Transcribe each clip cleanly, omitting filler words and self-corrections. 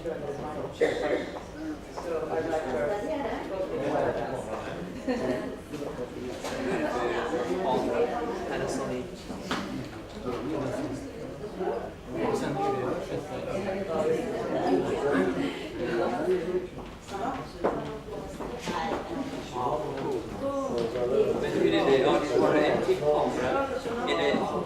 So I'd like Men hur är det? Ja, det var en till kamera. Är det så?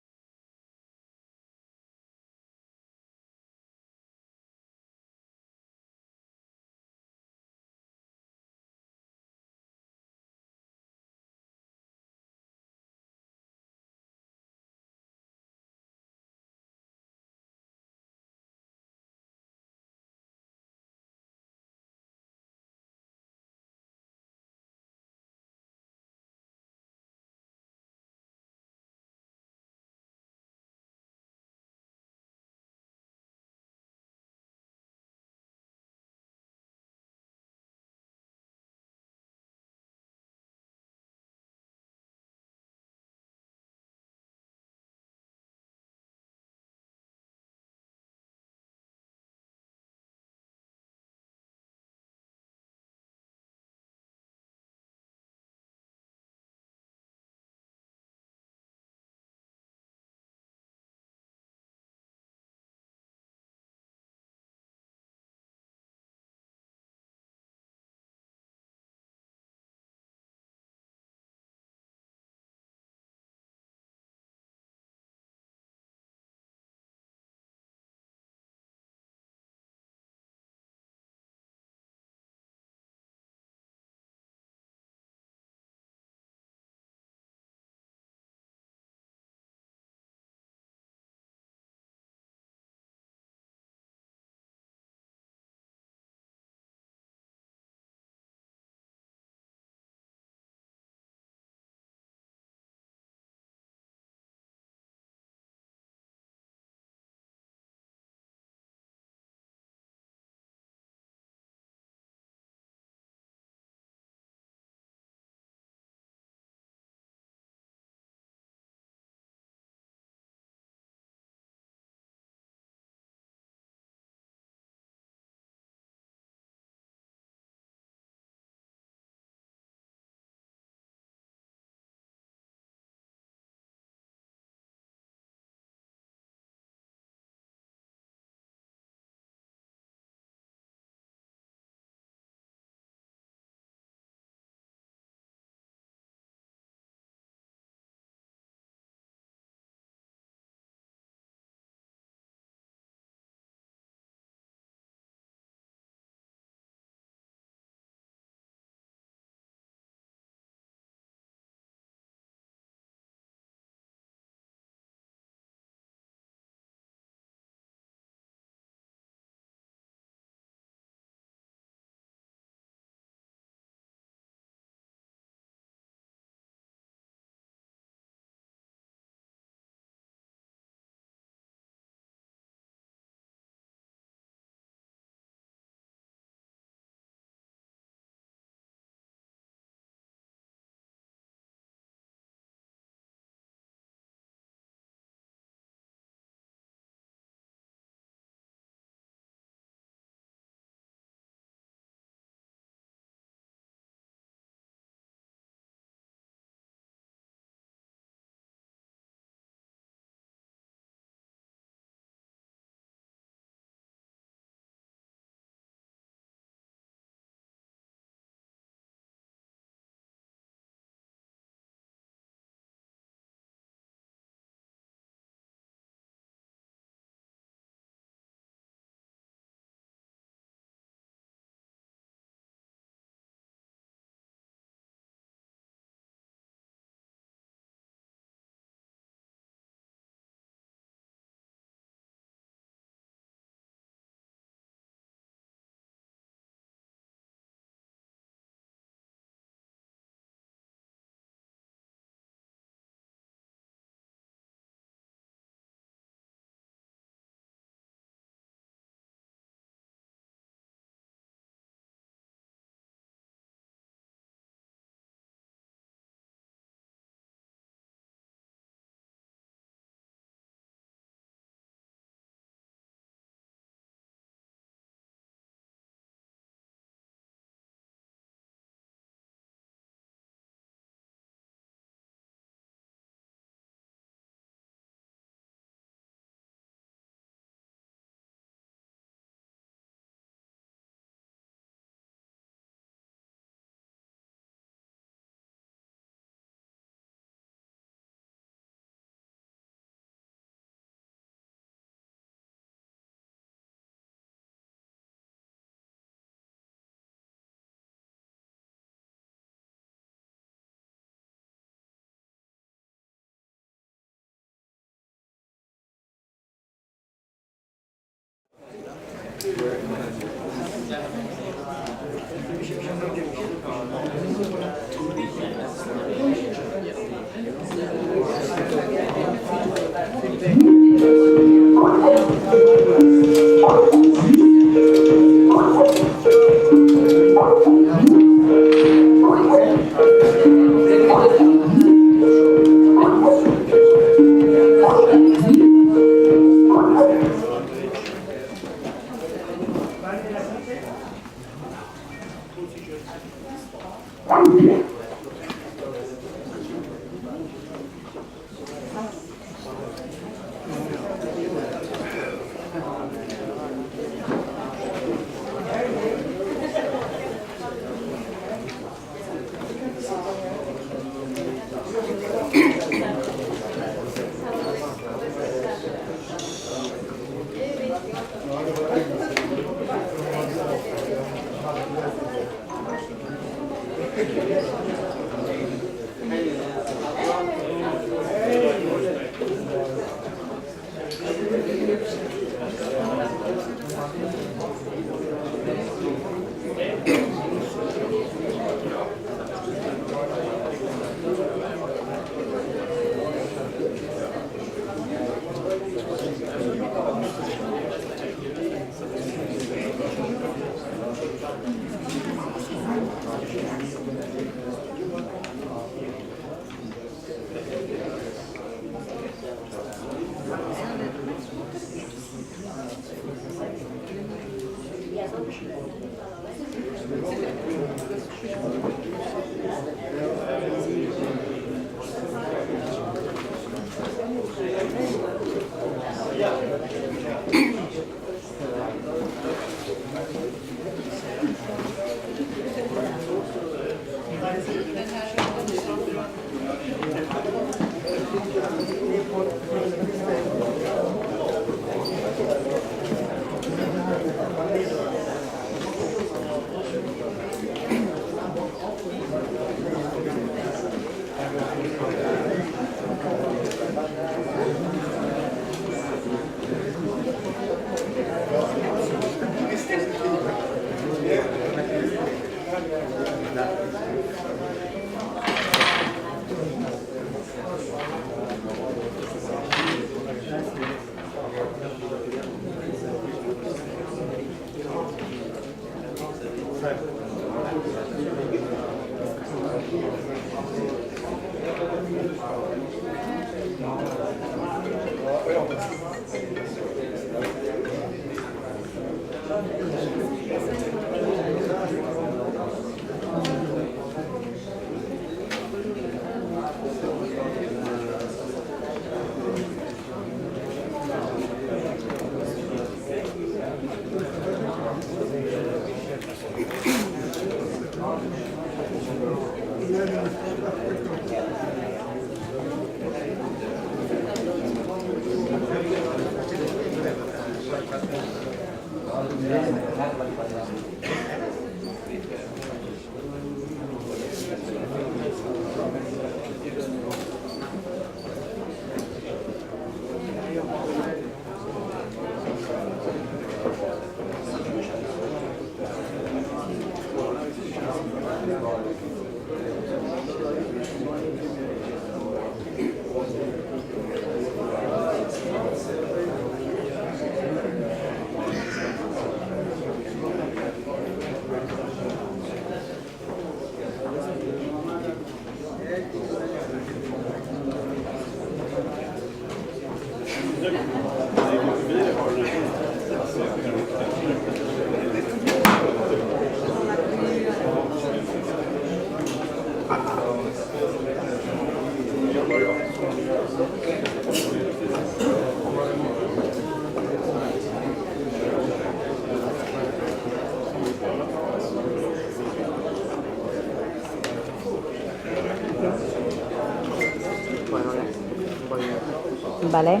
Vale.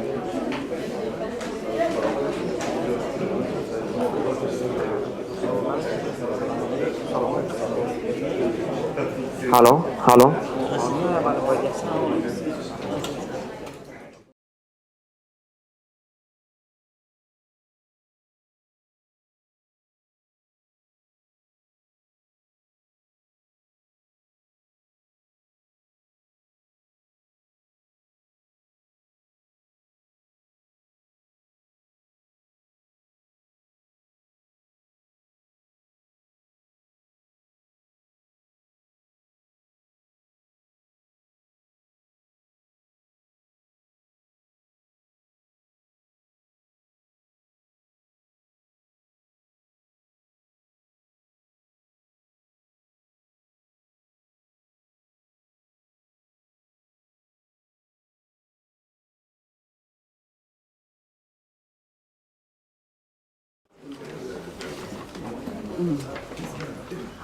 Hallå, hallå.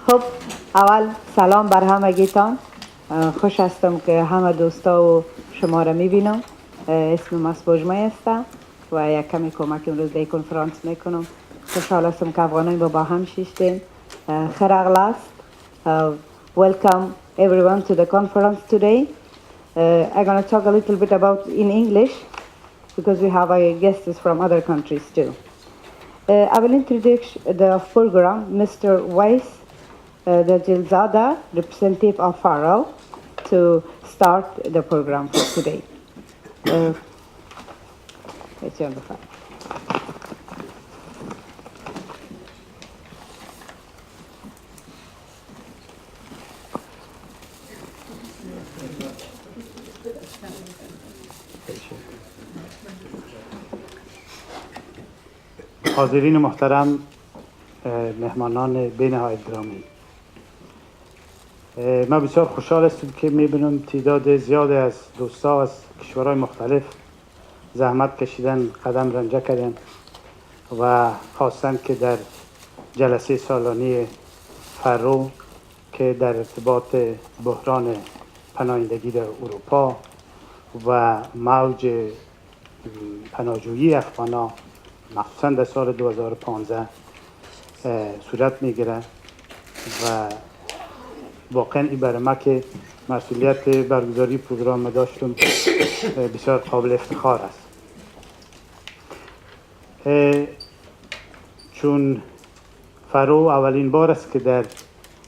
خب اول سلام بر همگیتان. خوش هستم که همه دوستا و شما را میبینم. اسمم اسبوجمه است و یک کمی کمک امروز به کنفرانس میکنم. خوشحال هستم که افغانان با هم شیشتیم. خیر اغلاست. Welcome everyone to the conference today. I'm going to talk a little bit about in English because we have guests from other countries too. I will introduce the program, Mr. Weiss, the Jilzada, representative of Faroe, to start the program for today. It's on the phone. حاضرین محترم، مهمانان بین‌نهایت گرامی، من بسیار خوشحال هستم که می‌بینم تعداد زیادی از دوستا از کشورهای مختلف زحمت کشیدن، قدم رنجه کردن و خواستن که در جلسه سالانه فرو که در ارتباط بحران پناهندگی در اروپا و موج پناهجویی افغان‌ها مخصوصا در سال 2015 صورت میگیره و واقعا این برای ما که مسئولیت برگزاری پروگرام داشتم بسیار قابل افتخار است. چون فرو اولین بار است که در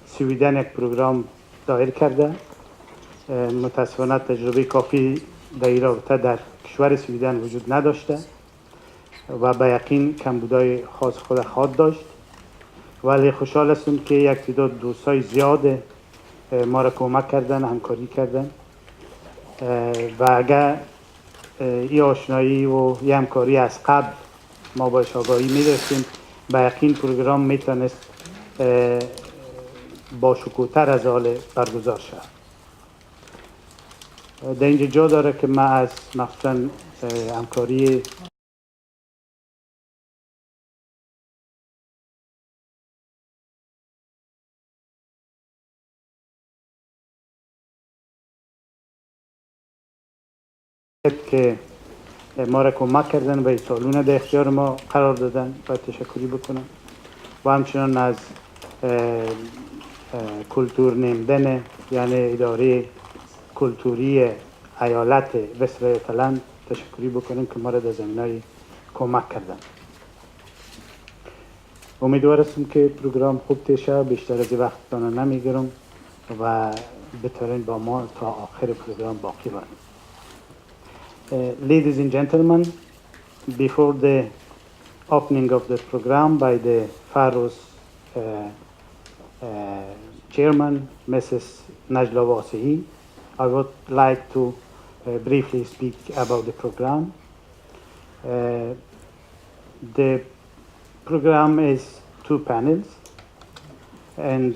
سویدن یک پروگرام دایر کرده، متاسفانه تجربه کافی در این رابطه در کشور سویدن وجود نداشته و به یقین کمبودهای خاص خود خواهد داشت، ولی خوشحال هستم که یک تعداد دوستای زیاد ما را کمک کردن، همکاری کردن و اگر این آشنایی و این همکاری از قبل ما باش آگاهی می‌داشتیم، به یقین پروگرام میتونست با شکوه‌تر از حال برگزار شود. در اینجا جا داره که من از مخصوصاً همکاری که ما را کمک کردن و این سالونه در اختیار ما قرار دادن و تشکری بکنم و همچنان از کلتور نمیدن، یعنی اداره کلتوری ایالت وسترایتلند تشکری بکنیم که ما را در زمینهای کمک کردن. امیدوار هستم که پروگرام خوب تشه، بیشتر از وقتتان نمیگیرم و بتوانید با ما تا آخر پروگرام باقی بمانید. Ladies and gentlemen, before the opening of the program by the Faroe's chairman, Mrs. Najla Wasihi, I would like to briefly speak about the program. The program is two panels, and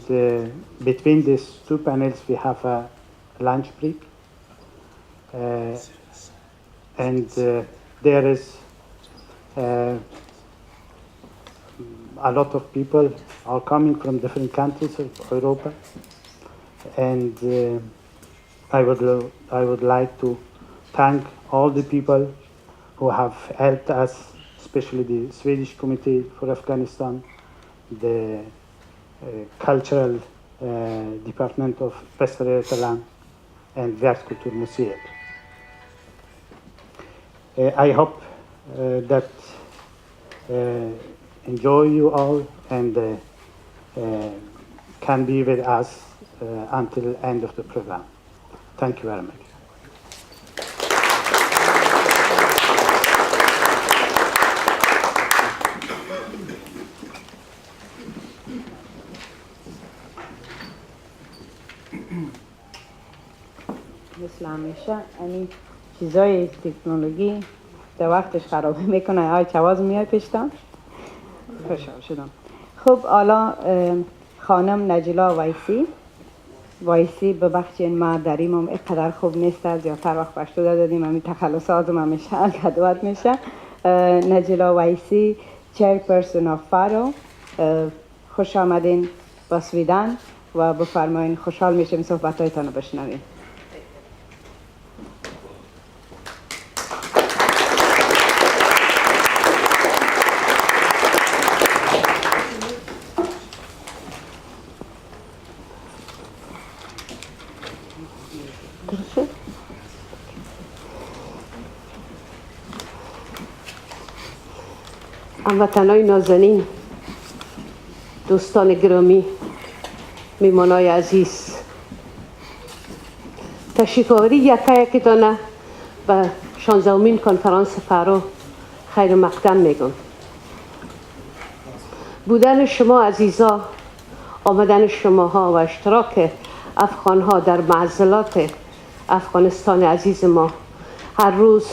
between these two panels we have a lunch break. And there is a lot of people are coming from different countries of Europe, and I would like to thank all the people who have helped us, especially the Swedish Committee for Afghanistan, the Cultural Department of Västra and världskultur museer. I hope that enjoy you all and can be with us until end of the program. Thank you very much. مثل همیشه یعنی چیزای تکنولوژی در وقتش خرابی میکنه. های چواز میای پیشتان خوشحال شدم. خب حالا خانم نجلا وایسی ببخشین ما دریمم اینقدر خوب نیست، زیادتر وقت پشتو دادیم، همین تخلصاتم همیشه گدوات میشه. نجلا وایسی چیرپرسن آف فارو، خوش آمدین با سویدن و بفرمایین. خوشحال میشیم صحبت‌هایتان رو بشنویم. هموطنای نازنین، دوستان گرامی، میمانای عزیز، تشریف آوری یکایکتان به 16مین کنفرانس فرو خیر مقدم میگم. بودن شما عزیزا، آمدن شماها و اشتراک افغانها در معضلات افغانستان عزیز ما هر روز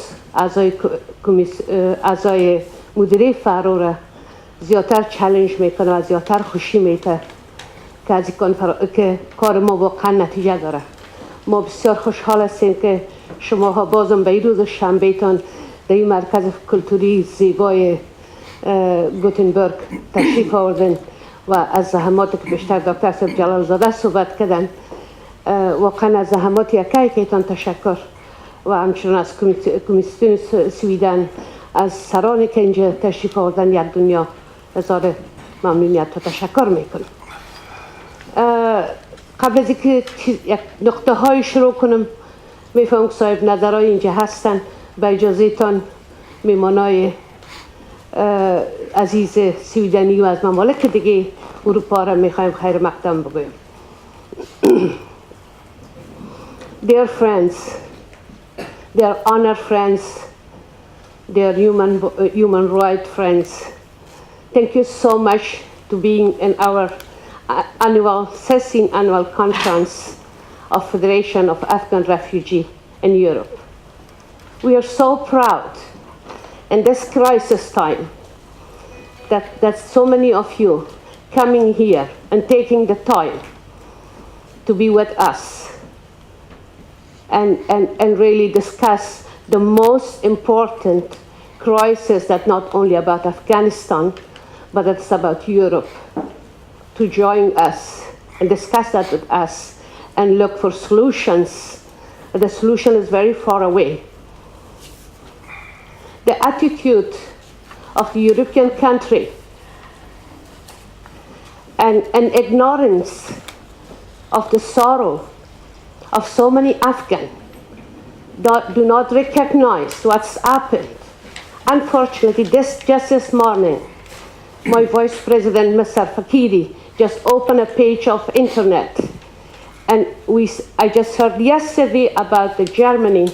اعضای مدیره فرو را زیادتر چالش میکنه و زیادتر خوشی میده که از که کار ما واقعا نتیجه داره. ما بسیار خوشحال هستیم که شماها بازم به این روز شنبهتان در این مرکز کلتوری زیبای گوتنبرگ تشریف آوردن و از زحماتی که بیشتر دکتر صاحب جلال زاده صحبت کردن. واقعا از زحمات یکایکتان تشکر و همچنین از کمیسیون سویدن، از سرانی که اینجا تشریف آوردن یک دنیا هزار ممنونیت و تشکر میکنم. قبل از اینکه یک نقطه های شروع کنم، میفهم که صاحب نظرهای اینجا هستن. با اجازه تان میمانای عزیز سویدنی و از ممالک دیگه اروپا را میخوایم خیر مقدم بگویم. Dear friends, dear honored friends, dear human rights friends, thank you so much to being in our annual 16th annual conference of Federation of Afghan Refugee in Europe. We are so proud in this crisis time that so many of you coming here and taking the time to be with us and really discuss the most important crisis that not only about Afghanistan, but it's about Europe, to join us and discuss that with us and look for solutions. The solution is very far away. The attitude of the European country and ignorance of the sorrow of so many Afghans do not recognize what's happened. Unfortunately, just this morning, my Vice President, Mr. Fakiri, just opened a page of internet, and I just heard yesterday about the Germany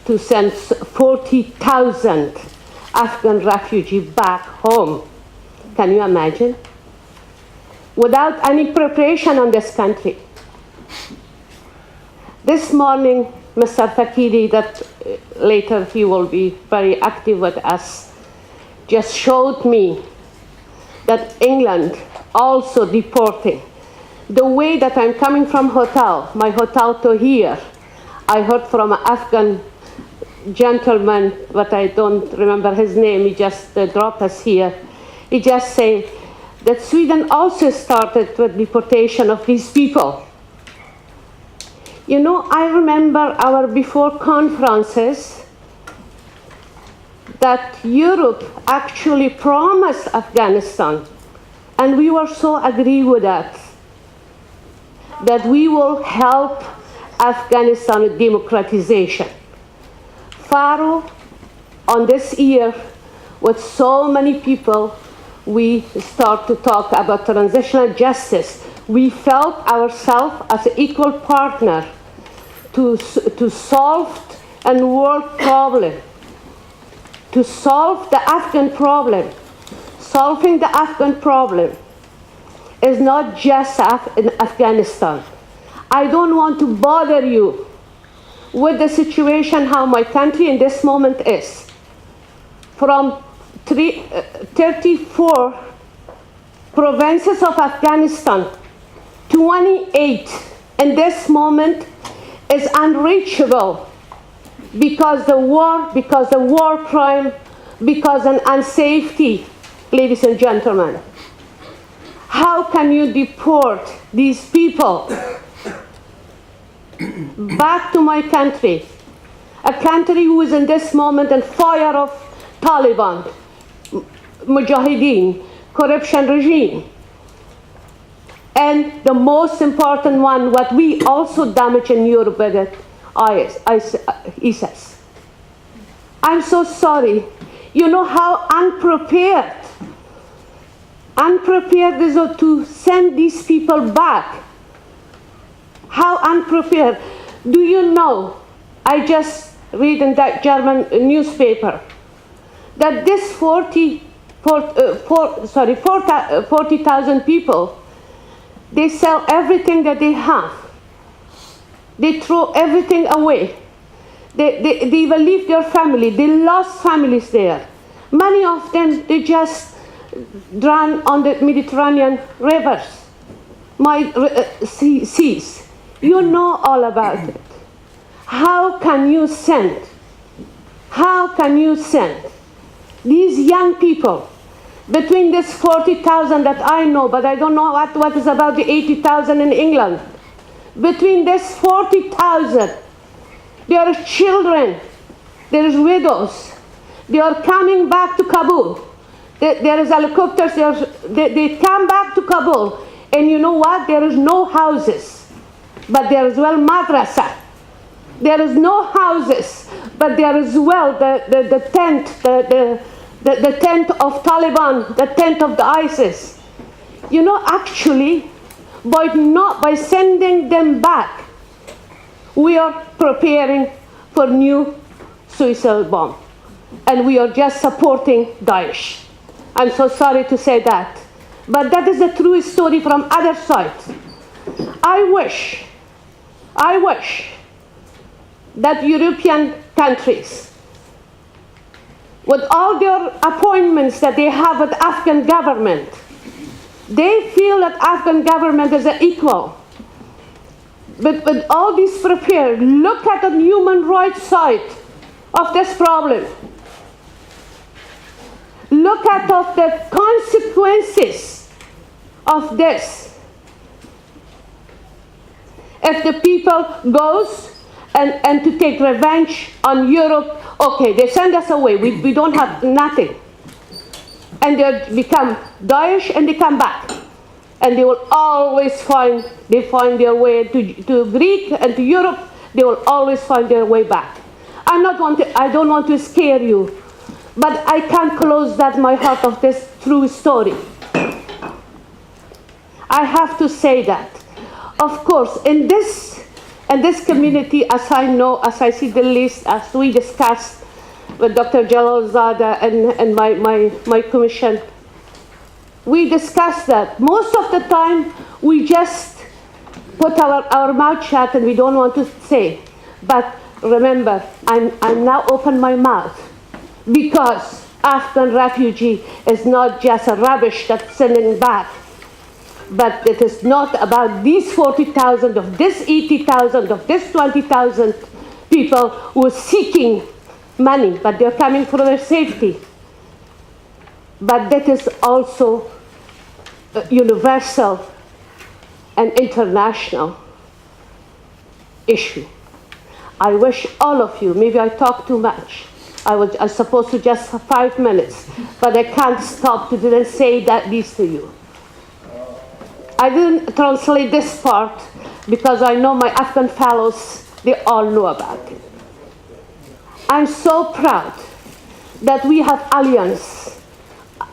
to send 40,000 Afghan refugees back home. Can you imagine? Without any preparation on this country. This morning, Mr. Fakiri, that later he will be very active with us, just showed me that England also deporting. The way that I'm coming from my hotel to here, I heard from an Afghan gentleman, but I don't remember his name, he just dropped us here. He just said that Sweden also started with deportation of these people. You know, I remember our before conferences that Europe actually promised Afghanistan, and we were so agree with that we will help Afghanistan with democratization. Faroe, on this year, with so many people, we start to talk about transitional justice. We felt ourselves as an equal partner to solve a world problem, to solve the Afghan problem. Solving the Afghan problem is not just in Afghanistan. I don't want to bother you with the situation how my country in this moment is. From 34 provinces of Afghanistan, 28 in this moment is unreachable because the war crime, because an unsafety, ladies and gentlemen. How can you deport these people back to my country? A country who is in this moment in fire of Taliban, Mujahideen, corruption regime. And the most important one, what we also damage in Europe with it, ISIS. I'm so sorry. You know how unprepared is to send these people back. How unprepared. Do you know, I just read in that German newspaper, that this 40,000 people, they sell everything that they have. They throw everything away. They even leave their family. They lost families there. Many of them, they just drown on the Mediterranean rivers, seas. You know all about it. How can you send these young people, between this 40,000 that I know, but I don't know what is about the 80,000 in England. Between this 40,000, there are children, there is widows. They are coming back to Kabul. There is helicopters, they come back to Kabul. And you know what? There is no houses, but there is well madrasa. There is no houses, but there is well the tent, the tent of Taliban, the tent of the ISIS. You know, actually, by sending them back, we are preparing for new suicide bomb. And we are just supporting Daesh. I'm so sorry to say that. But that is a true story from other sides. I wish that European countries, with all their appointments that they have with Afghan government, they feel that Afghan government is an equal. But with all these prepared, look at the human rights side of this problem. Look at the consequences of this. If the people goes and to take revenge on Europe, okay, they send us away. We don't have nothing. And they become Daesh and they come back. And they will always find their way to Greek and to Europe. They will always find their way back. I don't want to scare you, but I can't close my heart of this true story. I have to say that. Of course, in this community, as I know, as I see the list, as we discussed with Dr. Jalal Zada and my commission, we discussed that. Most of the time, we just put our mouth shut and we don't want to say. But remember, I'm now open my mouth, because Afghan refugee is not just a rubbish that's sending back. But it is not about these 40,000, of this 80,000, of this 20,000 people who are seeking money, but they're coming for their safety. But that is also a universal and international issue. I wish all of you, maybe I talk too much. I was supposed to just 5 minutes, but I can't stop to say these to you. I didn't translate this part because I know my Afghan fellows, they all know about it. I'm so proud that we have alliance,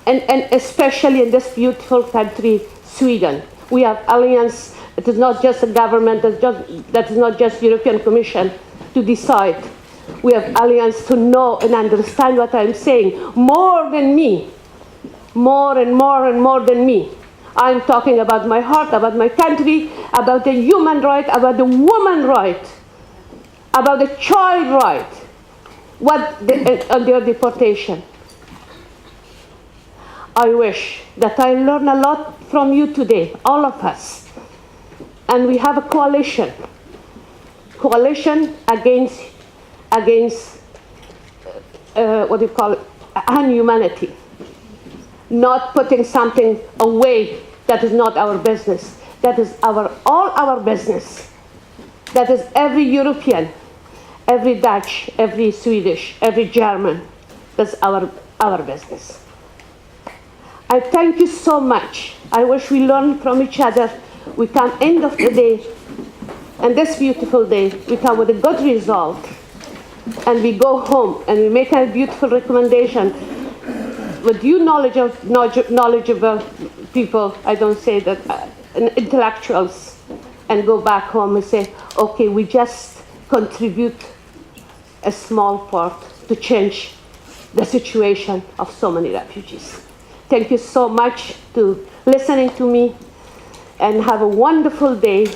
and especially in this beautiful country, Sweden. We have alliance. It is not just a government, that is not just European Commission to decide. We have alliance to know and understand what I'm saying, more than me, more and more and more than me. I'm talking about my heart, about my country, about the human right, about the woman right, about the child right, on their deportation. I wish that I learn a lot from you today, all of us. And we have a coalition against inhumanity. Not putting something away That is not our business. That is all our business. That is every European, every Dutch, every Swedish, every German. That's our business. I thank you so much. I wish we learn from each other. We come end of the day, and this beautiful day, we come with a good result, and we go home and we make a beautiful recommendation with you knowledgeable people. I don't say that intellectuals, and go back home and say, okay, we just contribute a small part to change the situation of so many refugees. Thank you so much to listening to me, and have a wonderful day.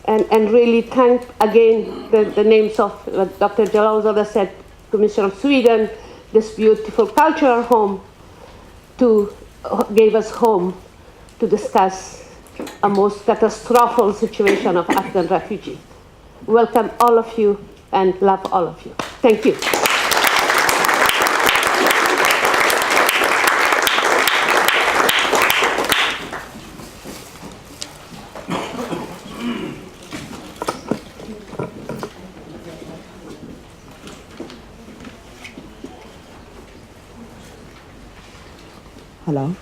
And really thank again the names of Dr. Jalal said, Commissioner of Sweden, this beautiful cultural home gave us home to discuss a most catastrophic situation of Afghan refugees. Welcome all of you and love all of you. Thank you. Hello.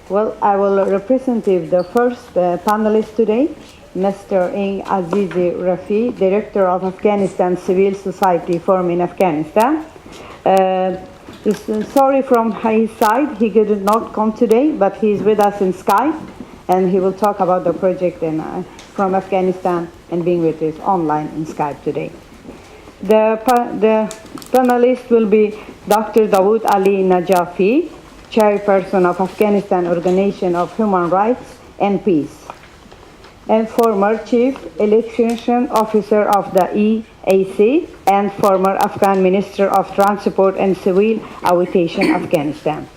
Well, I will represent the first panelist today, Mr. Ing Azizi Rafi, Director of Afghanistan Civil Society Forum in Afghanistan. Sorry from his side, he could not come today, but he is with us in Skype, and he will talk about the project from Afghanistan and being with us online in Skype today. The panelist will be Dr. Dawood Ali Najafi, Chairperson of Afghanistan Organization of Human Rights and Peace, and former Chief Election Officer of the EAC and former Afghan Minister of Transport and Civil Aviation, Afghanistan.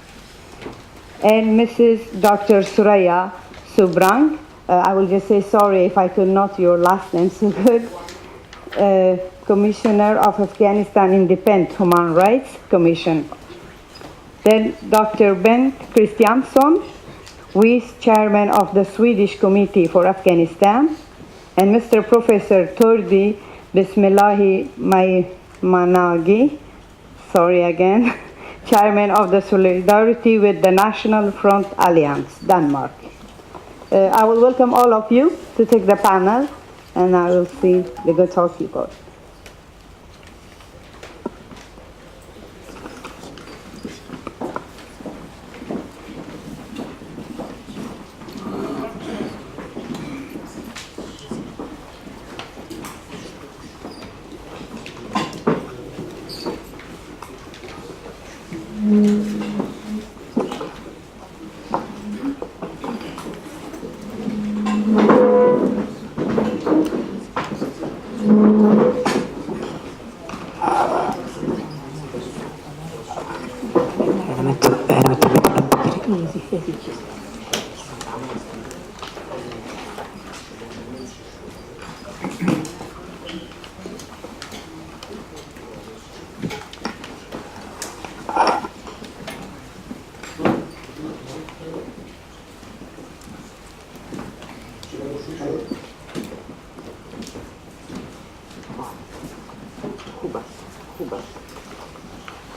And Mrs. Dr. Suraya Subrang, I will just say sorry if I could not your last name so good, Commissioner of Afghanistan Independent Human Rights Commission. Then Dr. Ben Christiansson, Vice Chairman of the Swedish Committee for Afghanistan, and Mr. Professor Tordi Bismillahi Maimanagi, sorry again, Chairman of the Solidarity with the National Front Alliance, Denmark. I will welcome all of you to take the panel, and I will see the good talk people.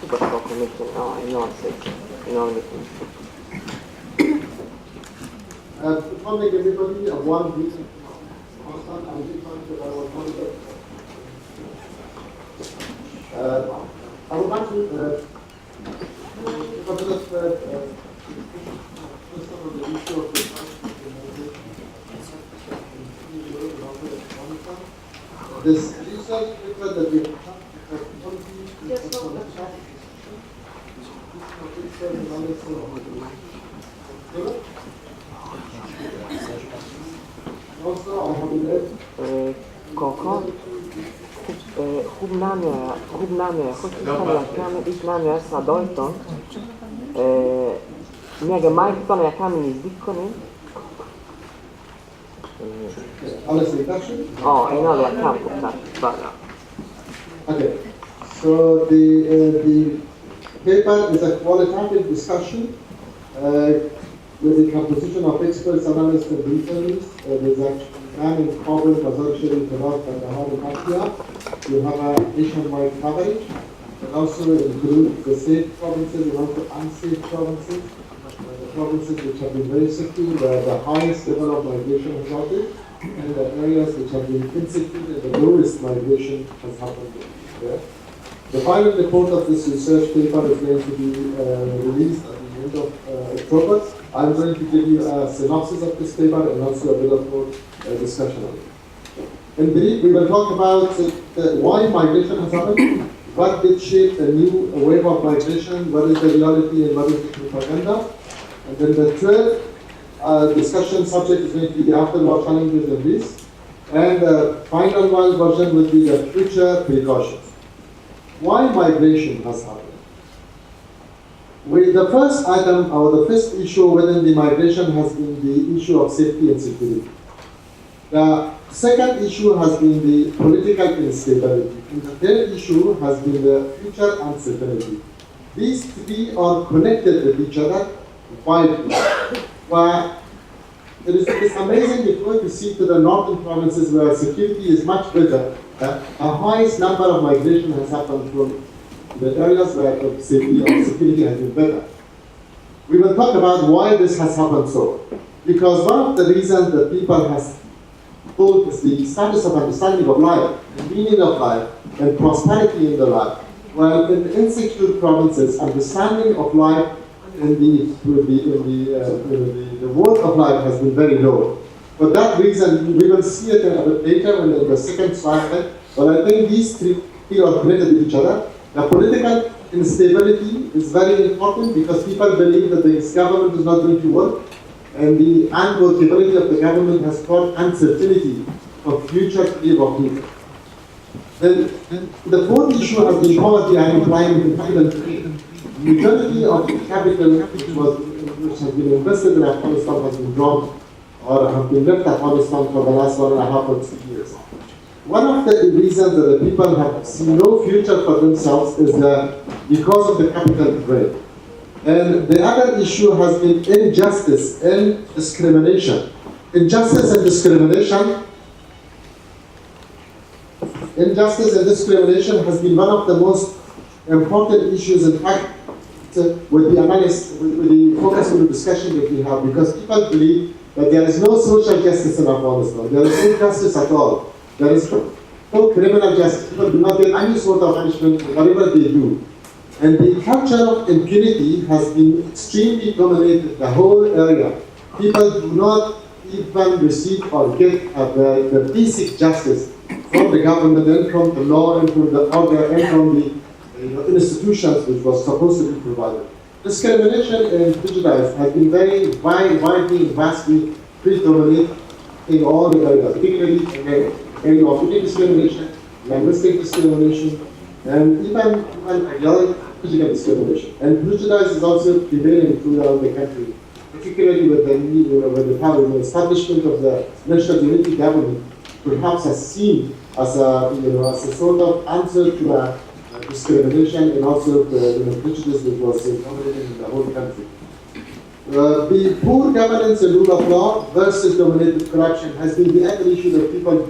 Kuba commission, enormt. Informing everybody of one week. I would like to first of the issue of the this research paper that we also I have read Hubnamia, hoću Islamia sa dojton, njega majkton ja kamen izdikoni. En ali ja kampu tak. Okay, so the paper is a qualitative discussion with the composition of experts, analysts, and researchers. There's actually man in Kabul, Mazar-e-Sharif, Iraq, and Ahmad. You have a nationwide coverage, and also include the safe provinces and also unsafe provinces. The provinces which have been very secure, where the highest level of migration has happened, and the areas which have been insecure and the lowest migration has happened there. The final report of this research paper is going to be released at the end of October. I'm going to give you a synopsis of this paper and also a bit of more discussion on it. In brief, we will talk about why migration has happened, what did shape the new wave of migration, what is the reality and what is the propaganda. And then the third discussion subject is going to be the afterward challenges and risks. And the final one version will be the future precautions. Why migration has happened? The first item or the first issue within the migration has been the issue of safety and security. The second issue has been the political instability. And the third issue has been the future uncertainty. These three are connected with each other widely. Where it's amazing if you were to see to the northern provinces where security is much better. The highest number of migration has happened from the areas where safety or security has been better. We will talk about why this has happened so. Because one of the reasons that people has told is the status of understanding of life, the meaning of life, and prosperity in the life. While in insecure provinces, understanding of life in the world of life has been very low. For that reason, we will see it a bit later in the second slide. But I think these three are connected with each other. The political instability is very important because people believe that the government is not going to work, and the unworkability of the government has caused uncertainty of future wave of people. Then the fourth issue has been poverty and unemployment in capital trade. Majority of the capital which has been invested in Afghanistan has been dropped or have been left Afghanistan for the last 1.5 or 2 years. One of the reasons that the people have seen no future for themselves is because of the capital trade. And the other issue has been injustice and discrimination. Injustice and discrimination has been one of the most important issues, in fact, with the analysis, with the focus of the discussion that we have, because people believe that there is no social justice in Afghanistan. There is no justice at all. There is no criminal justice. People do not get any sort of punishment for whatever they do. And the culture of impunity has been extremely dominated the whole area. People do not even receive or get the basic justice from the government and from the law and from the order and from the institutions which was supposed to be provided. Discrimination and prejudice has been very widely and vastly predominant in all the areas, particularly in the area of ethnic discrimination, linguistic discrimination, and even physical discrimination. And prejudice is also prevailing throughout the country, particularly with the establishment of the national unity government, perhaps as seen as a sort of answer to discrimination and also the prejudice that was dominating in the whole country. The poor governance and rule of law versus dominated corruption has been the other issue that people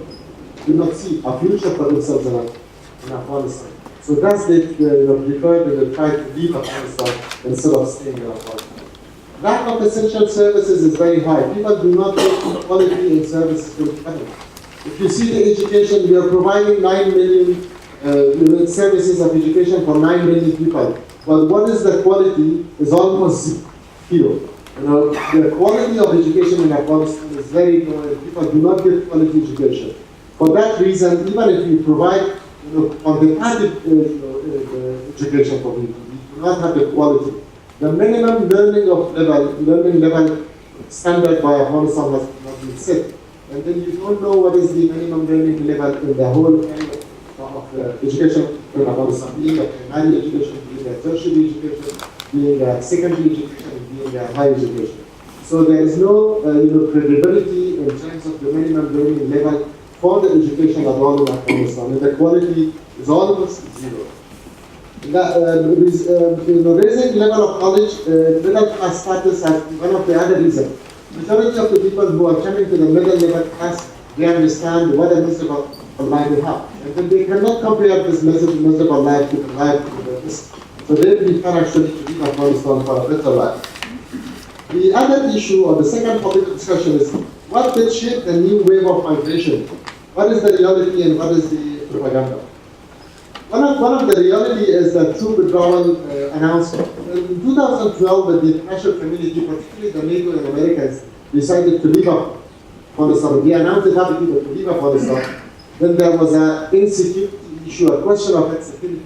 do not see a future for themselves in Afghanistan. So thus they prefer to try to leave Afghanistan instead of staying in Afghanistan. Lack of essential services is very high. People do not get quality in services from the government. If you see the education, we are providing 9 million services of education for 9 million people. But what is the quality is almost zero. The quality of education in Afghanistan is very low, and people do not get quality education. For that reason, even if you provide quantitative education for people, you do not have the quality. The minimum learning level standard by Afghanistan has not been set. And then you don't know what is the minimum learning level in the whole area of education in Afghanistan, being a primary education, being a tertiary education, being a secondary education, being a higher education. So there is no credibility in terms of the minimum learning level for the education at all in Afghanistan, and the quality is almost zero. Raising level of knowledge, middle class status has been one of the other reasons. Majority of the people who are coming to the middle level class, they understand what a miserable life they have. And then they cannot compare this miserable life to the life of this. So they prefer actually to leave Afghanistan for a better life. The other issue, or the second topic of discussion, is what will shape the new wave of migration? What is the reality and what is the propaganda? One of the reality is the troop withdrawal announcement. In 2012, when the international community, particularly the NATO and Americans, decided to leave Afghanistan, they announced it happy people to leave Afghanistan, then there was an insecurity issue, a question of security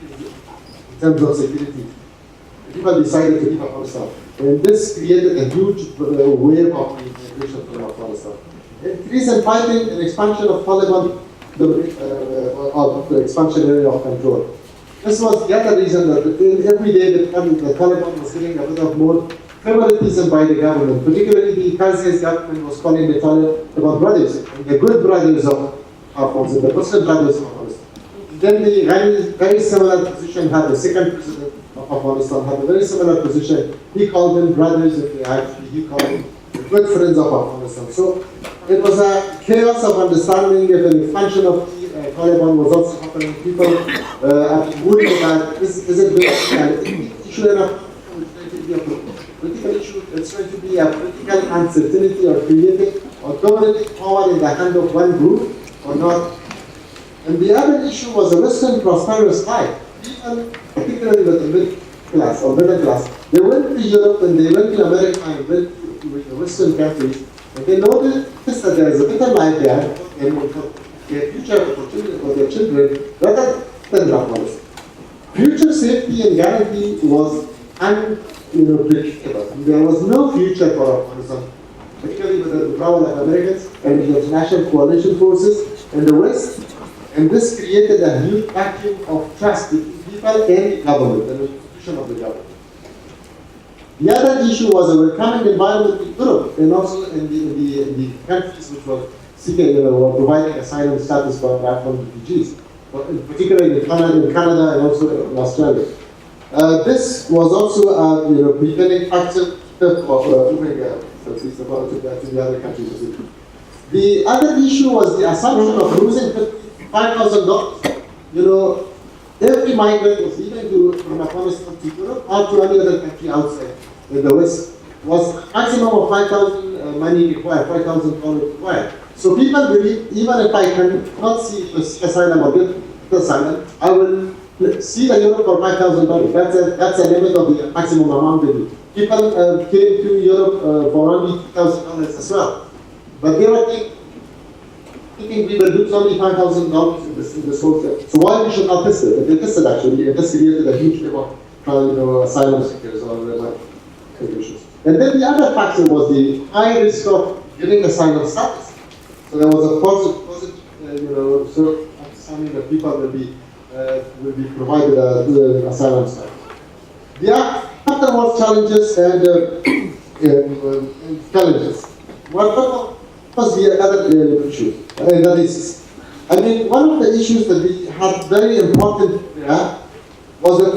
in terms of security. People decided to leave Afghanistan. And this created a huge wave of immigration from Afghanistan. Increase in fighting and expansion of Taliban, the expansion area of control. This was the other reason that every day the Taliban was getting a bit of more favoritism by the government, particularly the Karzai's government was calling the Taliban brothers, and the good brothers of Afghanistan, the Muslim brothers of Afghanistan. Then the very similar position had the second president of Afghanistan, had a very similar position. He called them brothers, and actually he called them good friends of Afghanistan. So it was a chaos of understanding if an expansion of the Taliban was also happening. People are worried about is it an issue enough? Political issue, it's going to be a political uncertainty or creating authoritative power in the hand of one group or not. And the other issue was a Western prosperous life. People, particularly with the middle class or middle class, they went to Europe and they went to America and went to the Western countries, and they noticed that there is a better life there and their future opportunity for their children rather than Afghanistan. Future safety and guarantee was unpredictable. There was no future for Afghanistan, particularly with the withdrawal of Americans and the international coalition forces in the West. And this created a huge vacuum of trust between people and government, and the institution of the government. The other issue was a welcoming environment in Europe and also in the countries which were seeking or providing asylum status for Afghan refugees, particularly in Canada and also in Australia. This was also a prevailing factor of moving to the other countries. The other issue was the assumption of losing $5,000. Every migrant was leaving from Afghanistan to Europe or to any other country outside in the West was maximum of 5,000 money required, $5,000 required. So people believe even if I cannot see asylum or get asylum, I will see the Europe for $5,000. That's a limit of the maximum amount they do. People came to Europe for only $2,000 as well. But they were thinking we will lose only $5,000 in this whole trip. So why we should not test it? They tested actually, and this created a huge wave of asylum seekers or conditions. And then the other factor was the high risk of getting asylum status. So there was a positive, so understanding that people will be provided asylum status. The afterwards challenges and challenges. What was the other issue? That is, one of the issues that we had very important was the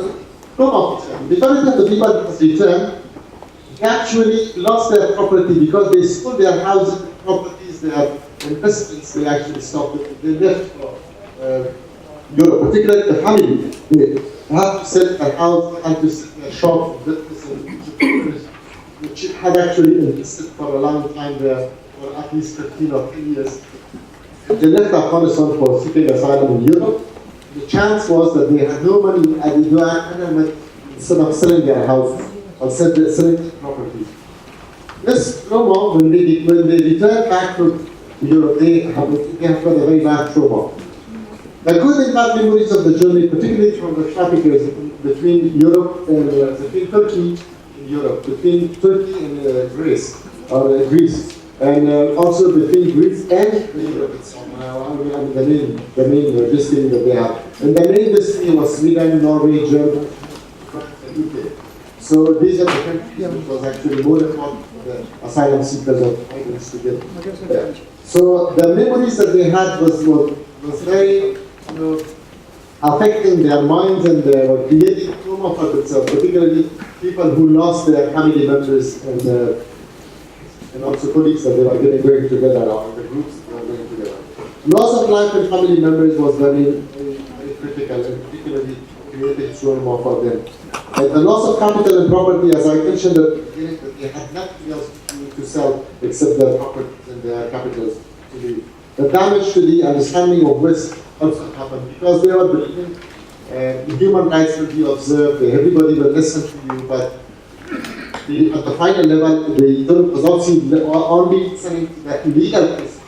problem of return. Because of the people that was returned, they actually lost their property because they sold their houses, properties, their investments, they actually stopped it. They left for Europe, particularly the family. They had to sell their house, had to sell their shop, business, which had actually existed for a long time there, for at least 15 or 10 years. They left Afghanistan for seeking asylum in Europe. The chance was that they had no money and they had money instead of selling their house or selling property. This trauma, when they returned back to Europe, they have got a very bad trauma. The good and bad memories of the journey, particularly from the traffickers between Europe and between Turkey and Europe, between Turkey and Greece, and also between Greece and Europe itself. The main destiny that they have. And the main destiny was Sweden, Norway, Germany, France, and UK. So these are the countries which was actually more important for the asylum seekers or migrants to get there. So the memories that they had was very, affecting their minds, and they were creating trauma for themselves, particularly people who lost their family members and also colleagues that they were going together, or the groups that were going together. Loss of life and family members was very critical, and particularly created trauma for them. And the loss of capital and property, as I mentioned at the beginning, that they had nothing else to sell except their properties and their capitals to leave. The damage to the understanding of West also happened because they were believing human rights will be observed, everybody will listen to you, but at the final level, the Europe was only listening to the illegal cases.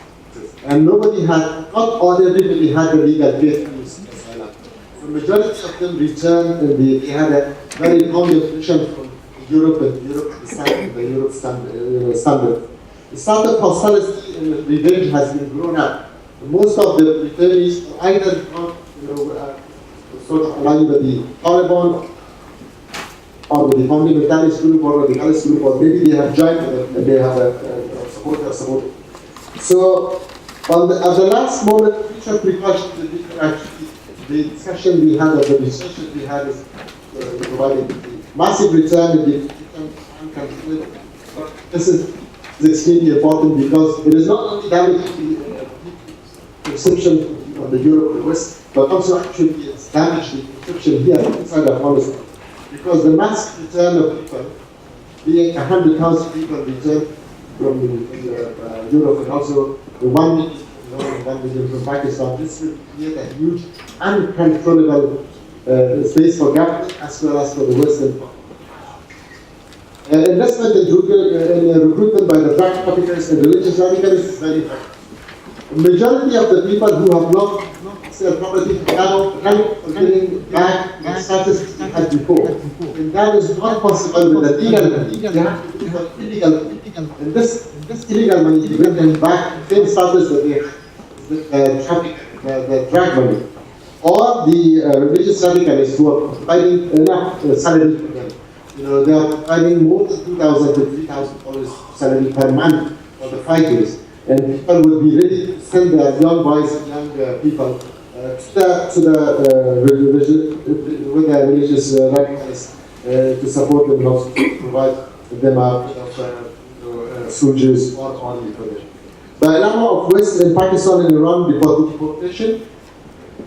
And nobody had, not all everybody had a legal case to use asylum. The majority of them returned, and they had a very long impression from Europe and Europe standard. The standard hostility and revenge has been grown up. Most of the returnees either sort of aligned with the Taliban, or with the fundamentalist group, or the radicalist group, or maybe they have joined and they have a support. So, at the last moment, future precautions that we can actually, the discussion we had, or the research that we had, is providing the massive return in the uncontrolled. This is extremely important because it is not only damaging the perception of the Europe and the West, but also actually it's damaged the perception here inside Afghanistan. Because the mass return of people, being 100,000 people returned from Europe, and also 1 million from Pakistan, this will create a huge uncontrollable space for government as well as for the Western part. Investment in recruitment by the drug traffickers and religious radicals is very important. The majority of the people who have lost their property now getting back the status they had before. And that is not possible with the legal money. They have to do for illegal money. And this illegal money to bring them back the same status that they have, the drug money. Or the religious radicalists who are providing enough salary for them. They are providing more than $2,000 to $3,000 salary per month for the 5 years. And people would be ready to send their young boys and young people with the religious radicalists to support them and also to provide them soldiers or army for them. The dilemma of West and Pakistan and Iran before deportation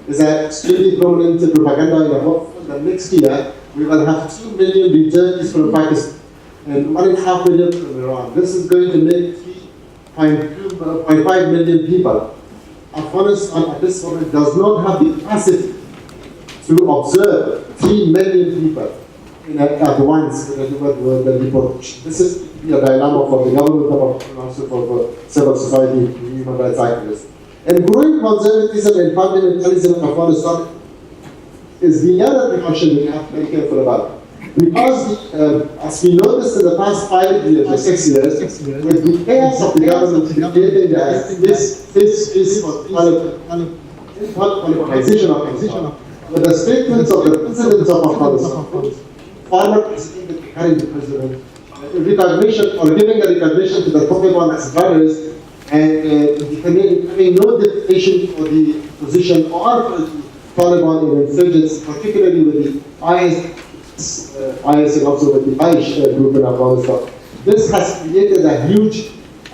is an extremely prominent propaganda in the hope that next year we will have 2 million returnees from Pakistan and 1.5 million from Iran. This is going to make 3.5 million people. Afghanistan at this moment does not have the capacity to observe 3 million people at once with the deportation. This is a dilemma for the government and also for civil society, human rights activists. And growing conservatism and fundamentalism in Afghanistan is the other precaution we have to be careful about. Because, as we noticed in the past 5 years or 6 years, with the chaos of the government creating this politicization of with the statements of the presidents of Afghanistan, former president and current president, recognition or giving a recognition to the Taliban as brothers, and having no dedication for the position or for the Taliban and insurgents, particularly with the IS and also with the Daesh group in Afghanistan. This has created a huge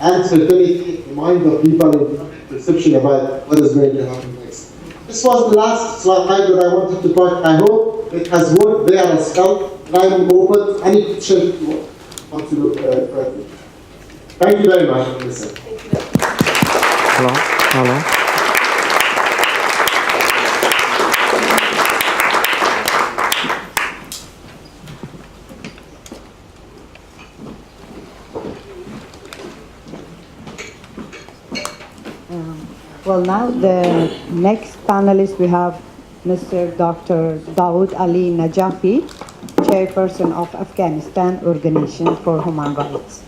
uncertainty in the mind of people and perception about what is going to happen next. This was the last slide that I wanted to talk. I hope it has worked there as well. And I'm open to any question how to look further. Thank you very much for listening. Hello. Well, now the next panelist we have Mr. Dr. Dawood Ali Najafi, Chairperson of Afghanistan Organization for Human Rights.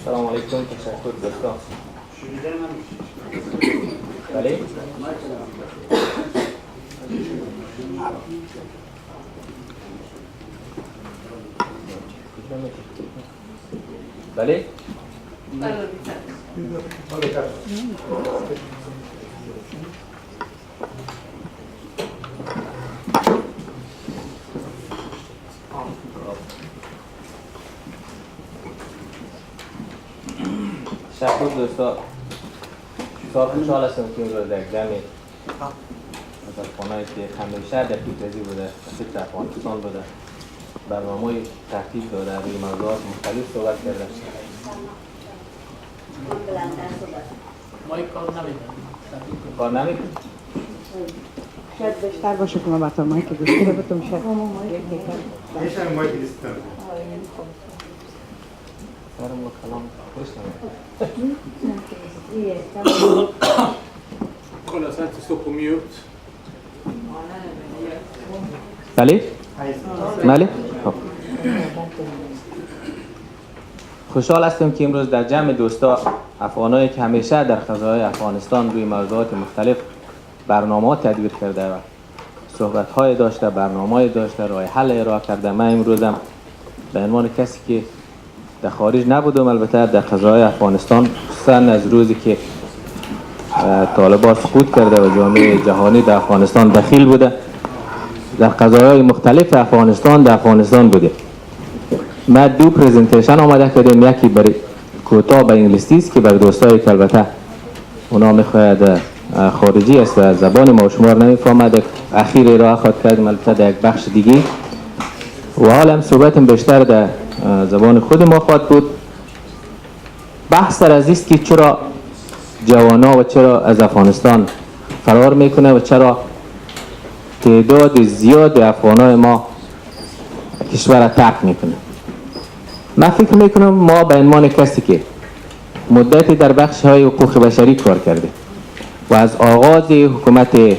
سلام علیکم، تشکر دوستان. بله؟ بله؟ تشکر دوستان. بسیار خوشحال هستم که این روز یک جمع از افغانایی که همیشه در پیشروی بوده، در افغانستان بوده، برنامه ترتیب داده، روی موضوعات مختلف صحبت کرده. کار نمیکنه؟ شاید بیشتر باشه که ما بطور مایی که گوشتی رو بتون شد. میشه مایی که دیستم. سرم و کلام خوش نمید. بله؟ بله؟ خب. خوشحال هستم که امروز در جمع دوستا افغانایی که همیشه در فضای افغانستان روی موضوعات مختلف برنامه تدویر کرده و صحبت‌های داشته، برنامه‌ای داشته، راه حل ارائه کرده. من امروزم به عنوان کسی که در خارج نبودم، البته در فضای افغانستان، خصوصا از روزی که طالبان سقوط کرده و جامعه جهانی در افغانستان دخیل بوده، در قضایای مختلف افغانستان در افغانستان بوده. ما دو پریزنتیشن آماده کردیم، یکی برای کوتاه به انگلیسی است که برای دوستایی که البته اونا میخواید خارجی است و زبان ما و شما رو نمیفهمد، اخیر ارائه خواهد کردیم البته در یک بخش دیگه، و حالا هم صحبتم بیشتر در زبان خود ما خواهد بود. بحث سر از است که چرا جوانا و چرا از افغانستان فرار میکنه و چرا تعداد زیاد افغانای ما کشور را ترک میکنه. من فکر میکنم ما به عنوان کسی که مدتی در بخش های حقوق بشری کار کرده و از آغاز حکومت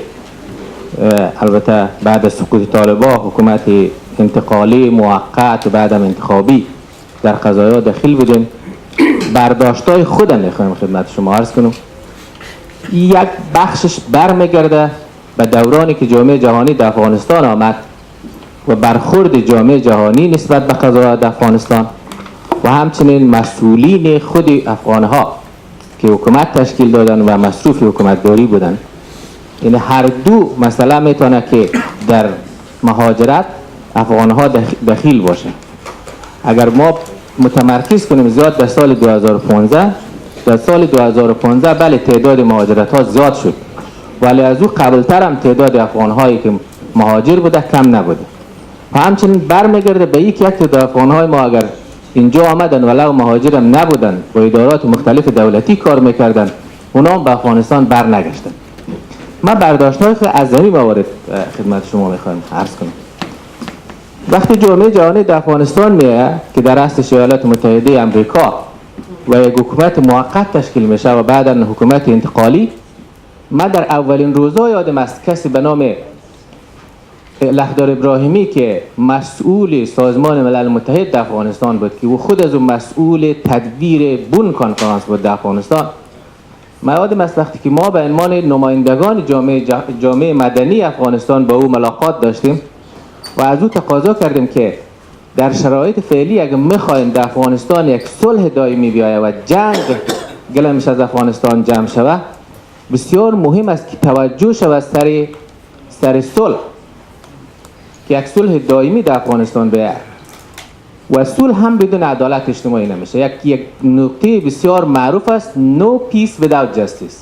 البته بعد از سقوط طالبان حکومت انتقالی موقت بعدم انتخابی در قضایا داخل بودیم، برداشتای خودم میخوایم خدمت شما عرض کنم. یک بخشش برمیگرده به دورانی که جامعه جهانی در افغانستان آمد و برخورد جامعه جهانی نسبت به قضایا در افغانستان و همچنین مسئولین خود افغانها که حکومت تشکیل دادن و مصروف حکومت داری بودن. این هر دو مسئله میتونه که در مهاجرت افغانها دخیل باشه. اگر ما متمرکز کنیم زیاد در سال 2015، در سال 2015 بله تعداد مهاجرت ها زیاد شد، ولی از او قبلتر هم تعداد افغان هایی که مهاجر بوده کم نبوده. و همچنین برمیگرده به یک تعداد افغان های ما اگر اینجا آمدن ولو مهاجر هم نبودن و ادارات مختلف دولتی کار میکردن، اونا هم به افغانستان بر نگشتن. من برداشت های از این موارد خدمت شما میخوایم عرض کنم. وقتی جامعه جهانی در افغانستان میآید که در اصل ایالات متحده امریکا و یک حکومت موقت تشکیل میشه و بعدا حکومت انتقالی، من در اولین روزها یادم است کسی به نام لخدار ابراهیمی که مسئول سازمان ملل متحد در افغانستان بود که او خود از اون مسئول تدبیر بون کنفرانس بود در افغانستان، من یادم است وقتی که ما به عنوان نمایندگان جامعه مدنی افغانستان با او ملاقات داشتیم و از او تقاضا کردیم که در شرایط فعلی اگه میخوایم در افغانستان یک صلح دائمی بیاید و جنگ گلمش از افغانستان جمع شود، بسیار مهم است که توجه شود سر صلح، که یک صلح دائمی در افغانستان بیاید. و صلح هم بدون عدالت اجتماعی نمیشه. یک نکته بسیار معروف است: no peace without justice.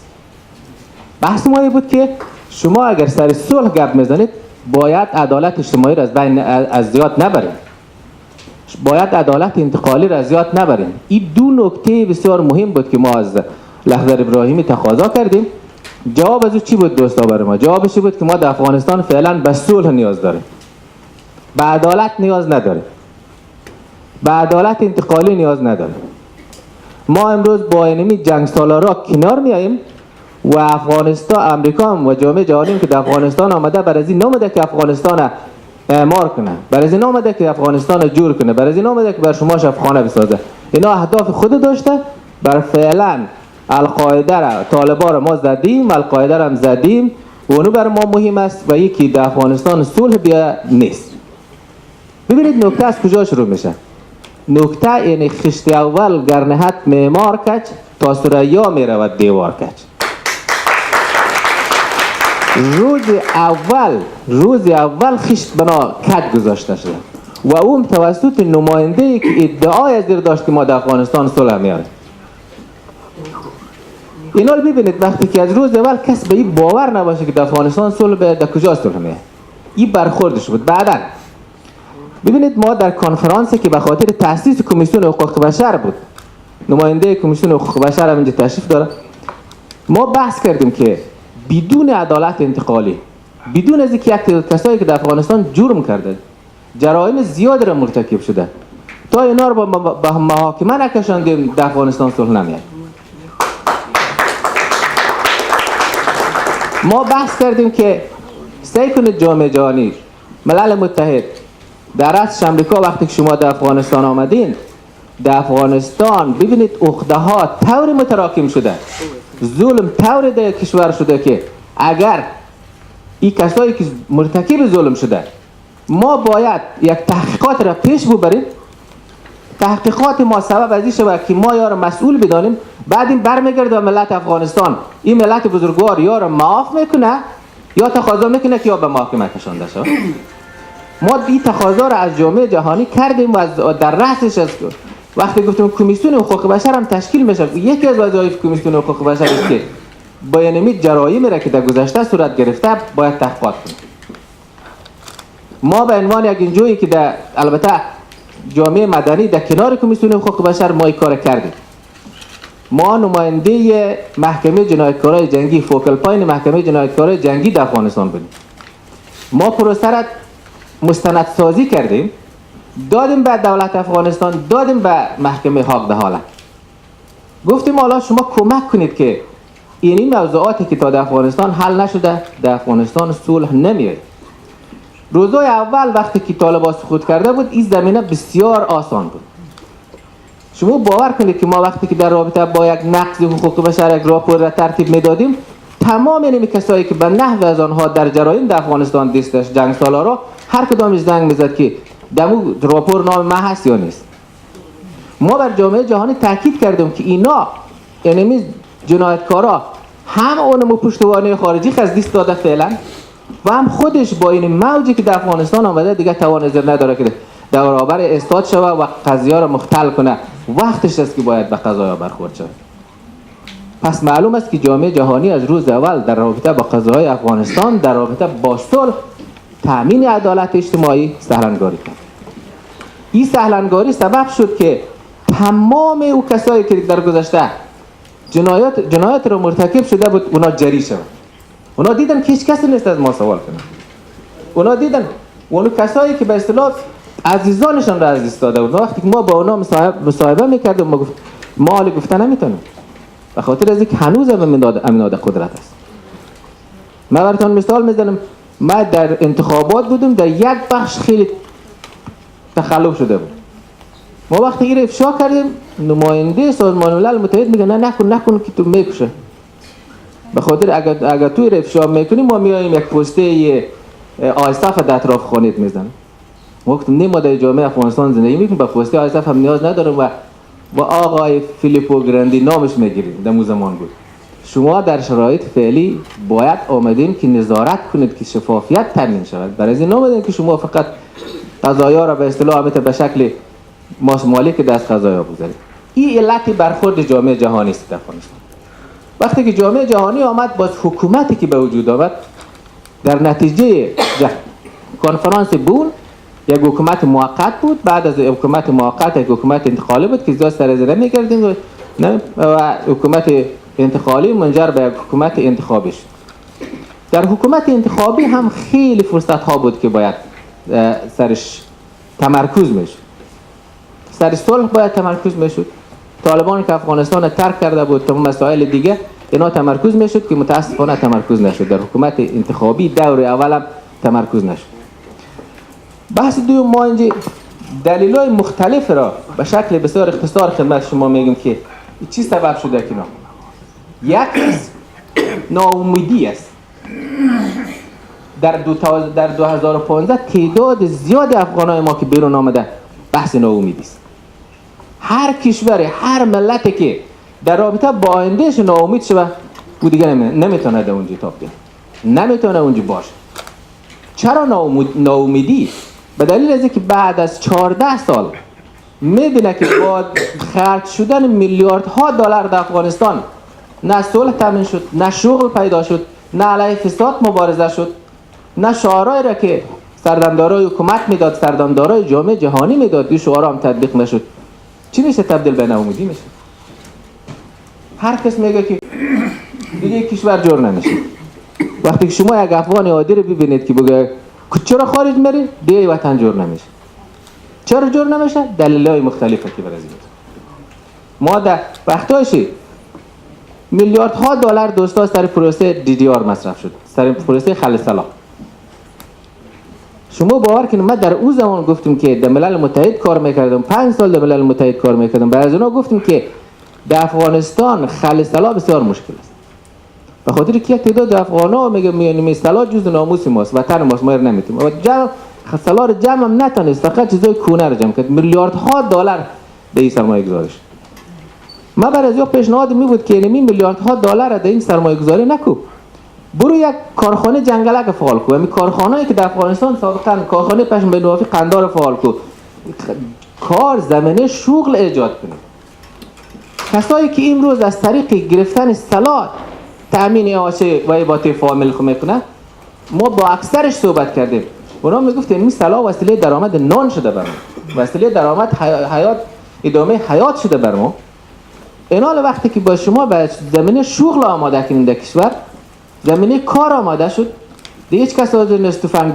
بحث ما بود که شما اگر سر صلح گپ میزنید باید عدالت اجتماعی را از بین از زیاد نبرید، باید عدالت انتقالی را از زیاد نبرید. این دو نکته بسیار مهم بود که ما از لخضر ابراهیمی تقاضا کردیم. جواب از او چی بود دوستا برای ما؟ جوابش بود که ما در افغانستان فعلا به صلح نیاز داریم، به عدالت نیاز نداریم، به عدالت انتقالی نیاز نداریم. ما امروز با اینمی جنگ سالارا کنار میاییم و افغانستان، امریکا و جامعه جهانی که در افغانستان آمده برای این نامده که افغانستان اعمار کنه، برای این نامده که افغانستان جور کنه، برای این نامده که بر شما شفاخانه بسازه. اینا اهداف خود داشته. بر فعلا القاعده را، طالبان را ما زدیم، القاعده را هم زدیم و اونو بر ما مهم است و یکی در افغانستان صلح بیا نیست. ببینید نکته از کجا شروع میشه. نکته یعنی خشت اول گرنهت معمار کچ تا سریا میرود دیوار کچ. روز اول خشت بنا کج گذاشته شده و اون توسط نماینده‌ای که ادعای از دیر داشت که ما در افغانستان صلح میاریم. اینا رو ببینید، وقتی که از روز اول کس به این باور نباشه که در افغانستان صلح بیاد، در کجا صلح میاد؟ این برخوردش بود. بعداً ببینید ما در کنفرانسی که به خاطر تأسیس کمیسیون حقوق بشر بود، نماینده کمیسیون حقوق بشر هم اینجا تشریف داره، ما بحث کردیم که بدون عدالت انتقالی، بدون از اینکه یک کسایی که در افغانستان جرم کرده، جرایم زیاد را مرتکب شده، تا اینا رو به محاکمه نکشاندیم، در افغانستان صلح نمیاد. ما بحث کردیم که سعی کنید جامعه جهانی، ملل متحد، در اصل امریکا وقتی که شما در افغانستان آمدین، در افغانستان ببینید عقده ها طوری متراکم شده، ظلم طوری در کشور شده که اگر این کسایی که مرتکب ظلم شده، ما باید یک تحقیقات را پیش ببریم. تحقیقات ما سبب از این شود که ما یا را مسئول بدانیم، بعد این برمیگرده به ملت افغانستان. این ملت بزرگوار یا را معاف میکنه یا تقاضا میکنه که یا به محاکمه کشانده شود. ما این تقاضا را از جامعه جهانی کردیم و در رأسش از وقتی گفتیم کمیسیون حقوق بشر هم تشکیل میشه، یکی از وظایف کمیسیون حقوق بشر است که بیانیه جرایمی را که در گذشته صورت گرفته باید تحقیقات کنیم. ما به عنوان یک انجویی که در البته جامعه مدنی در کنار کمیسیون حقوق بشر ما این کار کردیم. ما نماینده محکمه جنایتکارای جنگی، فوکل پاین محکمه جنایتکارای جنگی در افغانستان بودیم. ما پروسه را مستندسازی کردیم، دادیم به دولت افغانستان، دادیم به محکمه حق ده حاله. گفتیم حالا شما کمک کنید که این موضوعاتی که تا در افغانستان حل نشده، در افغانستان صلح نمیاد. روزای اول وقتی که طالبان سقوط کرده بود، این زمینه بسیار آسان بود. شما باور کنید که ما وقتی که در رابطه با یک نقض حقوق بشر یک راپور را ترتیب میدادیم، تمام این کسایی که به نحو از آنها در جرایم در افغانستان دستش جنگ سالارا، هر کدامش زنگ میزد که دمو راپور نام ما هست یا نیست. ما بر جامعه جهانی تاکید کردیم که اینا یعنی جنایتکارا هم اونمو پشتوانه خارجی خزدیست داده فعلا و هم خودش با این موجی که در افغانستان آمده دیگه توان نظر نداره که در برابر استاد شوه و قضیه را مختل کنه. وقتش است که باید به قضایا برخورد شود. پس معلوم است که جامعه جهانی از روز اول در رابطه با قضاهای افغانستان، در رابطه با صلح، تامین عدالت اجتماعی سهلنگاری کرد. این سهلنگاری سبب شد که تمام او کسایی که در گذشته جنایت را مرتکب شده بود، اونا جری شدند. اونا دیدن که هیچ کسی نیست از ما سوال کنه. اونا دیدن اون کسایی که به اصطلاح عزیزانشان را از دست داده بود، وقتی که ما با اونا مصاحبه میکردیم، ما حالی گفتن نمیتونیم، به خاطر از اینکه هنوز امیناد قدرت است. من براتون مثال میزنم. ما در انتخابات بودیم، در یک بخش خیلی تخلف شده بود. ما وقتی این افشا کردیم، نماینده سازمان ملل متحد میگه نه نکن که تو میکشه. به خاطر اگر تو افشا میکنی ما میایم یک پسته آیصاف در اطراف خانیت میزنیم. ما گفتیم نه، ما در جامعه افغانستان زندگی میکنیم، به پستی آیسف هم نیاز نداریم و با آقای فیلیپو گراندی نامش میگیریم. در اون زمان بود شما در شرایط فعلی باید آمدین که نظارت کنید که شفافیت تامین شود. برای این نامدین که شما فقط قضایا را به اصطلاح به شکل ماسمالی که دست قضایا بگذارید. این علت برخورد جامعه جهانی است در افغانستان. وقتی که جامعه جهانی آمد، باز حکومتی که به وجود آمد در نتیجه کنفرانس بون یک حکومت موقت بود. بعد از حکومت موقت یک حکومت انتقالی بود که زیاد سرزنه می‌کردیم و حکومت انتقالی منجر به یک حکومت انتخابی شد. در حکومت انتخابی هم خیلی فرصت ها بود که باید سرش تمرکز میشد. سر صلح باید تمرکز میشد. طالبان که افغانستان ترک کرده بود، تمام مسائل دیگه اینا تمرکز میشد که متاسفانه تمرکز نشد. در حکومت انتخابی دور اولم تمرکز نشد. بحث دوم، ما اینجا دلایل مختلف را به شکل بسیار اختصار خدمت شما میگم که چی سبب شده که یک ناامیدی است. در 2015 تعداد زیاد افغانای ما که بیرون آمده بحث ناامیدی است. هر کشور، هر ملتی که در رابطه با آیندهش ناامید شده، او دیگه نمیتونه در اونجا تاب بیاره، نمیتونه اونجا باشه. چرا ناامیدی؟ به دلیل از اینکه بعد از 14 سال میبینه که با خرج شدن میلیاردها دلار در افغانستان نه صلح تامین شد، نه شغل پیدا شد، نه علیه فساد مبارزه شد، نه شعارهایی را که سردمدارای حکومت میداد، سردمدارای جامعه جهانی میداد، این شعارها هم تطبیق نشد. چی میشه؟ تبدیل به ناامیدی میشه. هر کس میگه که دیگه کشور جور نمیشه. وقتی که شما یک افغان عادی رو ببینید که بگه چرا خارج میری، دیگه وطن جور نمیشه. چرا جور نمیشه؟ دلایل مختلفه که برای ما در وقتایشی میلیاردها دلار دوستا سر پروسه DDR مصرف شد، سر پروسه خل سلام. شما باور کنید ما در اون زمان گفتیم که در ملل متحد کار میکردم، 5 سال در ملل متحد کار میکردم. بعد از اونها گفتیم که در افغانستان خل سلام بسیار مشکل است. به خاطر که یک تعداد افغانا میگن سلا جز ناموس ماست، وطن ماست، ما نمیتونیم. و جمع سلا رو جمع هم نتونست، فقط چیزای کونه رو جمع کرد. میلیاردها دلار به این سرمایه گذاری شد. ما برای از پیشنهاد می بود که این میلیاردها دلار در این سرمایه گذاری نکو، برو یک کارخانه جنگلک فعال کو. همین کارخانه‌ای که در افغانستان سابقا کارخانه پشم نوافی قندار فعال کو، کار زمینه شغل ایجاد کنید. کسایی که امروز از طریق گرفتن سلا تامین آشه و ایباتی فامیل خو میکنه، ما با اکثرش صحبت کردیم. اونا میگفتن این سلا وسیله درآمد نان شده بر ما، وسیله درآمد حیات، ادامه حیات شده بر ما. اینا وقتی که با شما به زمینه شغل آماده کنید در کشور، زمینه کار آماده شد، دیگه هیچ کس حاضر نیست تفنگ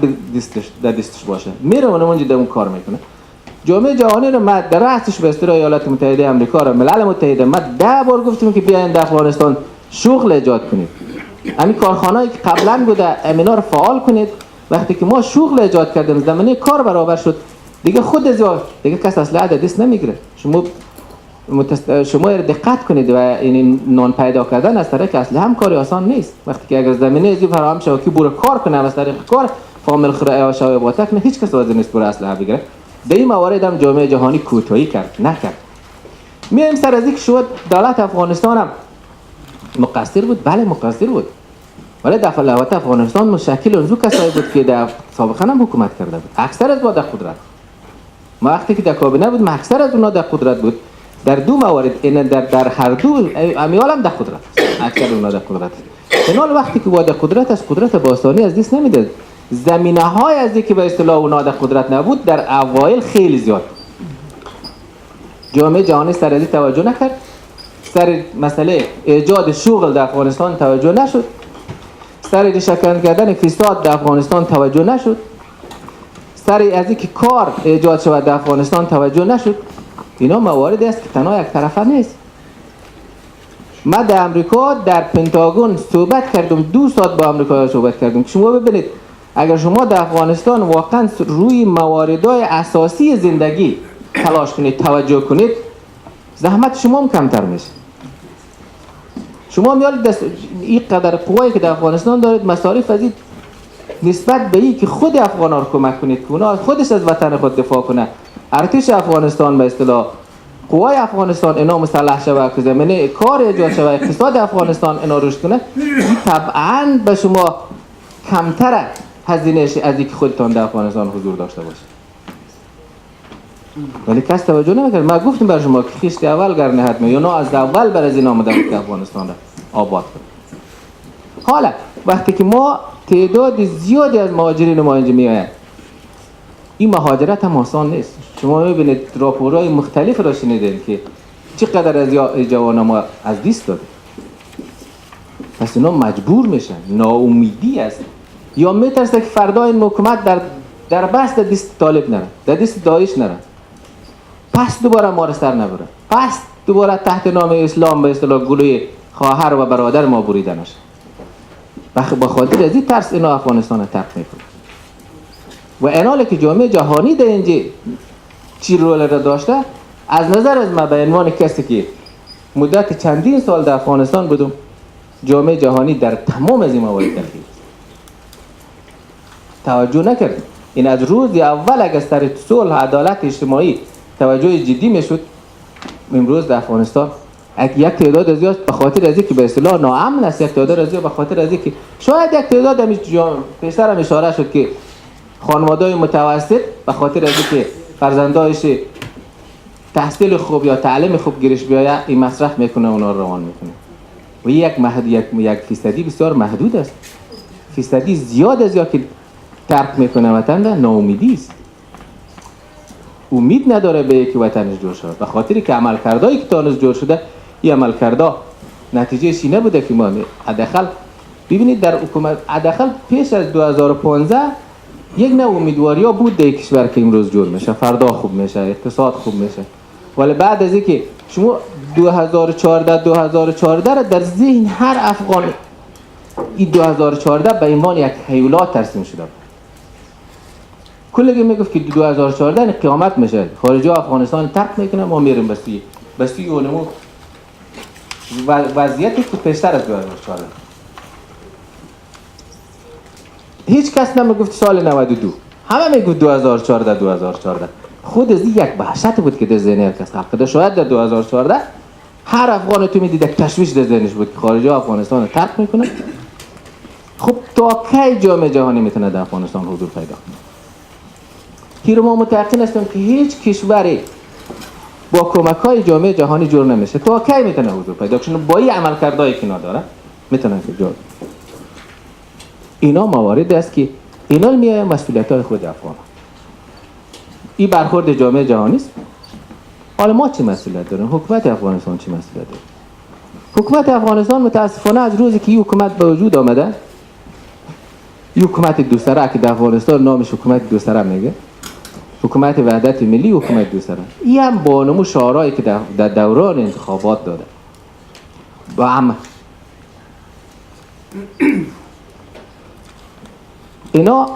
در دستش باشه، میره اونجا در اون کار میکنه. جامعه جهانی رو ما در رأسش به اصطلاح ایالات متحده آمریکا رو، ملل متحده، ما 10 بار گفتیم که بیاین در افغانستان شغل ایجاد کنید. همین کارخانه‌ای که قبلا بوده امینا رو فعال کنید. وقتی که ما شغل ایجاد کردیم، زمینه کار برابر شد، دیگه خود دیگه کس اصلا دست نمیگیره. شما دقت کنید و این نان پیدا کردن از طریق اصلا هم کاری آسان نیست. وقتی که اگر زمینه ازی فراهم شود که برو کار کنه، از طریق کار فامیل خرای شوی باتک نه، هیچ کس حاضر نیست برو اصلا بگیره. به این موارد هم جامعه جهانی کوتاهی نکرد. میایم سر از اینکه شد دولت افغانستان هم مقصر بود. بله مقصر بود، ولی دولت افغانستان مشکل اونجور کسایی بود که در سابقا هم حکومت کرده بود. اکثر از ما در قدرت، ما وقتی که در کابینه بود، ما اکثر از اونها در قدرت بود. در دو موارد، این در هر دو امیال هم در قدرت، اکثر اونها در قدرت. اینا وقتی که با در قدرت از قدرت با آسانی از دست نمیداد. زمینه های از اینکه به اصطلاح اونها در قدرت نبود در اوایل خیلی زیاد. جامعه جهانی سر از توجه نکرد، سر مسئله ایجاد شغل در افغانستان توجه نشد، سر ریشه‌کن کردن فساد در افغانستان توجه نشد، سر از اینکه کار ایجاد شود در افغانستان توجه نشد. اینا مواردی است که تنها یک طرفه نیست. ما در امریکا در پنتاگون صحبت کردم، 2 ساعت با امریکا صحبت کردم. شما ببینید اگر شما در افغانستان واقعا روی مواردهای اساسی زندگی تلاش کنید، توجه کنید، زحمت شما هم کمتر میشه. شما میارید این قدر قوایی که در افغانستان دارید، مصارف از این نسبت به این که خود افغان ها رو کمک کنید که اونا خودش از وطن خود دفاع کنه. ارتش افغانستان به اصطلاح قوای افغانستان اینا مسلح شود که زمینه کار ایجاد شود، اقتصاد افغانستان اینا رشد کنه، این طبعا به شما کمتر هزینه‌اش از اینکه خودتان در افغانستان حضور داشته باشید. ولی کس توجه نمی‌کنه. ما گفتیم بر شما که خیشت اول گرنه حتما یا نه از اول بر از این آمدن که افغانستان را آباد کنه. حالا وقتی که ما تعداد زیادی از مهاجرین ما اینجا میآیند، این مهاجرت هم آسان نیست. شما میبینید راپورهای مختلف را شنیدید که چقدر از جوانان ما از دست داده. پس اینا مجبور میشن، ناامیدی است یا میترسه که فردا این حکومت در بست دست طالب نره، در دست داعش نره، پس دوباره ما را سر نبره، پس دوباره تحت نام اسلام به اصطلاح گلوی خواهر و برادر ما بریده نشه. به خاطر از این ترس اینا افغانستان را ترک میکنه. و ایناله که جامعه جهانی در اینجا چی رول را داشته، از نظر از ما به عنوان کسی که مدت چندین سال در افغانستان بودم، جامعه جهانی در تمام از این موارد دخیل توجه نکرد. این از روز اول اگر سر صلح عدالت اجتماعی توجه جدی میشد، امروز در افغانستان یک تعداد زیاد به خاطر از اینکه به اصطلاح ناامن است، یک تعداد زیاد به خاطر از اینکه شاید یک تعداد پیشتر هم اشاره شد که خانواده‌های متوسط به خاطر از اینکه فرزندایش تحصیل خوب یا تعلیم خوب گیرش بیاید این مصرف میکنه، اونا رو روان میکنه. و یک فیصدی بسیار محدود است. فیصدی زیاد از یا که ترک میکنه وطن ده ناامیدی است. امید نداره به یک وطنش جور شود. به خاطری که عملکردایی که تانوز جور شده، این عملکردا نتیجه شی نبوده که ما حداقل ببینید در حکومت حداقل پیش از 2015 یک نوع امیدواریا بود در کشور که امروز جور میشه، فردا خوب میشه، اقتصاد خوب میشه. ولی بعد از اینکه شما 2014 را در ذهن هر افغان این 2014 به عنوان یک هیولات ترسیم شده. کلگی میگفت که 2014 قیامت میشه، خارجی افغانستان ترک میکنه، ما میریم بستی اونمو وضعیتی که پیشتر از 2014. هیچ کس نمیگفت سال 92، همه میگفت 2014. خود از این یک وحشت بود که در ذهن هر کس خلق. شاید در 2014 هر افغان تو میدید یک تشویش در ذهنش بود که خارجی افغانستان ترک میکنه. خب تا کی جامعه جهانی میتونه در افغانستان حضور پیدا کنه؟ که ما متأکد هستیم که هیچ کشوری با کمک‌های جامعه جهانی جور نمیشه. تا کی میتونه حضور پیدا کنه؟ با این عملکردایی که نداره میتونه که جور. اینا موارد است که اینا میای مسئولیت‌های خود افغان. این برخورد جامعه جهانی است. حالا ما چه مسئولیت داریم؟ حکومت افغانستان چه مسئولیت داره؟ حکومت افغانستان متاسفانه از روزی که این حکومت به وجود آمده، این حکومت دوسره که در افغانستان نامش حکومت دوسره میگه، حکومت وحدت ملی، حکومت دوسره، این هم با نمو شعارهایی که در دوران انتخابات داده با هم اینا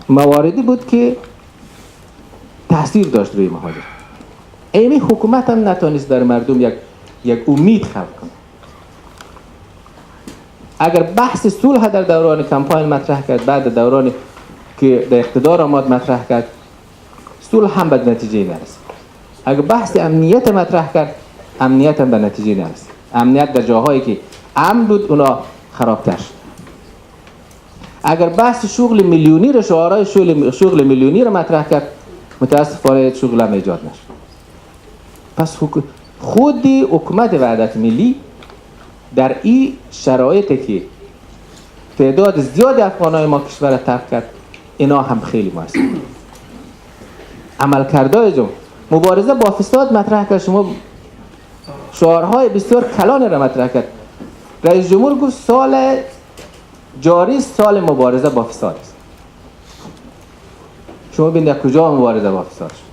مواردی بود که تاثیر داشت روی مهاجر. این حکومت هم نتونست در مردم یک امید خلق کنه. اگر بحث صلح در دوران کمپاین مطرح کرد، بعد دورانی که در اقتدار آمد مطرح کرد، صلح هم به نتیجه نرسید. اگر بحث امنیت مطرح کرد، امنیت هم به نتیجه نرسید. امنیت در جاهایی که امن بود اونا خرابتر شد. اگر بحث شغل میلیونی را شعارهای شغل میلیونی را مطرح کرد، متاسفانه شغل هم ایجاد نشد. پس خودی حکومت وحدت ملی در این شرایطی که تعداد زیاد افغانای ما کشور را ترک کرد، اینا هم خیلی موثر. عملکردهای جمهور مبارزه با فساد مطرح کرد، شما شعارهای بسیار کلان را مطرح کرد. رئیس جمهور گفت سال جاری سال مبارزه با فساد است. شما ببینید کجا مبارزه با فساد شد.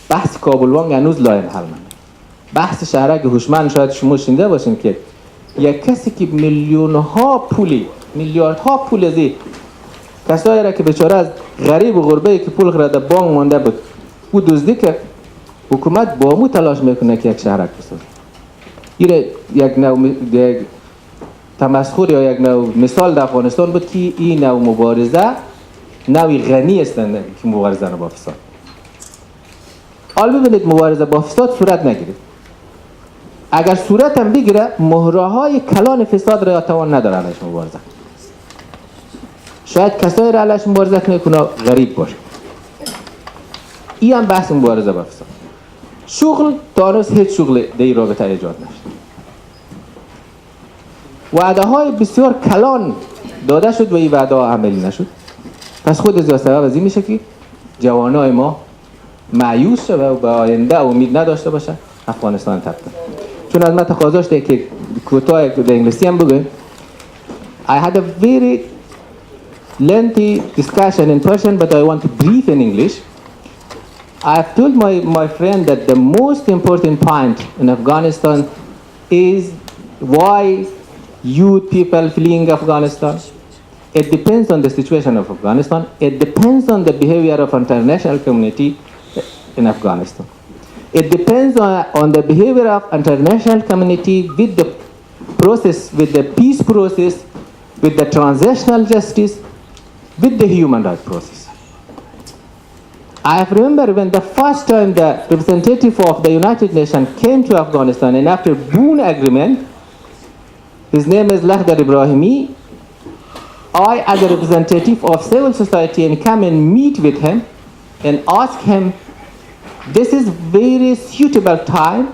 بحث کابل وانگ هنوز لایم حل نشد. بحث شهرک هوشمند شاید شما شنیده باشین که یک کسی که میلیاردها پول از کسایی را که بیچاره از غریب و غربه که پول خرده بانک مانده بود او دزدی کرد، حکومت با مو تلاش میکنه که یک شهرک بسازه. این یک تمسخر یا یک نوع مثال در افغانستان بود که این نوع مبارزه نوعی غنی هستند که مبارزه با فساد. حال ببینید مبارزه با فساد صورت نگیره. اگر صورت هم بگیره مهره‌های کلان فساد را توان نداره علیش مبارزه. شاید کسایی را علیش مبارزه کنه که غریب باشه. این هم بحث مبارزه با فساد. شغل تا هنوز هیچ شغل در این رابطه ایجاد نشد. وعده های بسیار کلان داده شد و این وعده ها عملی نشد. پس خود از سبب از این میشه که جوانای ما مایوس شده و به آینده امید نداشته باشه افغانستان ترک کنه. چون از من تقاضا داشته که کوتاه در انگلیسی هم بگم. I had a very lengthy discussion in Persian, but I want to brief in English. I have told my friend that the most important point in Afghanistan is why youth people fleeing Afghanistan. It depends on the situation of Afghanistan. It depends on the behavior of international community in Afghanistan. It depends on the behavior of international community with the process, with the peace process, with the transitional justice, with the human rights process. I remember when the first time the representative of the United Nations came to Afghanistan, and after Boone Agreement, his name is Lakhdar Ibrahimi, I as a representative of civil society and come and meet with him and ask him, this is very suitable time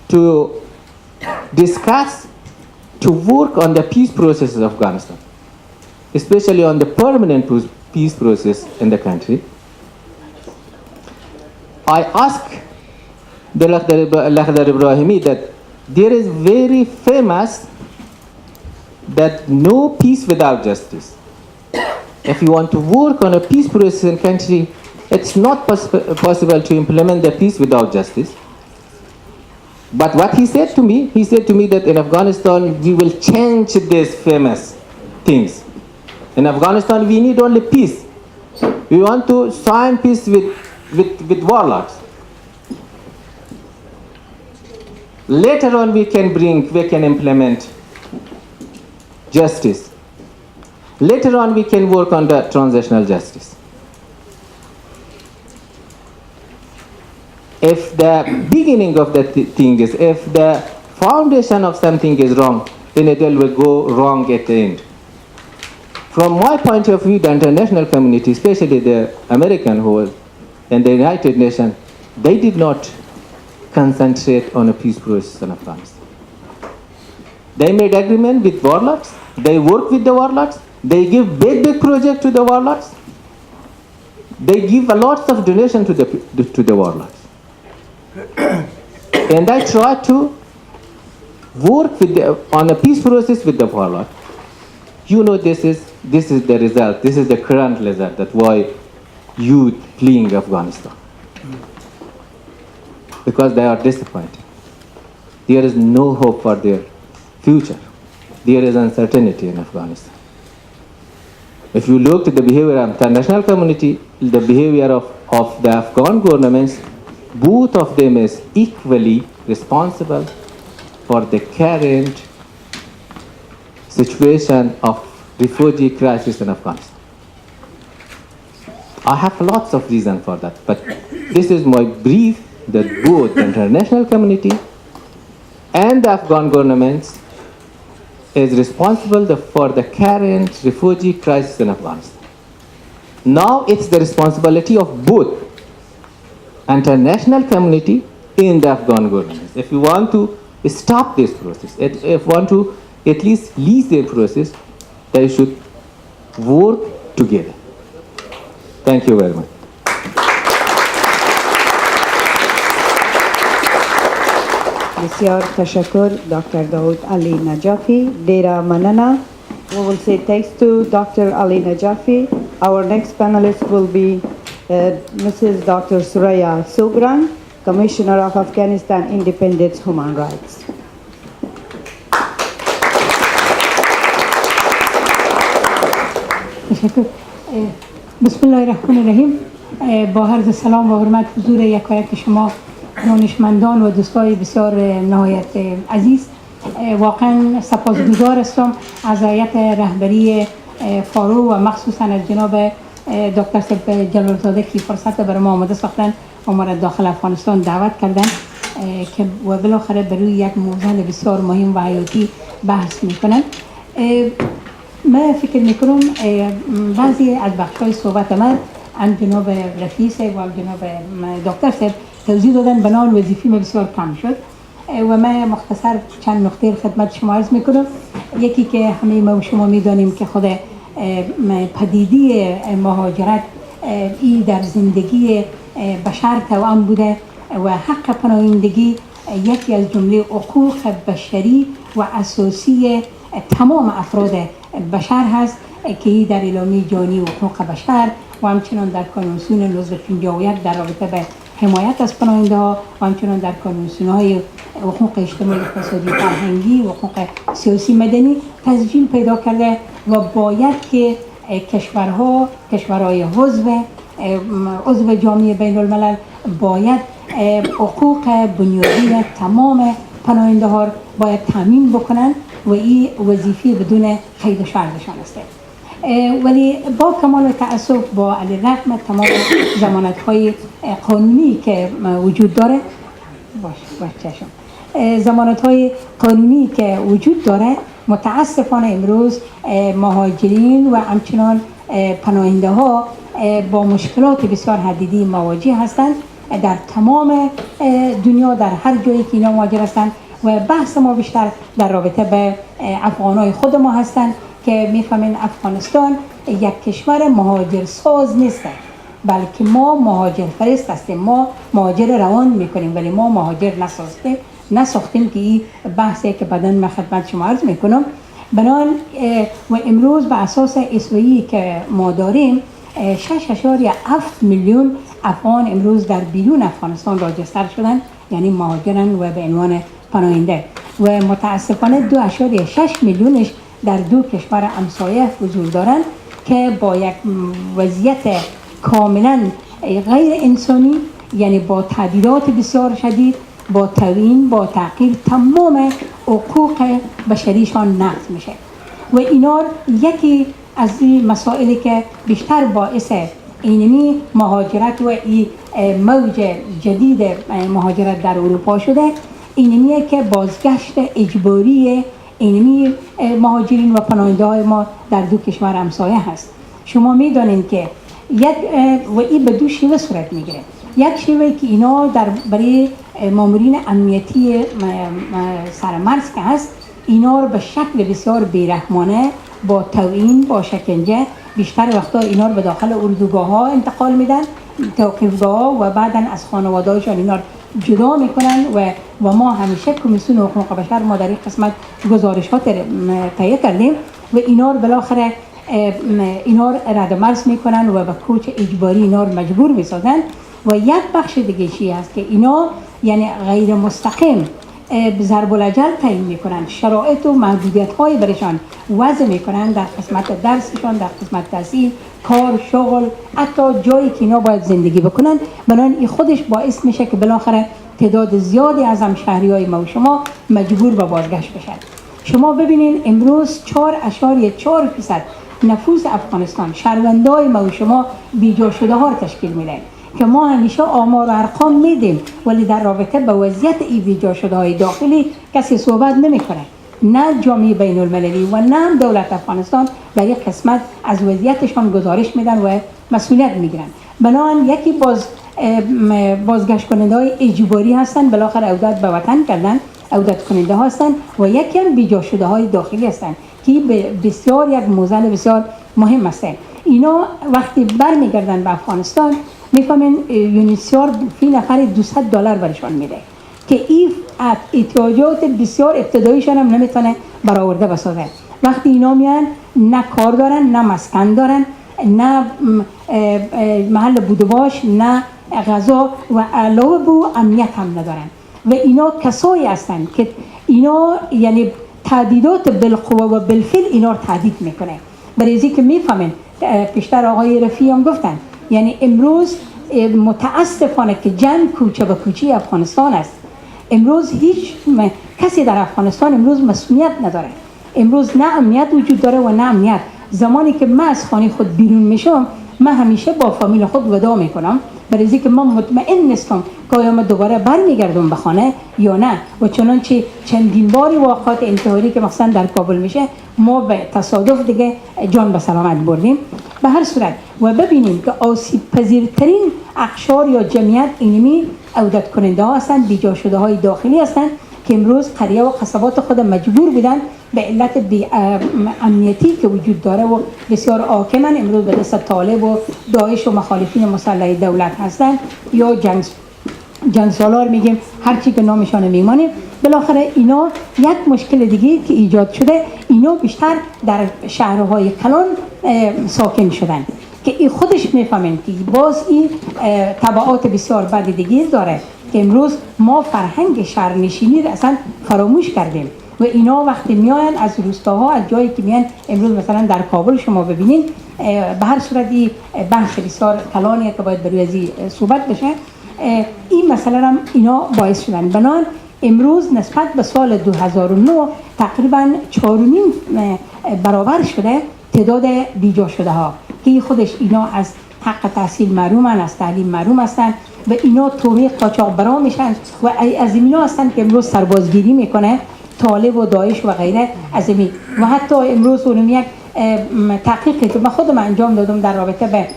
to discuss, to work on the peace process of Afghanistan, especially on the permanent peace process in the country. I asked the Lakhdar Ibrahimi that there is very famous that no peace without justice. If you want to work on a peace process in country, it's not possible to implement the peace without justice. But what he said to me that in Afghanistan we will change these famous things. In Afghanistan we need only peace. We want to sign peace with warlords. Later on we can implement justice. Later on we can work on the transitional justice. If the beginning of the thing is, if the foundation of something is wrong, then it will go wrong at the end. From my point of view, the international community, especially the American whole and the United Nations, they did not concentrate on a peace process in Afghanistan. They made agreement with warlords, they work with the warlords, they give big projects to the warlords, they give a lot of donation to the warlords. And I try to work on a peace process with the warlord. You know, this is the result. This is the current result. That's why youth fleeing Afghanistan, because they are disappointed. There is no hope for their future. There is uncertainty in Afghanistan. If you look at the behavior of the international community, the behavior of the Afghan governments, both of them is equally responsible for the current situation of refugee crisis in Afghanistan. I have lots of reasons for that, but this is my brief that both the international community and the Afghan governments is responsible for the current refugee crisis in Afghanistan. Now it's the responsibility of both international community in the Afghan government. If you want to stop this process, if you want to at least lead the process, they should work together. Thank you very much. بسیار تشکر دکتر داود علی نجافی. دیره مننه. We will say thanks to Dr. Ali Najafi. Our next panelist will be Mrs. Dr. Suraya Sogran, Commissioner of Afghanistan Independence Human Rights. تشکر. بسم الله الرحمن الرحیم. با عرض سلام و حرمت حضور یکایک شما دانشمندان و دوستای بسیار نهایت عزیز. واقعا سپاسگزار هستم از هیئت رهبری فارو و مخصوصا از جناب دکتر سب جلالزاده که فرصت برای ما آماده ساختن و ما را داخل افغانستان دعوت کردن که و بالاخره بروی یک موضوع بسیار مهم و حیاتی بحث میکنن. من فکر میکنم بعضی از بخش‌های صحبت من هم جناب رفیع صاحب و جناب دکتر صاحب توضیح دادن، بنابراین وظیفه بسیار کم شد و من مختصر چند نکته خدمت شما عرض میکنم. یکی که همه ما و شما میدانیم که خود پدیده مهاجرت ای در زندگی بشر توأم بوده و حق پناهندگی یکی از جمله حقوق بشری و اساسی تمام افراد بشر هست که در اعلامیه جهانی حقوق بشر و همچنان در کنوانسیون عضو 51 در رابطه به حمایت از پناهنده ها و همچنان در کنوانسیون های حقوق اجتماعی اقتصادی فرهنگی و حقوق سیاسی مدنی تسجیل پیدا کرده و باید که کشورهای عضو جامعه بین الملل باید حقوق بنیادی تمام پناهنده ها باید تامین بکنن و این وظیفه بدون قید و شرطشان است. ولی با کمال تأسف با علیرغم تمام ضمانت‌های قانونی که وجود داره ضمانت‌های قانونی که وجود داره متاسفانه امروز مهاجرین و همچنان پناهنده ها با مشکلات بسیار حدیدی مواجه هستند در تمام دنیا، در هر جایی که اینا مهاجر هستند و بحث ما بیشتر در رابطه به افغانای خود ما هستند که میفهمین افغانستان یک کشور مهاجر ساز نیست بلکه ما مهاجر فرست هستیم، ما مهاجر روان میکنیم ولی ما مهاجر نساختیم که این بحثی که بعداً من خدمت شما عرض میکنم. بنان و امروز به اساس احصایی که ما داریم 6.7 میلیون افغان امروز در بیرون افغانستان راجستر شدن، یعنی مهاجرن و به عنوان پناهنده و متاسفانه 2.6 میلیونش در دو کشور همسایه حضور دارند که با یک وضعیت کاملا غیر انسانی، یعنی با تهدیدات بسیار شدید، با توهین، با تعقیب تمام حقوق بشریشان نقض میشه و اینا یکی از این مسائلی که بیشتر باعث اینمی مهاجرت و این موج جدید مهاجرت در اروپا شده اینمیه که بازگشت اجباری اینمی مهاجرین و پناهنده های ما در دو کشور همسایه هست. شما میدانید که یک و این به دو شیوه صورت میگیره. یک شیوه که اینا برای مامورین امنیتی سرمرز که هست اینا رو به شکل بسیار بیرحمانه با توهین، با شکنجه بیشتر وقتا اینا رو به داخل اردوگاه ها انتقال میدن، توقیفگاه ها و بعدا از خانواده هاشون اینا رو جدا میکنن و ما همیشه کمیسیون حقوق بشر ما در این قسمت گزارشات تهیه کردیم و اینا رو بالاخره اینا رو رد مرز میکنن و به کوچ اجباری اینا رو مجبور میسازن و یک بخش دیگه چی هست که اینا یعنی غیر مستقیم ضرب الاجل تعیین میکنن، شرایط و محدودیت های برشان وضع میکنن در قسمت درسشان، در قسمت تحصیل، کار، شغل، حتی جایی که اینا باید زندگی بکنن. بنابراین این خودش باعث میشه که بالاخره تعداد زیادی از همشهریای ما و شما مجبور به بازگشت بشن. شما ببینین امروز 4.4% نفوس افغانستان شهروندای ما و شما بیجا شده ها تشکیل میدن که ما همیشه آمار و ارقام میدیم ولی در رابطه با وضعیت این بیجا شده های داخلی کسی صحبت نمیکنه، نه جامعه بین المللی و نه دولت افغانستان در یک قسمت از وضعیتشان گزارش میدن و مسئولیت میگیرن. بنابراین یکی بازگشت کننده های اجباری هستن، بالاخره عودت به وطن کردن، عودت کننده هستن و یکی هم بیجا شده های داخلی هستن که بسیار یک موضوع بسیار مهم است. اینا وقتی برمیگردن به افغانستان میفهمین یونیسیار فی نفر $200 برشان میده که این احتیاجات بسیار ابتداییشان هم نمیتونه برآورده بسازه. وقتی اینا میان نه کار دارن، نه مسکن دارن، نه محل بود و باش، نه غذا و علاوه بر امنیت هم ندارن و اینا کسایی هستن که اینا یعنی تهدیدات بالقوه و بالفعل اینا رو تهدید میکنه. برای اینکه میفهمین پیشتر آقای رفیع هم گفتن یعنی امروز متاسفانه که جنگ کوچه به کوچه افغانستان است امروز هیچ کسی در افغانستان امروز مسئولیت نداره. امروز نه امنیت وجود داره و نه امنیت. زمانی که من از خانه خود بیرون میشم، من همیشه با فامیل خود وداع میکنم، برای اینکه من مطمئن نیستم که آیا من دوباره برمیگردم به خانه یا نه. و چنانچه چندین باری واقعات انتحاری که مثلا در کابل میشه، ما به تصادف دیگه جان به سلامت بردیم. به هر صورت و ببینیم که آسیب پذیرترین اقشار یا جمعیت اینمی عودت کننده ها هستند، بیجا شده های داخلی هستند که امروز قریه و قصبات خود مجبور بودن به علت امنیتی که وجود داره و بسیار حاکمن امروز به دست طالب و داعش و مخالفین مسلح دولت هستند یا جنگ سالار میگیم، هر چی که نامشان میمانیم. بالاخره اینا یک مشکل دیگه که ایجاد شده، اینا بیشتر در شهرهای کلان ساکن شدن که این خودش میفهمن که باز این تبعات بسیار بد دیگه داره که امروز ما فرهنگ شهرنشینی را اصلا فراموش کردیم و اینا وقتی میاین از روستاها، از جایی که میان امروز مثلا در کابل شما ببینین، به هر صورتی بخش بسیار کلانیه که باید بروی ازی صحبت بشه. این مسئله هم اینا باعث شدن. بنان امروز نسبت به سال 2009 تقریبا 4.5 برابر شده تعداد بیجا شده ها که خودش اینا از حق تحصیل محرومن، از تعلیم محروم هستن و اینا تومی قاچاقبرا میشن و از اینا هستن که امروز سربازگیری میکنه طالب و داعش و غیره از این. و حتی امروز اونم یک تحقیقی که من خودم انجام دادم در رابطه به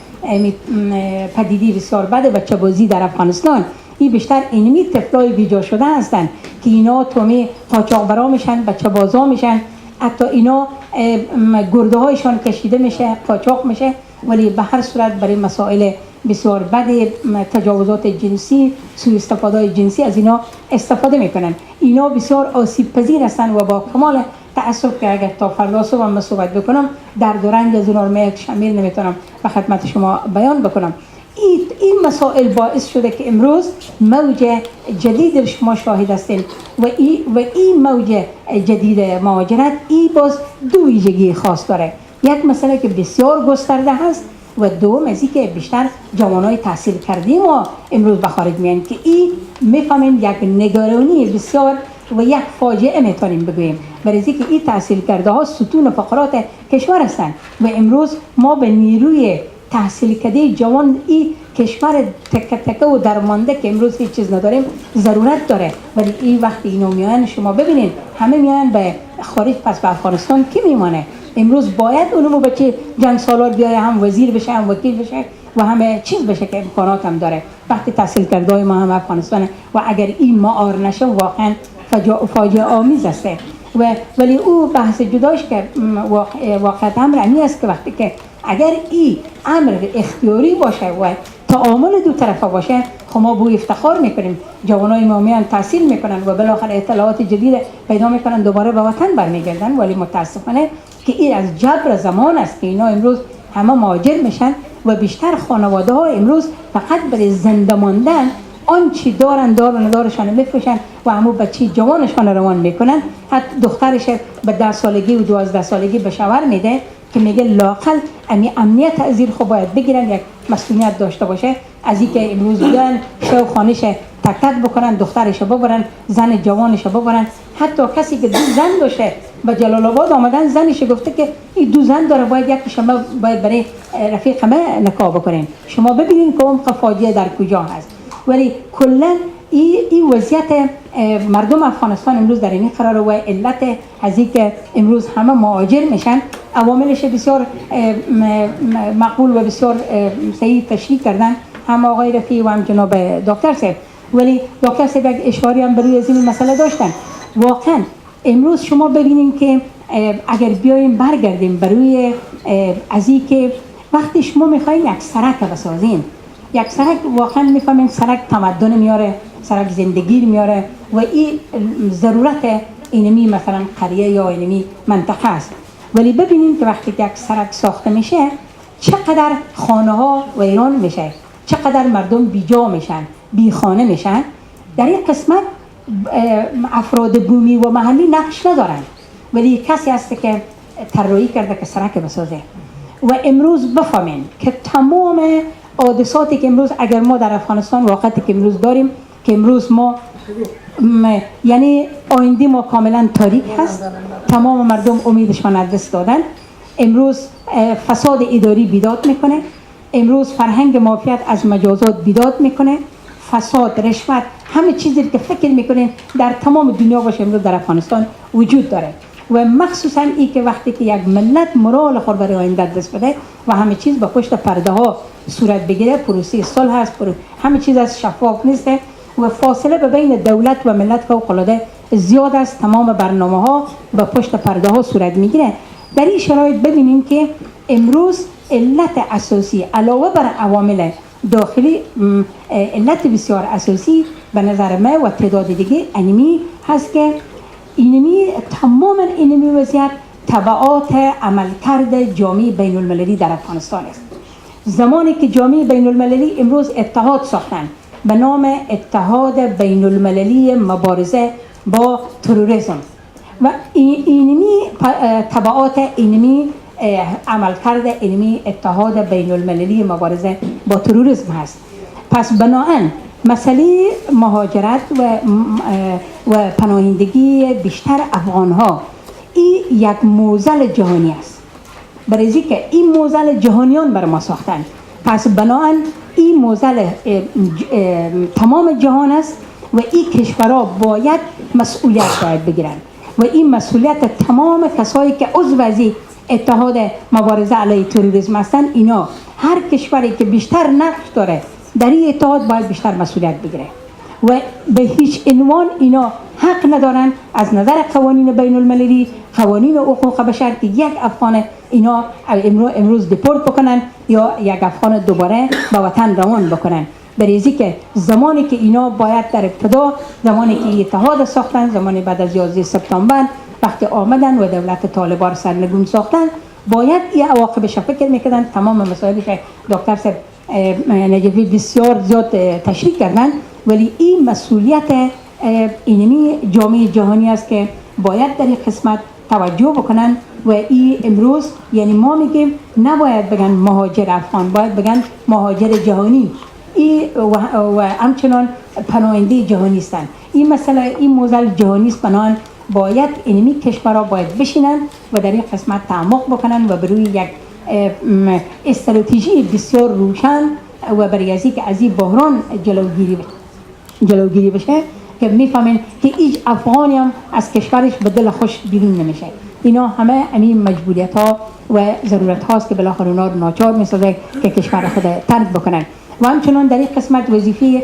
پدیده بسیار بد بچه بازی در افغانستان، این بیشتر اینمی طفلای بیجا شده هستن که اینا تومی قاچاقبرا میشن، بچه بازا میشن، حتی اینا گرده هایشان کشیده میشه، قاچاق میشه، ولی به هر صورت برای مسائل بسیار بد تجاوزات جنسی، سوء استفاده جنسی از اینا استفاده میکنن. اینا بسیار آسیب پذیر هستن و با کمال تأسف که اگر تا فردا صبح من صحبت بکنم درد و رنج از اونها یک شمیر نمیتونم به خدمت شما بیان بکنم. این مسائل باعث شده که امروز موج جدید شما شاهد هستین و این موج جدید مهاجرت این باز دو ویژگی خاص داره. یک مسئله که بسیار گسترده هست و دوم از که بیشتر جوانای تحصیل کرده ما امروز به خارج میان که این میفهمین یک نگرانی بسیار و یک فاجعه میتونیم بگوییم، برای اینکه این تحصیل کرده ها ستون فقرات کشور هستند و امروز ما به نیروی تحصیل کرده جوان این کشور تکه تکه و درمانده که امروز هیچ چیز نداریم ضرورت داره. ولی این وقتی اینو میان شما ببینید همه میان به خارج، پس به افغانستان کی میمانه؟ امروز باید اونمو بچه جنگ سالار بیایه، هم وزیر بشه، هم وکیل بشه و همه چیز بشه که امکانات هم داره. وقتی تحصیل کرده های ما هم افغانستانه و اگر این معار نشه واقعا فاجعه آمیز است. ولی او بحث جداش که واقعا امر امی است که وقتی که اگر این امر اختیاری باشه و تعامل دو طرفه باشه، خب ما بو افتخار میکنیم. جوانای ما میان تحصیل میکنن و بالاخره اطلاعات جدید پیدا میکنن، دوباره به وطن برمیگردن. ولی متاسفانه که این از جبر زمان است که اینا امروز همه مهاجر میشن و بیشتر خانواده ها امروز فقط برای زنده ماندن آنچه دارشان میفروشن و همون بچه جوانشان روان میکنن. حتی دخترش به 10 سالگی و 12 سالگی به شوهر میده که میگه لاقل امنیت از این خوب باید بگیرن، یک مسئولیت داشته باشه از این که امروز بیان شو خانش تک تک بکنن، دخترش ببرن، زن جوانش ببرن. حتی کسی که 2 زن داشته به جلال آباد آمدن، زنش گفته که این 2 زن داره، باید یک شما باید برای رفیق همه نکاح بکنین. شما ببینین که اون فاجعه در کجا هست. ولی کلا این وضعیت مردم افغانستان امروز در این قرار و علت از که امروز همه مهاجر میشن عواملش بسیار معقول و بسیار صحیح تشریح کردن هم آقای رفیعی و هم جناب دکتر صاحب. ولی دکتر صاحب یک اشاره هم بروی از این مسئله داشتن. واقعا امروز شما ببینید که اگر بیایم برگردیم بروی از این که وقتی شما میخواین یک سرک بسازین، یک سرک واقعا میفهمین سرک تمدن میاره، سرک زندگی میاره و این ضرورت اینمی مثلا قریه یا اینمی منطقه است. ولی ببینیم که وقتی یک سرک ساخته میشه چقدر خانه ها ویران میشه، چقدر مردم بیجا میشن، بی خانه میشن. در این قسمت افراد بومی و محلی نقش ندارن، ولی کسی هست که طراحی کرده که سرک بسازه. و امروز بفهمین که تمام حادثاتی که امروز اگر ما در افغانستان واقعیتی که امروز داریم، که امروز ما یعنی آینده ما کاملا تاریک هست. تمام مردم امیدشان از دست دادن. امروز فساد اداری بیداد میکنه. امروز فرهنگ مافیات از مجازات بیداد میکنه. فساد، رشوت، همه چیزی که فکر میکنین در تمام دنیا باشه امروز در افغانستان وجود داره. و مخصوصا این که وقتی که یک ملت مرال خود برای آینده دست بده و همه چیز با پشت پرده ها صورت بگیره، پروسه صلح هست، همه چیز از شفاف نیست و فاصله بین دولت و ملت فوق العاده زیاد است. تمام برنامه ها با پشت پرده ها صورت میگیره. در این شرایط ببینیم که امروز علت اساسی علاوه بر عوامل داخلی، علت بسیار اساسی به نظر من و تعداد دیگه انمی هست که تمام اینمی وضعیت تبعات عملکرد جامعه بین المللی در افغانستان است. زمانی که جامعه بین المللی امروز اتحاد ساختن به نام اتحاد بین المللی مبارزه با تروریسم و اینمی تبعات اینمی عملکرد اینمی اتحاد بین المللی مبارزه با تروریسم هست. پس بناهن مسئله مهاجرت و پناهندگی بیشتر افغان ها این یک معضل جهانی است. برای که این معضل جهانیان بر ما ساختن. پس بناهن این معضل تمام جهان است و این کشورها باید مسئولیت بگیرن و این مسئولیت تمام کسایی که عضو از اتحاد مبارزه علیه تروریسم هستند. اینا هر کشوری که بیشتر نقش داره در این اتحاد باید بیشتر مسئولیت بگیره و به هیچ عنوان اینا حق ندارن از نظر قوانین بین المللی، قوانین حقوق بشر که یک افغان اینا امروز دیپورت بکنن یا یک افغان دوباره به وطن روان بکنن. بریزی که زمانی که اینا باید در ابتدا، زمانی که اتحاد ساختن، زمانی بعد از 11 سپتامبر وقتی آمدن و دولت طالبان سرنگون ساختن، باید این عواقبش فکر میکردن. تمام مسائلش دکتر صاحب نجفی بسیار زیاد تشریح کردن، ولی این مسئولیت اینمی جامعه جهانی است که باید در این قسمت توجه بکنن و این امروز یعنی ما میگیم نباید بگن مهاجر افغان، باید بگن مهاجر جهانی. و همچنان پناهنده جهانی هستند. این مسئله، این موضوع جهانی است. بنابراین باید اینمی کشورها باید بشینن و در این قسمت تعمق بکنن و بروی یک استراتژی بسیار روشن و برای ازی که از این بحران جلوگیری بشه که میفهمین که هیچ افغانی هم از کشورش به دل خوش بیرون نمیشه. اینا همه همین مجبوریت ها و ضرورت هاست که بالاخره اونا رو ناچار میسازه که کشور خود ترک بکنن. و همچنان در این قسمت وظیفه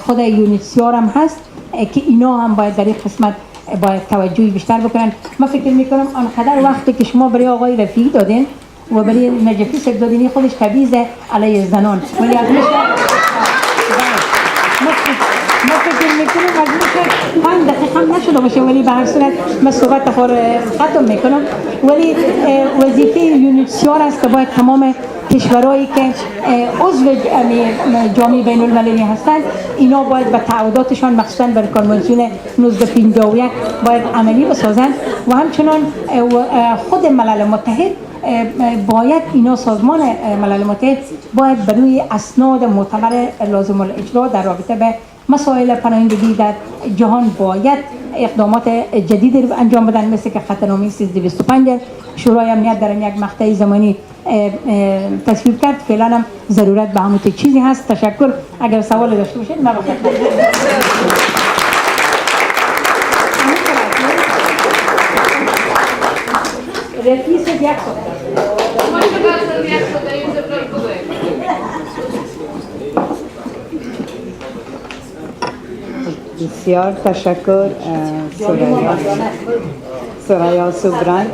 خود یونیتسیار هم هست که اینا هم باید در این قسمت باید توجهی بیشتر بکنن. من فکر میکنم آنقدر وقتی که شما برای آقای رفیقی دادین و برای نجفی صاحب دادین خودش تبعیض علیه زنان، ولی از ما فکر میکنم از میشه 5 دقیقه هم نشده باشه، ولی به هر صورت من صحبت خور ختم میکنم. ولی وظیفه یونیتسیار است که باید تمام کشورهایی که عضو جامعه بین المللی هستند اینا باید به تعهداتشان مخصوصا بر کنوانسیون 1951 باید عملی بسازند و همچنان خود ملل متحد باید اینا سازمان ملل متحد باید بروی اسناد معتبر لازم الاجرا در رابطه به مسائل پناهندگی در جهان باید اقدامات جدیدی رو انجام بدن، مثل که خطنامه 1325 شورای امنیت در یک مقطع زمانی تصویب کرد. فعلا هم ضرورت به همون چیزی هست. تشکر. اگر سوال داشته باشید من بسیار تشکر سرایا سوبران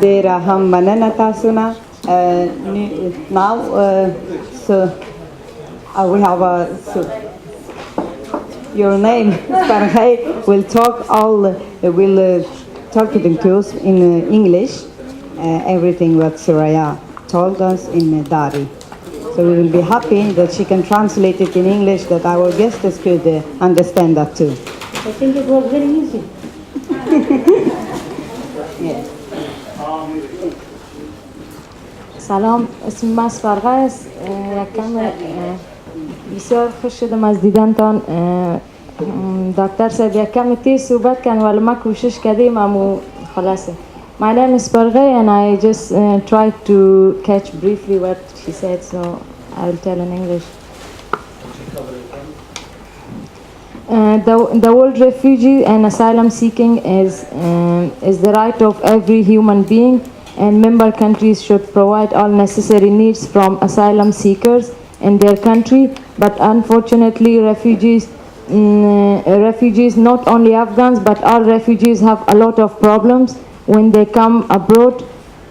دیره هم مننه تاسو نه. Now we have your name. Faroe will talk talking to us in English. Everything what Soraya told us in Dari. So we will be happy that she can translate it in English, that our guests could understand that too. I think it was very easy. Yes. سلام، اسم من فارغه است. یکم بسیار خوش شدم از دیدنتان. دكتور سابيا كامتي سوبات كان والما كوشش كديم أمو خلاصة. My name is Faroe and I just tried to catch briefly what she said, so I will tell in English. The world refugee and asylum seeking is the right of every human being, and member countries should provide all necessary needs from asylum seekers in their country. But unfortunately, refugees, not only Afghans, but all refugees have a lot of problems when they come abroad.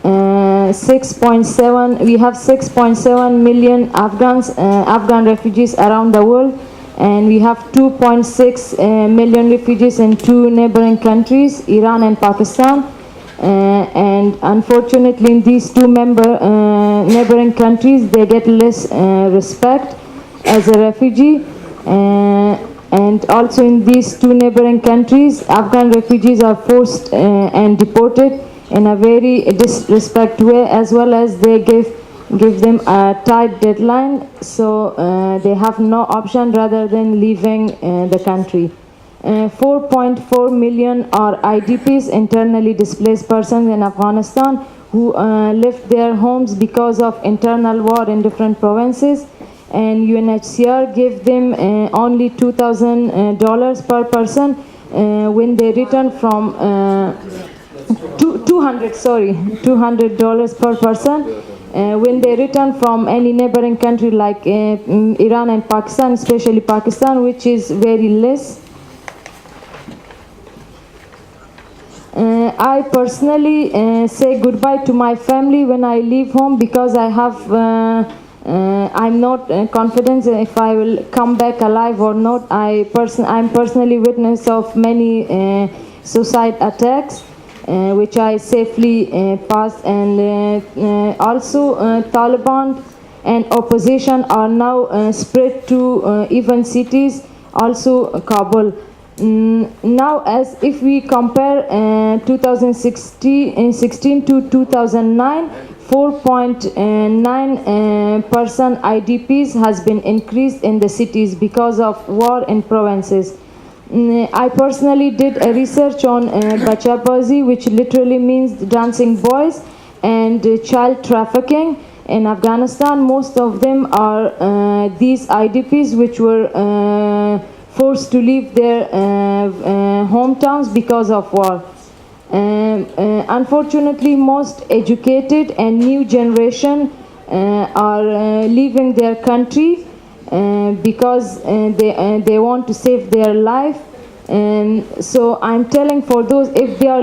6.7, we have 6.7 million Afghan refugees around the world, and we have 2.6 million refugees in two neighboring countries, Iran and Pakistan. And unfortunately, in these two neighboring countries, they get less respect as a refugee. And also in these two neighboring countries, Afghan refugees are forced and deported in a very disrespect way, as well as they give them a tight deadline, so they have no option rather than leaving the country. 4.4 million are IDPs, internally displaced persons in Afghanistan, who left their homes because of internal war in different provinces, and UNHCR gave them only $2,000 per person when they return from $200 per person when they return from any neighboring country like Iran and Pakistan, especially Pakistan, which is very less. I personally say goodbye to my family when I leave home, because I have I'm not confident if I will come back alive or not. I'm personally witness of many suicide attacks, which I safely passed, and also Taliban and opposition are now spread to even cities, also Kabul. Now, as if we compare 2016 to 2009, 4.9% IDPs has been increased in the cities because of war in provinces. I personally did a research on Bachabazi, which literally means dancing boys, and child trafficking in Afghanistan. Most of them are these IDPs which were forced to leave their hometowns because of war. Unfortunately, most educated and new generation are leaving their country because they want to save their life. And so I'm telling for those, if they are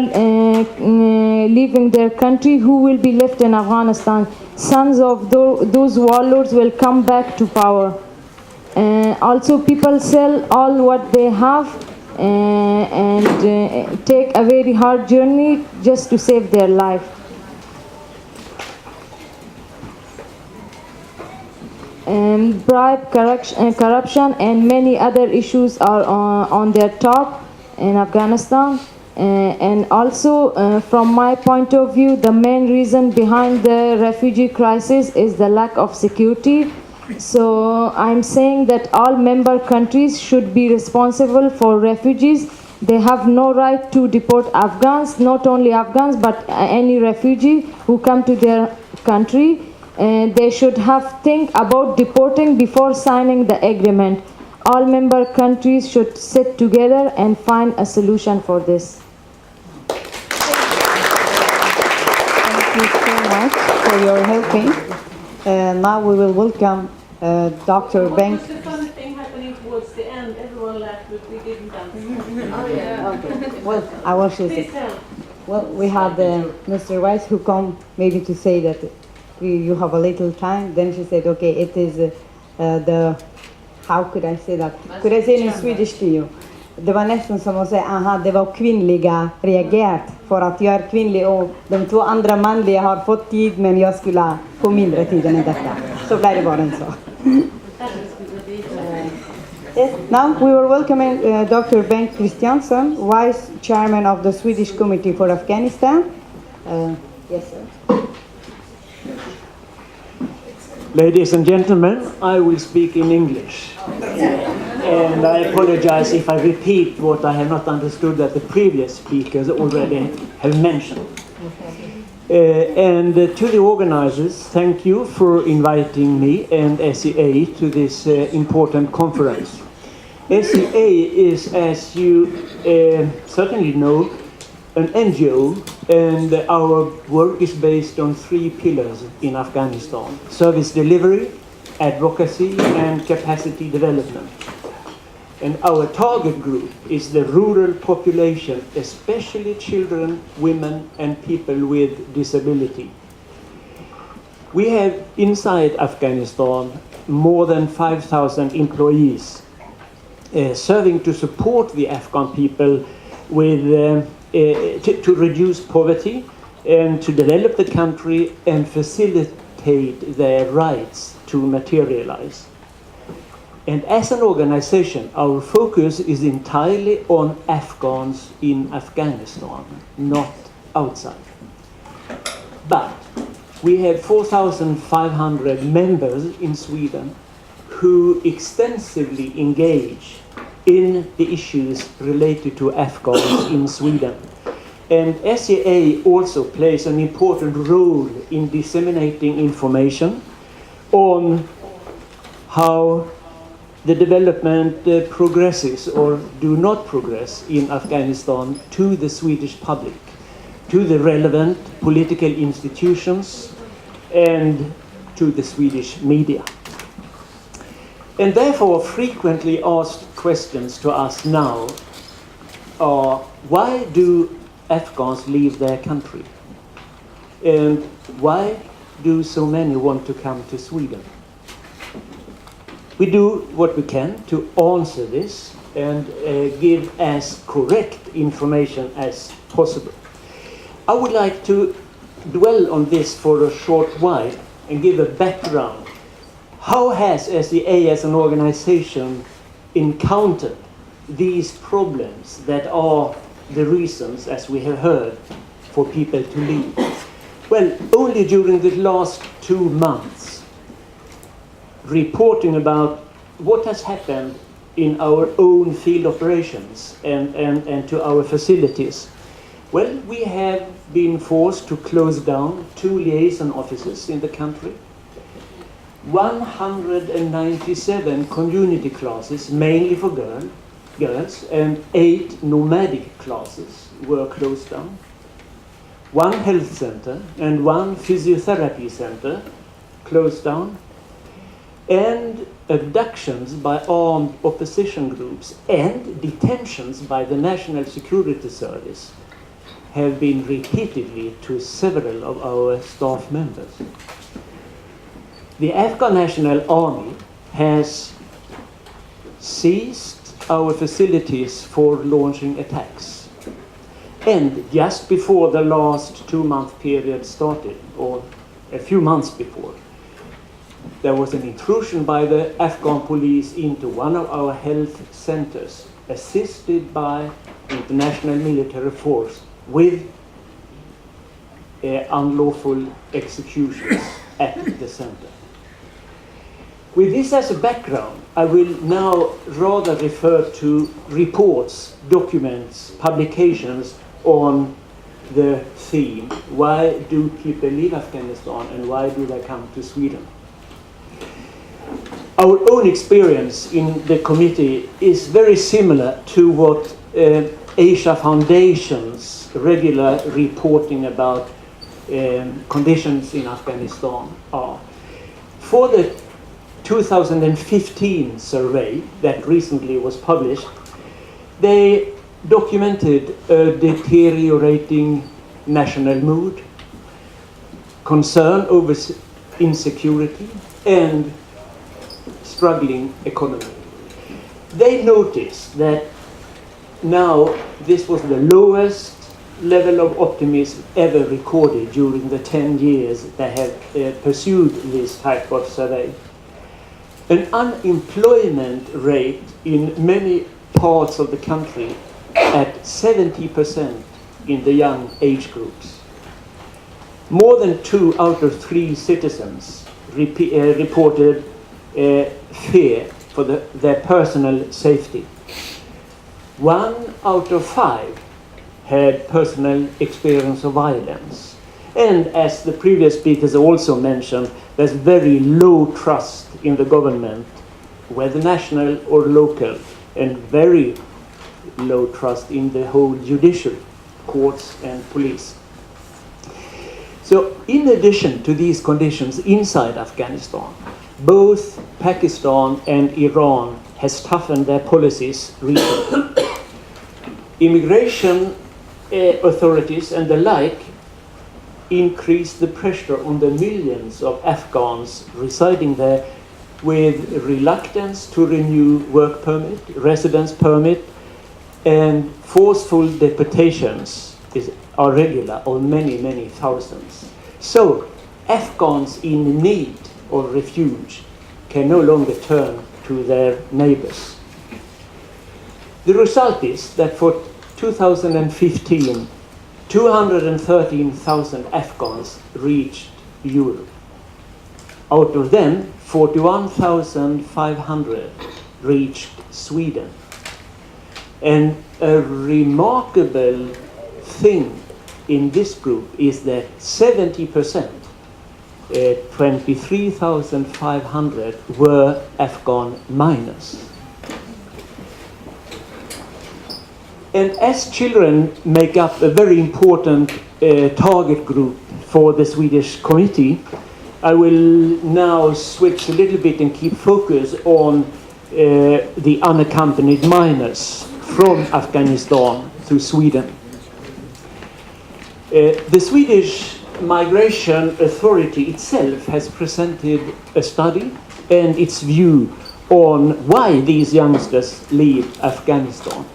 leaving their country, who will be left in Afghanistan? Sons of those warlords will come back to power. Also, people sell all what they have and take a very hard journey just to save their life. Bribe, corruption, and many other issues are on their top in Afghanistan. And also, from my point of view, the main reason behind the refugee crisis is the lack of security. So I'm saying that all member countries should be responsible for refugees. They have no right to deport Afghans, not only Afghans, but any refugee who come to their country. They should think about deporting before signing the agreement. All member countries should sit together and find a solution for this. Thank you so much for your helping. Now we will welcome Dr. Bank. What's the funny thing happening towards the end? Everyone laughed, but we didn't dance. Oh, yeah. Okay. Well, I was just. Please tell. Well, we had Mr. Weiss who come maybe to say that you have a little time. Then she said, okay, it is the, how could I say that? Could I say it in Swedish to you? Det var nästan som att säga, aha, det var kvinnliga reagerat för att jag är kvinnlig och de två andra manliga har fått tid, men jag skulle få mindre tid än detta. Så blev det bara en så. Yes. Now we were welcoming Dr. Bengt Christiansson, Vice Chairman of the Swedish Committee for Afghanistan. Yes, sir. Ladies and gentlemen, I will speak in English. And I apologize if I repeat what I have not understood that the previous speakers already have mentioned. And to the organizers, thank you for inviting me and SEA to this important conference. SEA is, as you certainly know, an NGO, and our work is based on 3 pillars in Afghanistan: service delivery, advocacy, and capacity development. And our target group is the rural population, especially children, women, and people with disability. We have inside Afghanistan more than 5,000 employees serving to support the Afghan people with to reduce poverty and to develop the country and facilitate their rights to materialize. And as an organization, our focus is entirely on Afghans in Afghanistan, not outside. But we have 4,500 members in Sweden who extensively engage in the issues related to Afghans in Sweden. And SEA also plays an important role in disseminating information on how the development progresses or do not progress in Afghanistan to the Swedish public, to the relevant political institutions, and to the Swedish media. And therefore, frequently asked questions to us now are, why do Afghans leave their country? And why do so many want to come to Sweden? We do what we can to answer this and give as correct information as possible. I would like to dwell on this for a short while and give a background. How has SEA as an organization encountered these problems that are the reasons, as we have heard, for people to leave? Well, only during the last 2 months, reporting about what has happened in our own field operations and to our facilities. Well, we have been forced to close down 2 liaison offices in the country. 197 community classes, mainly for girls, and 8 nomadic classes were closed down. 1 health center and 1 physiotherapy center closed down. And abductions by armed opposition groups and detentions by the National Security Service have been repeatedly to several of our staff members. The Afghan National Army has seized our facilities for launching attacks. And just before the last 2-month period started, or a few months before, there was an intrusion by the Afghan police into one of our health centers, assisted by international military force with unlawful executions at the center. With this as a background, I will now rather refer to reports, documents, publications on the theme, why do people leave Afghanistan and why do they come to Sweden? Our own experience in the committee is very similar to what Asia Foundation's regular reporting about conditions in Afghanistan are. For the 2015 survey that recently was published, they documented a deteriorating national mood, concern over insecurity, and struggling economy. They noticed that now this was the lowest level of optimism ever recorded during the 10 years they have pursued this type of survey. An unemployment rate in many parts of the country at 70% in the young age groups. More than 2 out of 3 citizens reported fear for their personal safety. 1 out of 5 had personal experience of violence. And as the previous speakers also mentioned, there's very low trust in the government, whether national or local, and very low trust in the whole judiciary, courts and police. So in addition to these conditions inside Afghanistan, both Pakistan and Iran has toughened their policies recently. Immigration authorities and the like increased the pressure on the millions of Afghans residing there with reluctance to renew work permit, residence permit, and forceful deportations are regular on many, many thousands. So Afghans in need of refuge can no longer turn to their neighbors. The result is that for 2015, 213,000 Afghans reached Europe. Out of them, 41,500 reached Sweden. And a remarkable thing in this group is that 70%, 23,500, were Afghan minors. And as children make up a very important target group for the Swedish committee, I will now switch a little bit and keep focus on the unaccompanied minors from Afghanistan to Sweden. The Swedish Migration Authority itself has presented a study and its view on why these youngsters leave Afghanistan.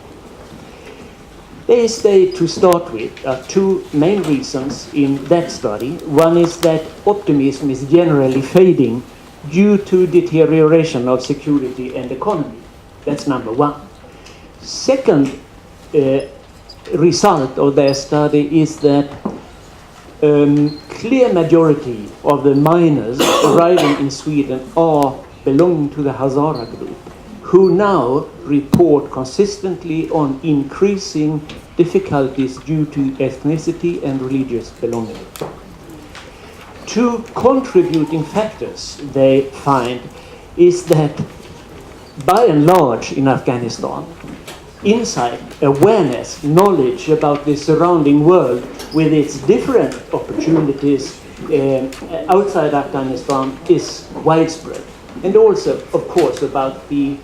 They state, to start with, two main reasons in that study. One is that optimism is generally fading due to deterioration of security and economy. That's number one. Second result of their study is that clear majority of the minors arriving in Sweden are belonging to the Hazara group, who now report consistently on increasing difficulties due to ethnicity and religious belonging. Two contributing factors they find is that by and large in Afghanistan, insight, awareness, knowledge about the surrounding world with its different opportunities outside Afghanistan is widespread. And also, of course, about the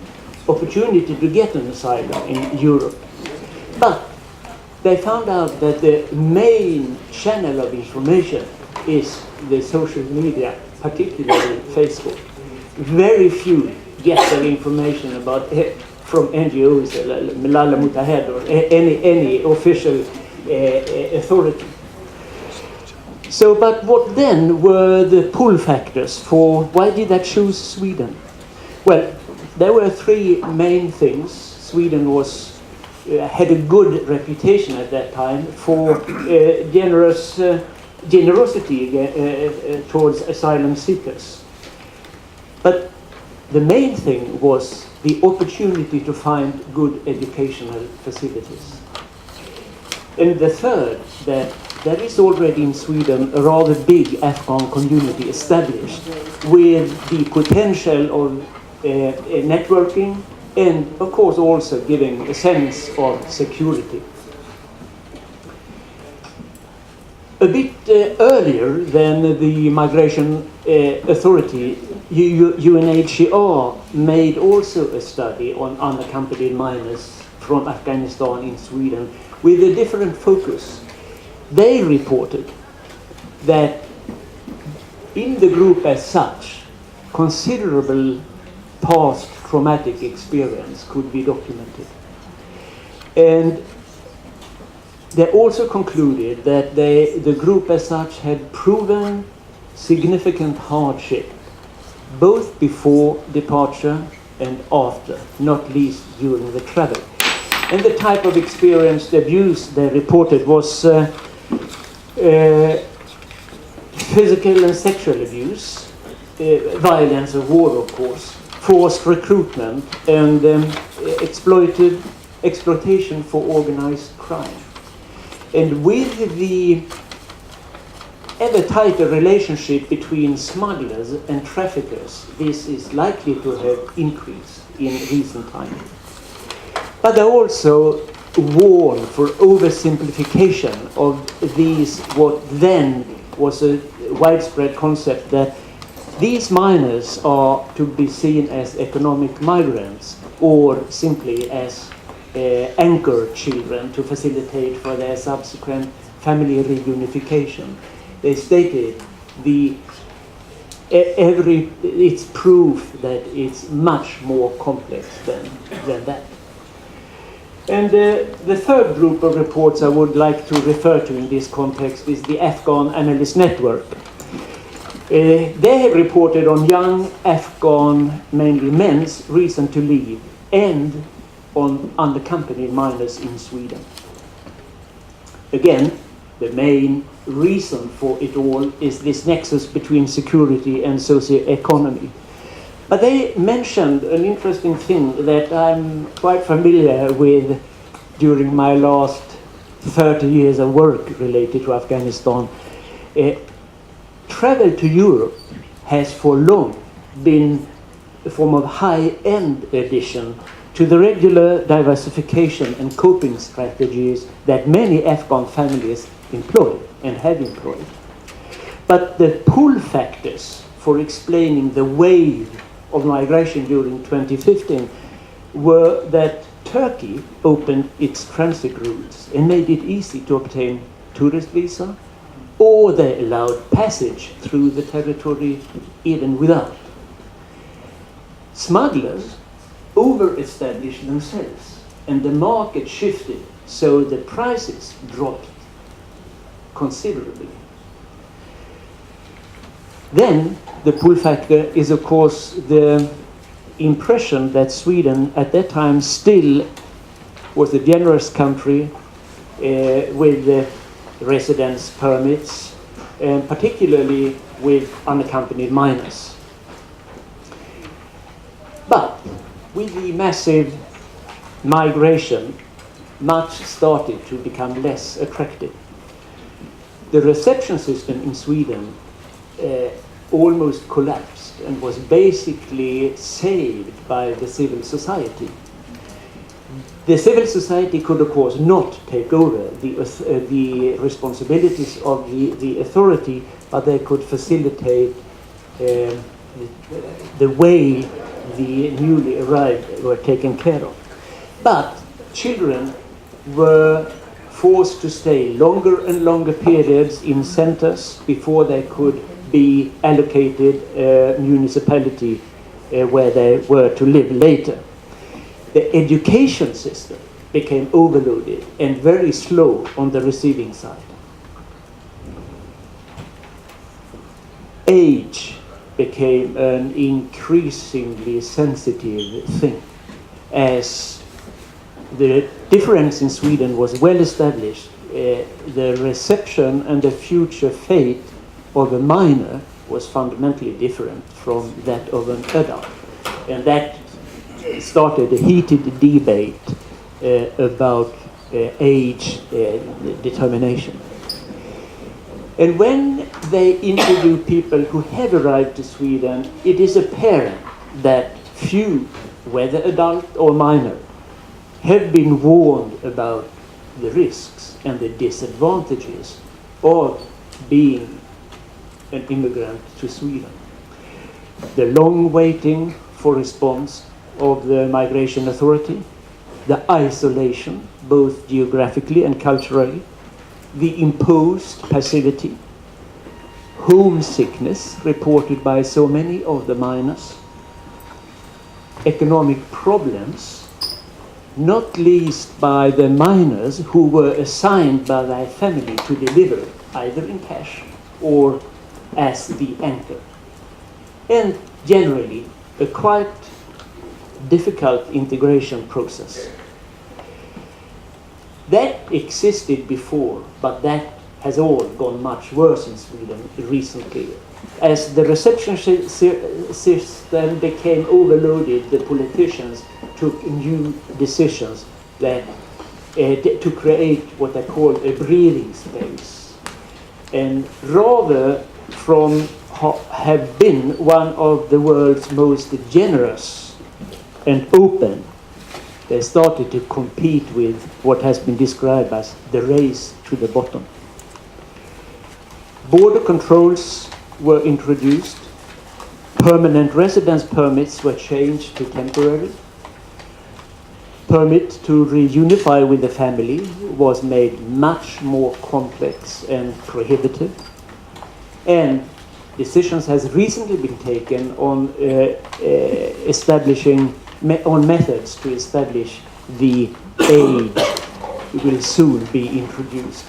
opportunity to get an asylum in Europe. But they found out that the main channel of information is the social media, particularly Facebook. Very few get their information about from NGOs, Malala Mutahed, or any official authority. So, but what then were the pull factors for why did I choose Sweden? Well, there were three main things. Sweden was had a good reputation at that time for generosity towards asylum seekers. But the main thing was the opportunity to find good educational facilities. And the third, that there is already in Sweden a rather big Afghan community established with the potential of networking and, of course, also giving a sense of security. A bit earlier than the Migration Authority, UNHCR made also a study on unaccompanied minors from Afghanistan in Sweden with a different focus. They reported that in the group as such, considerable past traumatic experience could be documented. And they also concluded that the group as such had proven significant hardship, both before departure and after, not least during the travel. And the type of experience, the abuse they reported was physical and sexual abuse, violence of war, of course, forced recruitment, and exploitation for organized crime. And with the ever tighter relationship between smugglers and traffickers, this is likely to have increased in recent times. But they also warn for oversimplification of these, what then was a widespread concept that these minors are to be seen as economic migrants or simply as anchor children to facilitate for their subsequent family reunification. They stated it's proof that it's much more complex than that. And the third group of reports I would like to refer to in this context is the Afghan Analyst Network. They have reported on young Afghan, mainly men's, reason to leave and on unaccompanied minors in Sweden. Again, the main reason for it all is this nexus between security and socio-economy. But they mentioned an interesting thing that I'm quite familiar with during my last 30 years of work related to Afghanistan. Travel to Europe has for long been a form of high-end addition to the regular diversification and coping strategies that many Afghan families employ and have employed. But the pull factors for explaining the wave of migration during 2015 were that Turkey opened its transit routes and made it easy to obtain tourist visa, or they allowed passage through the territory even without. Smugglers over-established themselves and the market shifted, so the prices dropped considerably. Then the pull factor is, of course, the impression that Sweden at that time still was a generous country with residence permits, and particularly with unaccompanied minors. But with the massive migration, much started to become less attractive. The reception system in Sweden almost collapsed and was basically saved by the civil society. The civil society could, of course, not take over the responsibilities of the authority, but they could facilitate the way the newly arrived were taken care of. But children were forced to stay longer and longer periods in centers before they could be allocated a municipality where they were to live later. The education system became overloaded and very slow on the receiving side. Age became an increasingly sensitive thing, as the difference in Sweden was well established. The reception and the future fate of a minor was fundamentally different from that of an adult. And that started a heated debate about age determination. And when they interview people who have arrived to Sweden, it is apparent that few, whether adult or minor, have been warned about the risks and the disadvantages of being an immigrant to Sweden. The long waiting for response of the migration authority, the isolation, both geographically and culturally, the imposed passivity, homesickness reported by so many of the minors, economic problems, not least by the minors who were assigned by their family to deliver either in cash or as the anchor, and generally a quite difficult integration process. That existed before, but that has all gone much worse in Sweden recently. As the reception system became overloaded, the politicians took new decisions that to create what they call a breathing space. And rather from have been one of the world's most generous and open, they started to compete with what has been described as the race to the bottom. Border controls were introduced, permanent residence permits were changed to temporary, permit to reunify with the family was made much more complex and prohibitive, and decisions has recently been taken on on methods to establish the age will soon be introduced.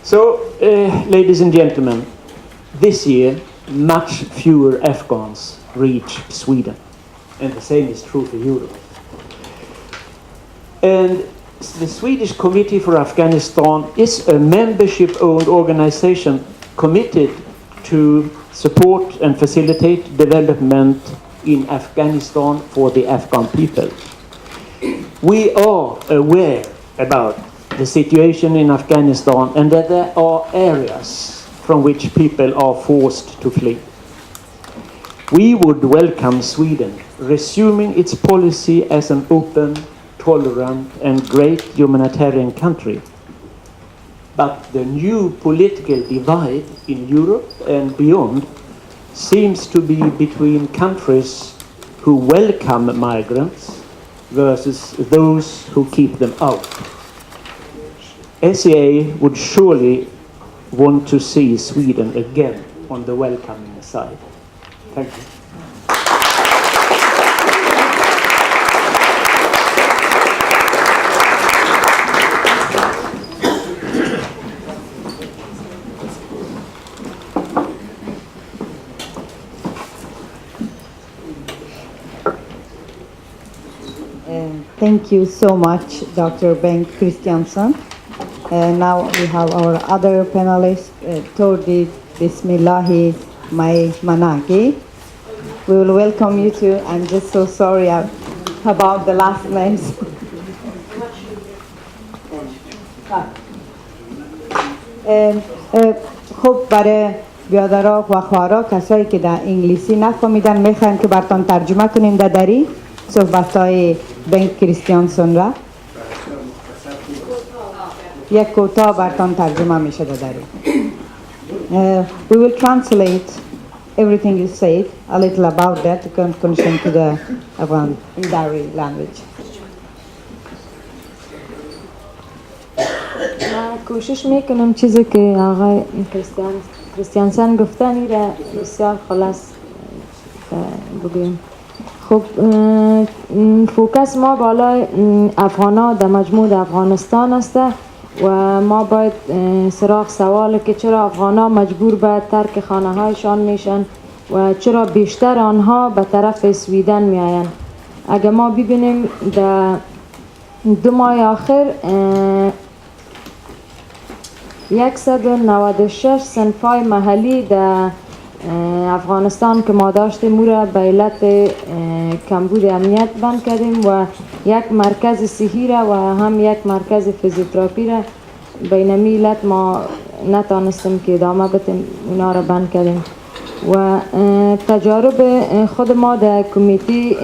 So, ladies and gentlemen, this year much fewer Afghans reach Sweden, and the same is true for Europe. And the Swedish Committee for Afghanistan is a membership-owned organization committed to support and facilitate development in Afghanistan for the Afghan people. We are aware about the situation in Afghanistan and that there are areas from which people are forced to flee. We would welcome Sweden resuming its policy as an open, tolerant and great humanitarian country. But the new political divide in Europe and beyond seems to be between countries who welcome migrants versus those who keep them out. SCA would surely want to see Sweden again on the welcoming side. Thank you. Thank you so much, Dr. Bengt Christiansen. Now we have our other panelist, Tordi Bismillahi Mai Managi. We will welcome you too. I'm just so sorry about the last names. خب برای بیادرها و خواهرها کسایی که در انگلیسی نفهمیدن میخوایم که براتون ترجمه کنیم در دری صحبت‌های بنگ کریستیانسون را یک کوتاه براتون ترجمه میشه در دری. We will translate everything you said, a little about that, to connection to the Afghan Dari language. کوشش میکنم چیزی که آقای کریستیانسن گفتن را بسیار خلاص بگویم. خب فوکس ما بالای افغانا در مجموع افغانستان است و ما باید سراغ سوال که چرا افغانا مجبور به ترک خانه هایشان میشن و چرا بیشتر آنها به طرف سویدن میآیند. اگر ما ببینیم در 2 ماه آخر 196 صنفای محلی در افغانستان که ما داشتیم او را به علت کمبود امنیت بند کردیم و یک مرکز صحی را و هم یک مرکز فیزیوتراپی را به این علت ما نتانستیم که ادامه بدیم، اونا را بند کردیم. و تجارب خود ما در کمیتی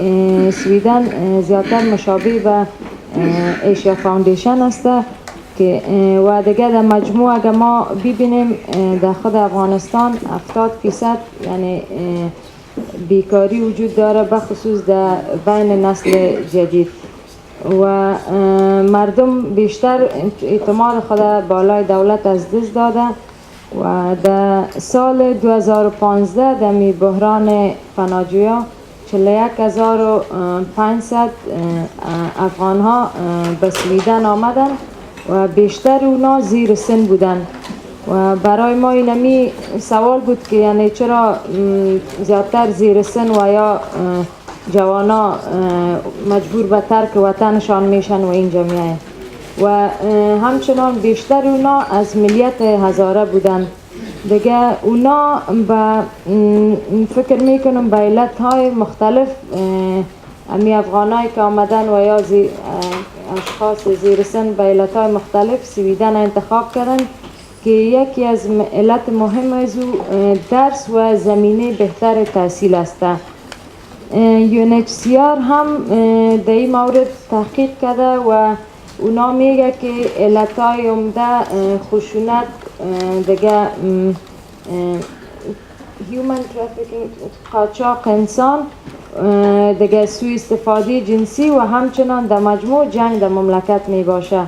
سویدن زیادتر مشابه به ایشیا فاوندیشن است که و دیگه در مجموع اگر ما ببینیم در خود افغانستان 70% یعنی بیکاری وجود داره بخصوص در بین نسل جدید و مردم بیشتر اعتماد خود بالای دولت از دست داده و در سال 2015 در می بحران پناهجویان 41500 افغان ها به سویدن آمدن و بیشتر اونا زیر سن بودن و برای ما اینمی سوال بود که یعنی چرا زیادتر زیر سن و یا جوانا مجبور به ترک وطنشان میشن و اینجا میاین. و همچنان بیشتر اونا از ملیت هزاره بودن. دیگه اونا به فکر میکنم به علتهای مختلف امی افغانایی که آمدن و یا اشخاص زیر سن به علتهای مختلف سویدن انتخاب کردن که یکی از علت مهم از او درس و زمینه بهتر تحصیل است. UNHCR هم در این مورد تحقیق کرده و اونا میگه که علتهای عمده خشونت، دیگه human trafficking، قاچاق انسان، دیگه سوء استفاده جنسی و همچنان در مجموع جنگ در مملکت می باشه.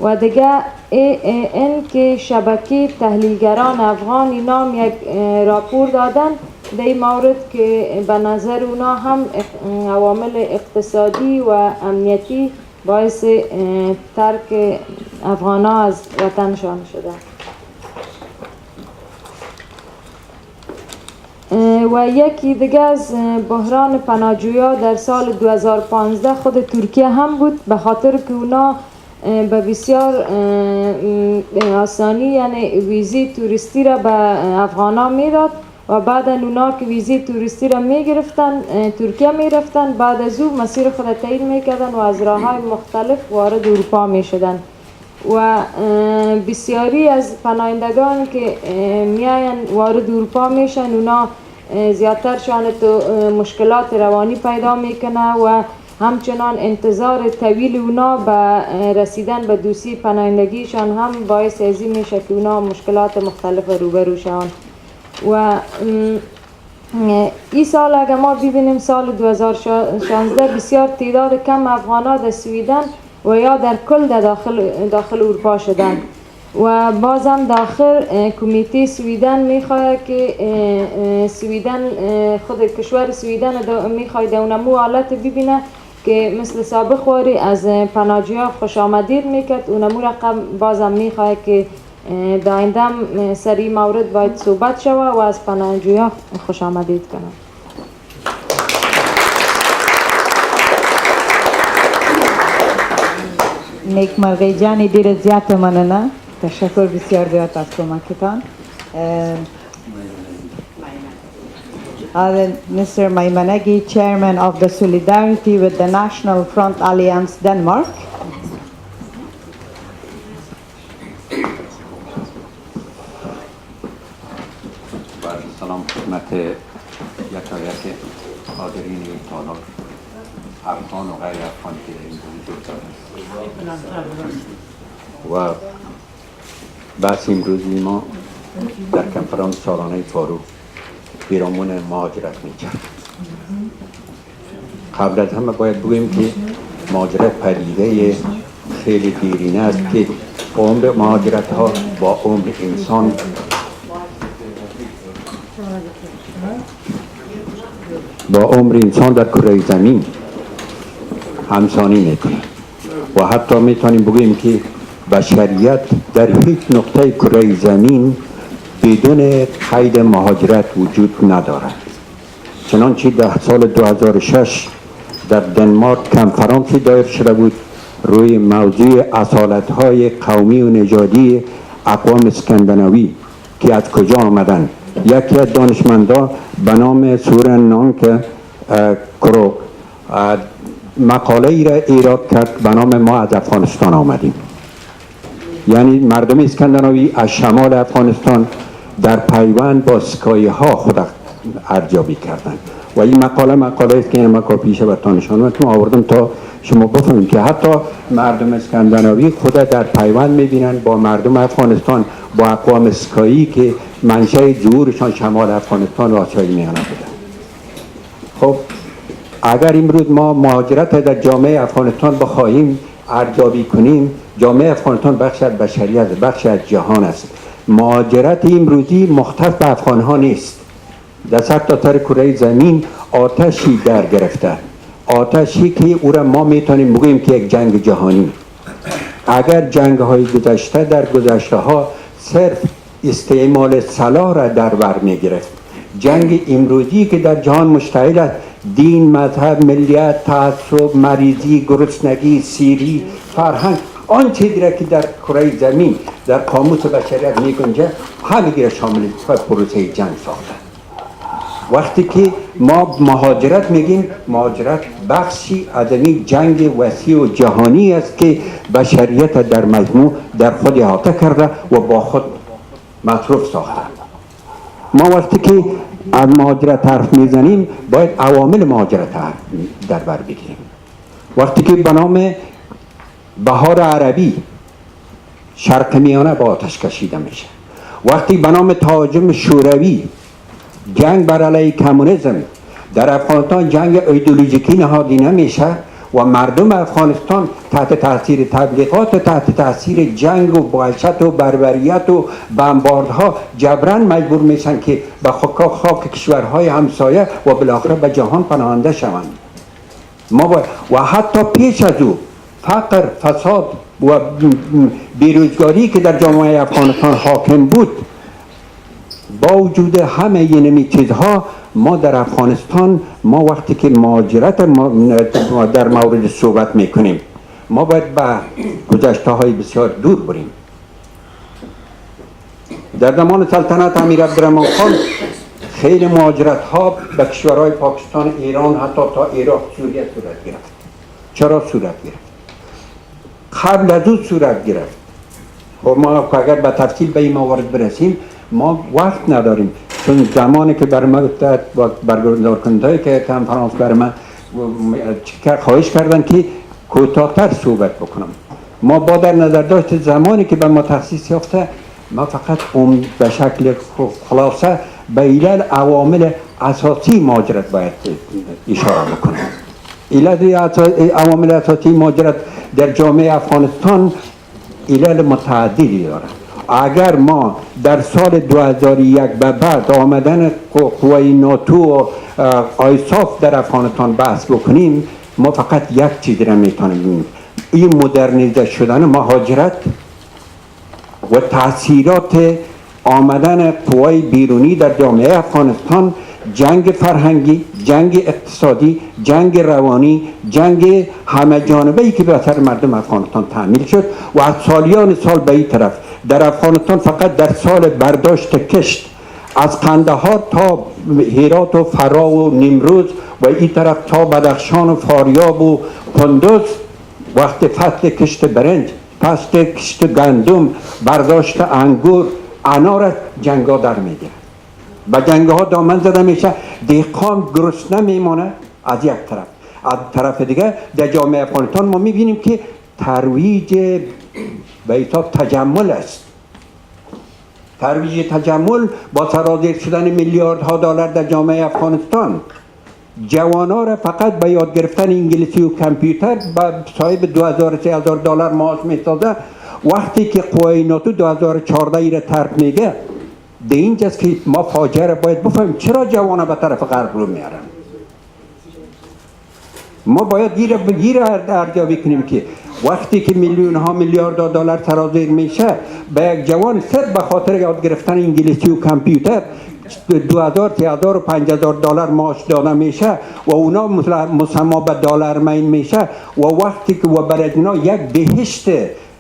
و دیگه این که شبکه تحلیلگران افغان اینا یک راپور دادن در این مورد که به نظر اونا هم عوامل اقتصادی و امنیتی باعث ترک افغانا از وطنشان شده. و یکی دیگه از بحران پناهجویا در سال 2015 خود ترکیه هم بود، به خاطر که اونا به بسیار آسانی یعنی ویزی توریستی را به افغانا میداد و بعد اونا که ویزی توریستی را میگرفتن ترکیه میرفتن، بعد از او مسیر خود تعیین میکردن و از راه های مختلف وارد اروپا میشدن. و بسیاری از پناهندگان که میاین وارد اروپا میشن اونا زیادترشان تو مشکلات روانی پیدا میکنه و همچنان انتظار طویل اونا به رسیدن به دوسیه پناهندگیشان هم باعث ازی میشه که اونا مشکلات مختلف روبرو شوند. و این سال اگر ما ببینیم سال 2016 بسیار تعداد کم افغانا در سویدن و یا در کل داخل اروپا شدن و بازم داخل کمیته سویدن میخواد که سویدن خود کشور سویدن میخواد اونمو حالت ببینه که مثل سابق واری از پناهجویا خوش آمدید میکرد، اونمو رقم بازم میخواد که دایندم سری مورد باید صحبت شوه و از پناهجویا خوش آمدید کنه. نیک مرغی جانی دیر زیاد مننه، تشکر بسیار زیاد از کمکتان. Mr. Maimanegi, Chairman of the Solidarity with the National Front Alliance Denmark. سلام خدمت یکایک حاضرین تالار افغان و غیر افغان که در این حضور دارند. و بحث امروزی ما در کنفرانس سالانه فارو پیرامون مهاجرت می‌کرد. قبل از همه باید بگویم که مهاجرت پدیده خیلی دیرینه است که عمر مهاجرت ها با عمر انسان در کره زمین همسانی میکنه و حتی میتونیم بگوییم که بشریت در هیچ نقطه کره زمین بدون قید مهاجرت وجود ندارد. چنانچه در سال 2006 در دنمارک کنفرانسی دایر شده بود روی موضوع اصالت‌های قومی و نژادی اقوام اسکاندیناوی که از کجا آمدن. یکی از دانشمندان به نام سورن نانک کرو مقاله ای را ایراد کرد به نام ما از افغانستان آمدیم، یعنی مردم اسکاندیناوی از شمال افغانستان در پیوند با سکایه ها خود ارزیابی کردند و این مقاله است که این پیش براتون نشان آوردم تا شما بفهمید که حتی مردم اسکاندیناوی خود در پیوند میبینند با مردم افغانستان، با اقوام اسکایی که منشأ ظهورشان شمال افغانستان و آسیای میانه بوده. خب اگر امروز ما مهاجرت در جامعه افغانستان بخواهیم ارزیابی کنیم، جامعه افغانستان بخش از بشریت، بخش از جهان است. مهاجرت امروزی مختص به افغان ها نیست. در سرتاسر کره زمین آتشی در گرفته، آتشی که او را ما میتونیم بگوییم که یک جنگ جهانی. اگر جنگ های گذشته در گذشته ها صرف استعمال سلاح را در بر میگرفت، جنگ امروزی که در جهان مشتعل است، دین، مذهب، ملیت، تعصب، مریضی، گرسنگی، سیری، فرهنگ، آن چیزی را که در کره زمین در قاموس بشریت میگنجه همگی را شامل پروسه جنگ ساخته. وقتی که ما مهاجرت میگیم، مهاجرت بخشی از این جنگ وسیع و جهانی است که بشریت در مجموع در خود احاطه کرده و با خود مصروف ساخته. ما وقتی که از مهاجرت حرف میزنیم باید عوامل مهاجرت در بر بگیریم. وقتی که به نام بهار عربی شرق میانه با آتش کشیده میشه، وقتی به نام تهاجم شوروی جنگ بر علیه کمونیسم در افغانستان جنگ ایدئولوژیکی نهادی نمیشه و مردم افغانستان تحت تاثیر تبلیغات، تحت تاثیر جنگ و وحشت و بربریت و بمباردها جبران مجبور میشن که به خاک کشورهای همسایه و بالاخره به جهان پناهنده شوند. و حتی پیش از او فقر، فساد و بیروزگاری که در جامعه افغانستان حاکم بود، با وجود همه این چیزها ما در افغانستان، ما وقتی که مهاجرت در مورد صحبت میکنیم، ما باید به گذشته های بسیار دور بریم. در زمان سلطنت امیر عبدالرحمن خان خیلی مهاجرت ها به کشورهای پاکستان، ایران، حتی تا عراق، سوریه صورت گرفت. چرا صورت گرفت؟ قبل از او صورت گرفت. خب ما اگر به تفصیل به این موارد برسیم ما وقت نداریم، چون زمانی که بر ما برگزار کننده که کنفرانس بر من خواهش کردن که کوتاه‌تر صحبت بکنم. ما با در نظر داشت زمانی که به ما تخصیص یافته، ما فقط به شکل خلاصه به علل عوامل اساسی مهاجرت باید اشاره بکنم. عوامل اساسی مهاجرت در جامعه افغانستان علل متعددی دارد. اگر ما در سال 2001 به بعد آمدن قوای ناتو و آیساف در افغانستان بحث بکنیم، ما فقط یک چیز را میتونیم ببینیم: این مدرنیزه شدن مهاجرت و تاثیرات آمدن قوای بیرونی در جامعه افغانستان، جنگ فرهنگی، جنگ اقتصادی، جنگ روانی، جنگ همه جانبه‌ای که به سر مردم افغانستان تعمیل شد و از سالیان سال به این طرف در افغانستان فقط در سال برداشت کشت از قندهار تا هرات و فرا و نیمروز و این طرف تا بدخشان و فاریاب و کندوز، وقت فصل کشت برنج، فصل کشت گندم، برداشت انگور، انار، جنگا در میگیره. به جنگ ها دامن زده میشه، دهقان گرسنه میمانه از یک طرف. از طرف دیگه در جامعه افغانستان ما میبینیم که ترویج به حساب تجمل است. ترویج تجمل با سرازیر شدن میلیاردها دلار در جامعه افغانستان، جوانا را فقط به یاد گرفتن انگلیسی و کامپیوتر با صاحب 2000-3000 دلار معاش میسازه. وقتی که قوای ناتو 2014 ای را ترک میگه، ده اینجاست که ما فاجعه را باید بفهمیم چرا جوانا به طرف غرب رو میارن. ما باید گیر ارجاع بکنیم که وقتی که میلیون ها میلیارد دلار سرازیر میشه به یک جوان صرف به خاطر یاد گرفتن انگلیسی و کامپیوتر 2000 3000 و 5000 دلار معاش داده میشه و اونا مسما به دلار مین میشه و وقتی که و برای اینا یک بهشت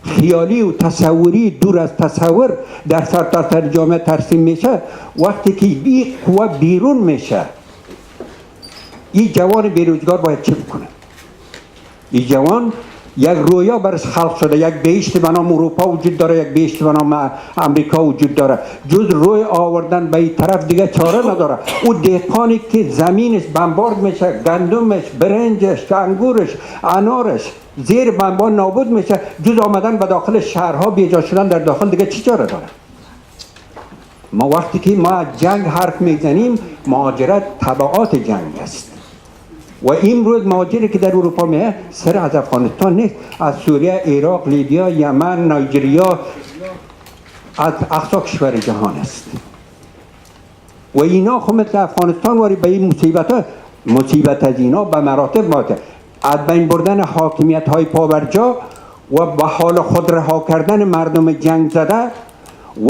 خیالی و تصوری دور از تصور در سرتاسر جامعه ترسیم میشه، وقتی که این قوه بیرون میشه، این جوان بیروزگار باید چه بکنه؟ این جوان یک رویا برش خلق شده، یک بهشت به نام اروپا وجود داره، یک بهشت به نام امریکا وجود داره، جز روی آوردن به این طرف دیگه چاره نداره. او دهقانی که زمینش بمبارد میشه، گندمش، برنجش، انگورش، انارش زیر بمبار نابود میشه، جز آمدن به داخل شهرها بیجا شدن در داخل دیگه چی چاره داره؟ ما وقتی که ما جنگ حرف میزنیم، مهاجرت تبعات جنگ است و این روز مهاجری که در اروپا میه سر از افغانستان نیست، از سوریه، عراق، لیبیا، یمن، نایجریا، از اقصا کشور جهان است و اینا خب مثل افغانستان واری به این مصیبت از اینا به مراتب ماته، از بین بردن حاکمیت های پابرجا و به حال خود رها کردن مردم جنگ زده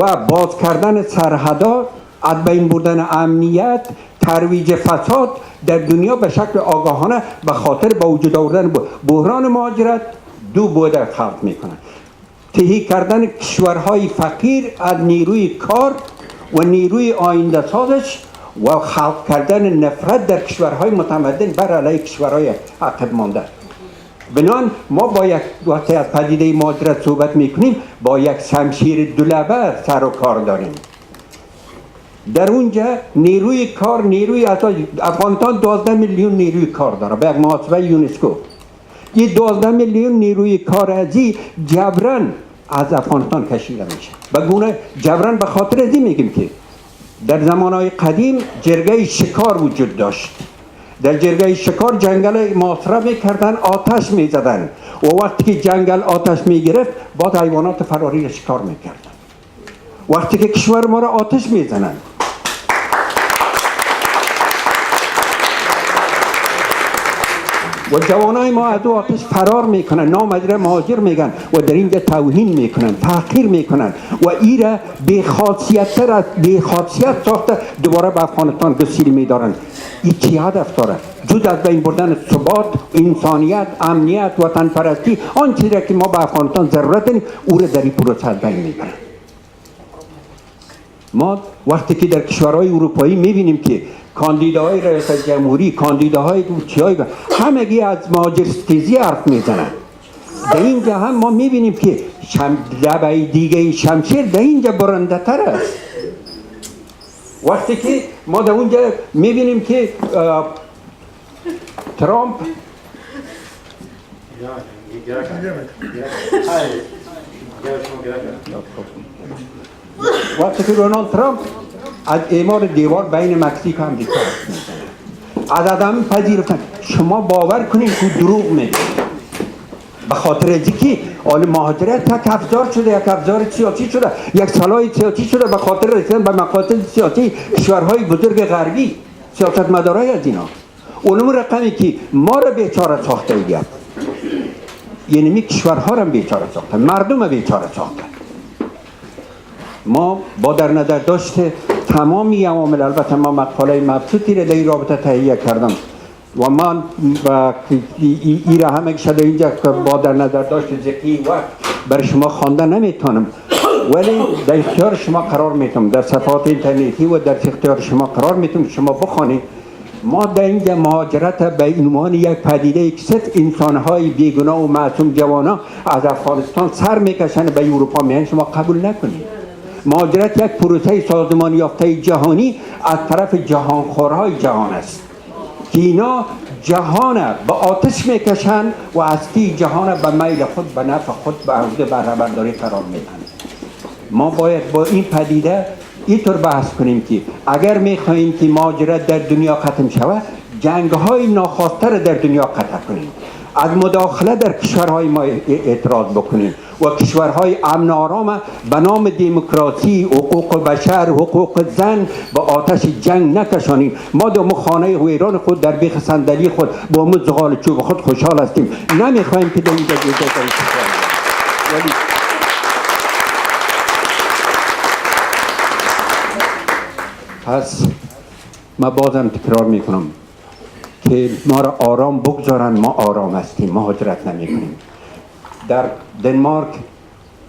و باز کردن سرحدا، از بین بردن امنیت، ترویج فساد در دنیا به شکل آگاهانه به خاطر با وجود آوردن بحران مهاجرت، دو بوده خلق میکنن. تهی کردن کشورهای فقیر از نیروی کار و نیروی آینده سازش و خلق کردن نفرت در کشورهای متمدن بر علیه کشورهای عقب مانده. بنان ما با یک وقتی از پدیده مهاجرت صحبت میکنیم با یک شمشیر دولبه سر و کار داریم. در اونجا نیروی کار، نیروی افغانستان 12 میلیون نیروی کار داره به یک محاسبه یونسکو. این 12 میلیون نیروی کار ازی جبران از افغانستان کشیده میشه. بگونه جبران به خاطر ازی میگیم که در زمانهای قدیم جرگه شکار وجود داشت. در جرگه شکار جنگل محاصره میکردن، آتش میزدن و وقتی که جنگل آتش میگرفت بعد حیوانات فراری را شکار میکردن. وقتی که کشور ما را آتش میزنن و جوانای ما از آتش فرار میکنن، نامداره مهاجر میگن و در اینجا توهین میکنن، تحقیر میکنن و ایره بی‌خاصیت ساخته دوباره به افغانستان گسیل میدارن. این چی هدف داره؟ جز از بین بردن ثبات، انسانیت، امنیت، وطن پرستی، آن چیزی که ما به افغانستان ضرورت داریم او را در این پروسه از بین میبرن. ما وقتی که در کشورهای اروپایی میبینیم که کاندیداهای رئیس جمهوری، کاندیداهای دوچیای همگی از مهاجرستیزی حرف میزنن. در اینجا هم ما میبینیم که لبه دیگه شمشیر در اینجا برنده تر است. وقتی که ما در اونجا میبینیم که ترامپ وقتی که دونالد ترامپ از اعمار دیوار بین مکزیک و امریکا میزنه، از آدم پذیرفتن، شما باور کنید که دروغ میگه. به خاطر از اینکه آل مهاجرت یک افزار شده، یک افزار سیاسی شده، یک سلاح سیاسی شده به خاطر رسیدن به مقاصد سیاسی کشورهای بزرگ غربی، سیاستمدارای از اینا. اونم رقمی که ما را بیچاره ساخته اید، یعنی می کشورها را بیچاره ساخته، مردم را بیچاره ساخته. ما با در نظر داشته تمامی عوامل، البته ما مقاله مبسوطی را در این رابطه تهیه کردم و من ای را همه شده اینجا با در نظر داشته ذکی وقت برای شما خوانده نمیتونم، ولی در اختیار شما قرار میتونم، در صفحات اینترنتی و در اختیار شما قرار میتونم شما بخوانید. ما در اینجا مهاجرت به عنوان یک پدیده که صرف انسانهای بیگناه و معصوم جوانا از افغانستان سر میکشن به اروپا میان شما قبول نکنید. مهاجرت یک پروسه سازمان یافته جهانی از طرف جهانخورهای جهان است که اینا جهان به آتش میکشن و هستی جهان به میل خود، به نفع خود، به عهده برداری قرار میدن. ما باید با این پدیده اینطور بحث کنیم که اگر میخواهیم که مهاجرت در دنیا ختم شود، جنگ‌های ناخواسته در دنیا قطع کنیم، از مداخله در کشورهای ما اعتراض بکنیم و کشورهای امن آرام به نام دموکراسی، حقوق بشر، حقوق زن به آتش جنگ نکشانیم. ما در خانه ویران خود در بیخ صندلی خود با مزغال چوب خود خوشحال هستیم، نمیخوایم که در اینجا ولی پس ما بازم تکرار میکنم که ما را آرام بگذارن، ما آرام هستیم، مهاجرت نمی کنیم. در دنمارک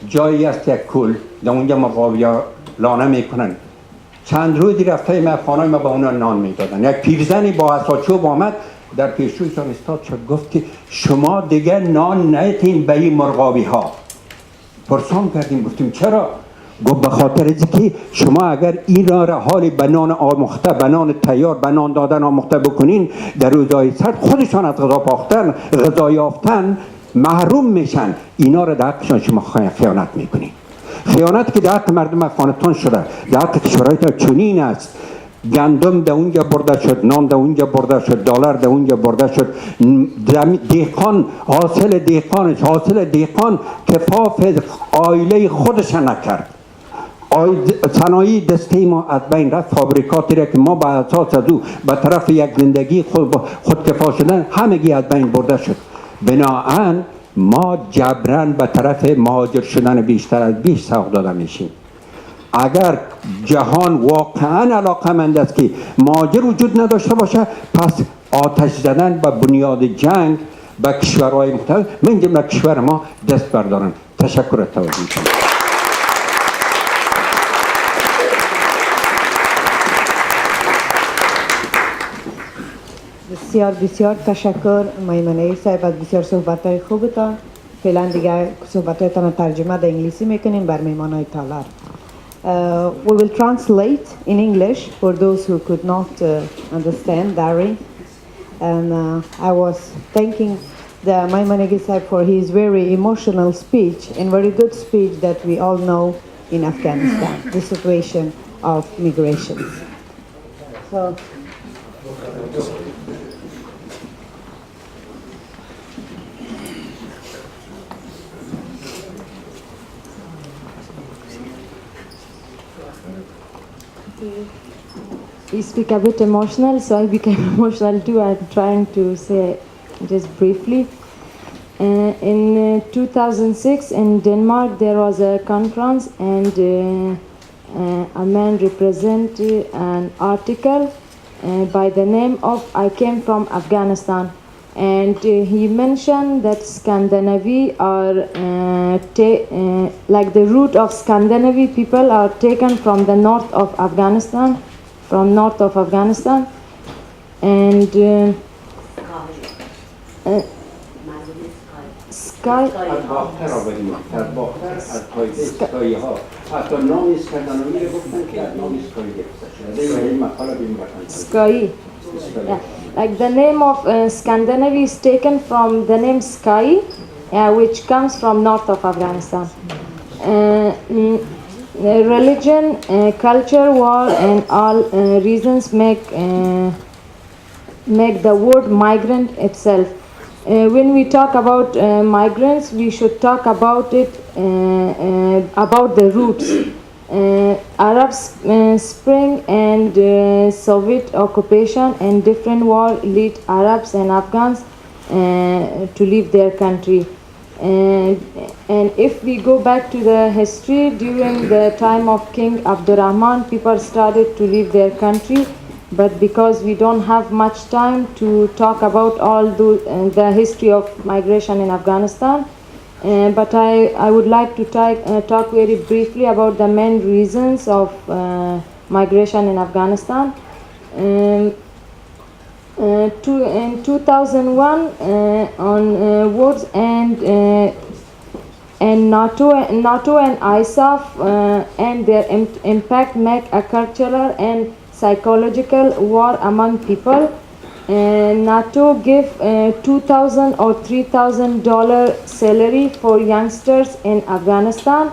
جایی است یک کل، در اونجا مقاویا لانه میکنن. چند روزی رفته افغانای ما با اونا نان میدادن. یک پیرزنی با عصاچوب آمد در پیشرویشان استاد شد، گفت که شما دیگه نان نیتین به این مرغابی ها. پرسان کردیم، گفتیم چرا؟ گفت به خاطر اینکه شما اگر این را حال بنان آموخته، بنان تیار، بنان دادن آموخته بکنین، در روزهای سرد خودشان از غذا پاختن، غذا یافتن محروم میشن. اینا را در حقشان شما خیانت میکنین. خیانت که در حق مردم افغانستان شده، در حق کشورهای چنین است. گندم در اونجا برده شد، نان در اونجا برده شد، دلار در اونجا برده شد. دهقان حاصل دهقان کفاف عائله خودش نکرد. صنایع دستی ما از بین رفت. فابریکاتی را که ما به اساس از او به طرف یک زندگی خودکفا شدن همگی از بین برده شد. بنابراین ما جبران به طرف مهاجر شدن بیشتر از بیش سوق داده میشیم. اگر جهان واقعا علاقمند است که مهاجر وجود نداشته باشه، پس آتش زدن به بنیاد جنگ به کشورهای مختلف من جمله کشور ما دست بردارن. تشکر از توجهتون. بسیار بسیار تشکر میمنه صاحب از بسیار صحبت‌های خوبتان. فعلا دیگه صحبت‌هایتان رو ترجمه در انگلیسی میکنیم بر میمانای تالار. We will translate in English for those who could not understand Dari. And I was thanking the Maimanegi Sahib for his very emotional speech and very good speech that we all know in Afghanistan, the situation of migrations. So, you speak a bit emotional, so I became emotional too. I'm trying to say just briefly. In 2006 in Denmark there was a conference, and a man represented an article by the name of I came from Afghanistan, and he mentioned that Scandinavia are like the root of Scandinavian people are taken from the north of Afghanistan, and Sky. Sky. Yeah. Like the name of Scandinavia is taken from the name Sky, which comes from north of Afghanistan. Religion, culture, war, and all reasons make the word migrant itself. When we talk about migrants, we should talk about it about the roots. Arab Spring and Soviet occupation and different war lead Arabs and Afghans to leave their country. And if we go back to the history, during the time of King Abdurrahman, people started to leave their country. But because we don't have much time to talk about all the history of migration in Afghanistan, but I would like to talk very briefly about the main reasons of migration in Afghanistan. In 2001, on wars and NATO and ISAF and their impact make a cultural and psychological war among people. NATO give $2,000 or $3,000 salary for youngsters in Afghanistan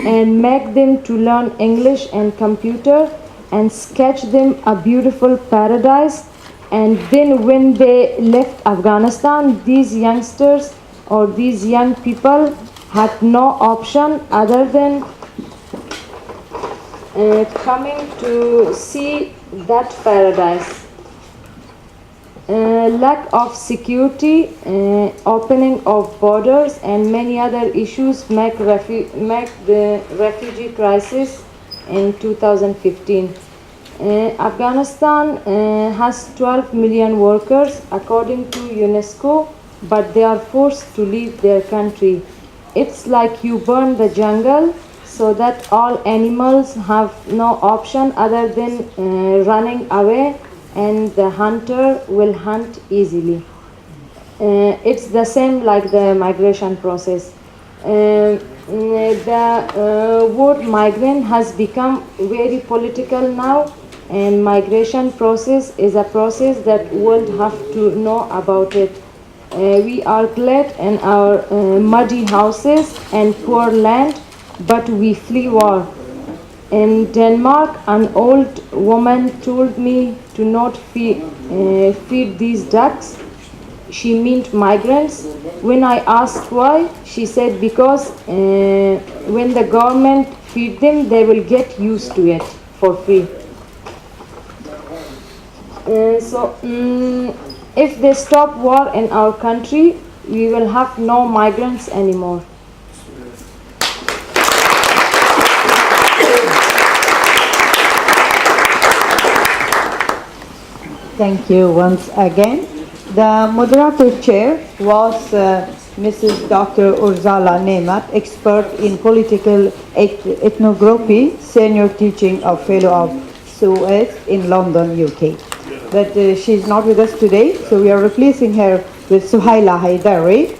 and make them to learn English and computer and sketch them a beautiful paradise. And then when they left Afghanistan, these youngsters or these young people had no option other than coming to see that paradise. Lack of security, opening of borders, and many other issues make the refugee crisis in 2015. Afghanistan has 12 million workers according to UNESCO, but they are forced to leave their country. It's like you burn the jungle so that all animals have no option other than running away, and the hunter will hunt easily. It's the same like the migration process. The word migrant has become very political now, and migration process is a process that world have to know about it. We are glad in our muddy houses and poor land, but we flee war. In Denmark, an old woman told me to not feed these ducks. She meant migrants. When I asked why, she said because when the government feed them, they will get used to it for free. If they stop war in our country, we will have no migrants anymore. thank you once again. The moderator chair was Mrs. Dr. Urzala Nemat, expert in political ethnography, senior teaching of fellow of SOS in London, UK. But she's not with us today, so we are replacing her with Suhaila Haidari,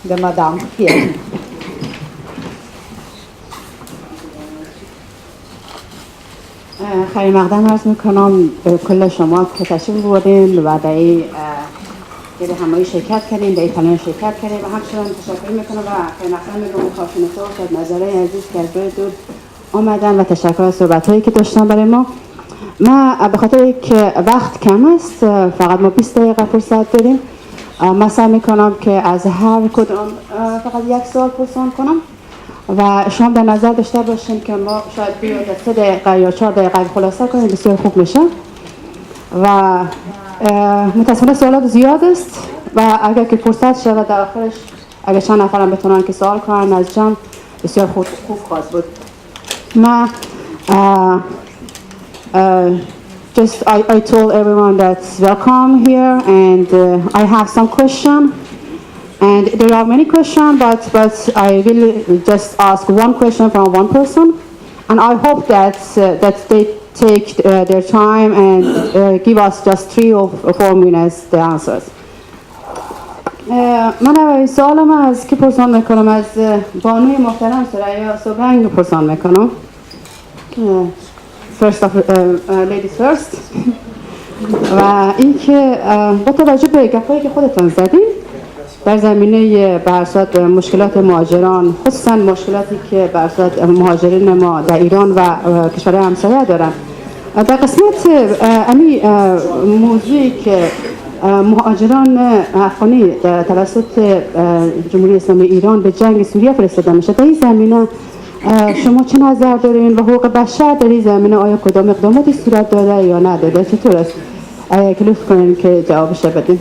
the madam here. خیلی مقدم عرض میکنم به کل شما که تشریف بردین و در این همایی شرکت کردین، در این پنل شرکت کردین و همچنان تشکر میکنم و خیلی مقدم میگم خواهشون تو شد نظره عزیز که از روی دور آمدن و تشکر از صحبت هایی که داشتن برای ما. ما به خاطر که وقت کم است فقط ما 20 دقیقه فرصت داریم. من سعی میکنم که از هر کدام فقط یک سوال پرسان کنم و شما در نظر داشته باشین که ما شاید بیاید 3 دقیقه یا 4 دقیقه خلاصه کنیم، بسیار خوب میشه. و متاسفانه سوالات زیاد است و اگر که فرصت شود در آخرش اگر چند نفرم بتونن که سوال کنن از جمع بسیار خوب خواهد بود. ما I told everyone that's welcome here, and I have some question. And there are many questions, but I will just ask one question from one person, and I hope that they take their time and give us just 3 or 4 minutes the answers. من اول سوالم از کی پرسان میکنم؟ از بانوی محترم سریا سوگنگ پرسان میکنم. First of ladies first. و اینکه با توجه به گپایی که خودتان زدین در زمینه برصد مشکلات مهاجران، خصوصا مشکلاتی که برصد مهاجرین ما در ایران و کشورهای همسایه دارن، در قسمت امی موضوعی که مهاجران افغانی توسط جمهوری اسلامی ایران به جنگ سوریه فرستاده میشه، در این زمینه شما چه نظر دارین و حقوق بشر در این زمینه آیا کدام اقداماتی صورت داده یا نداده؟ چطور است؟ که لطف کنین که جوابش بدین.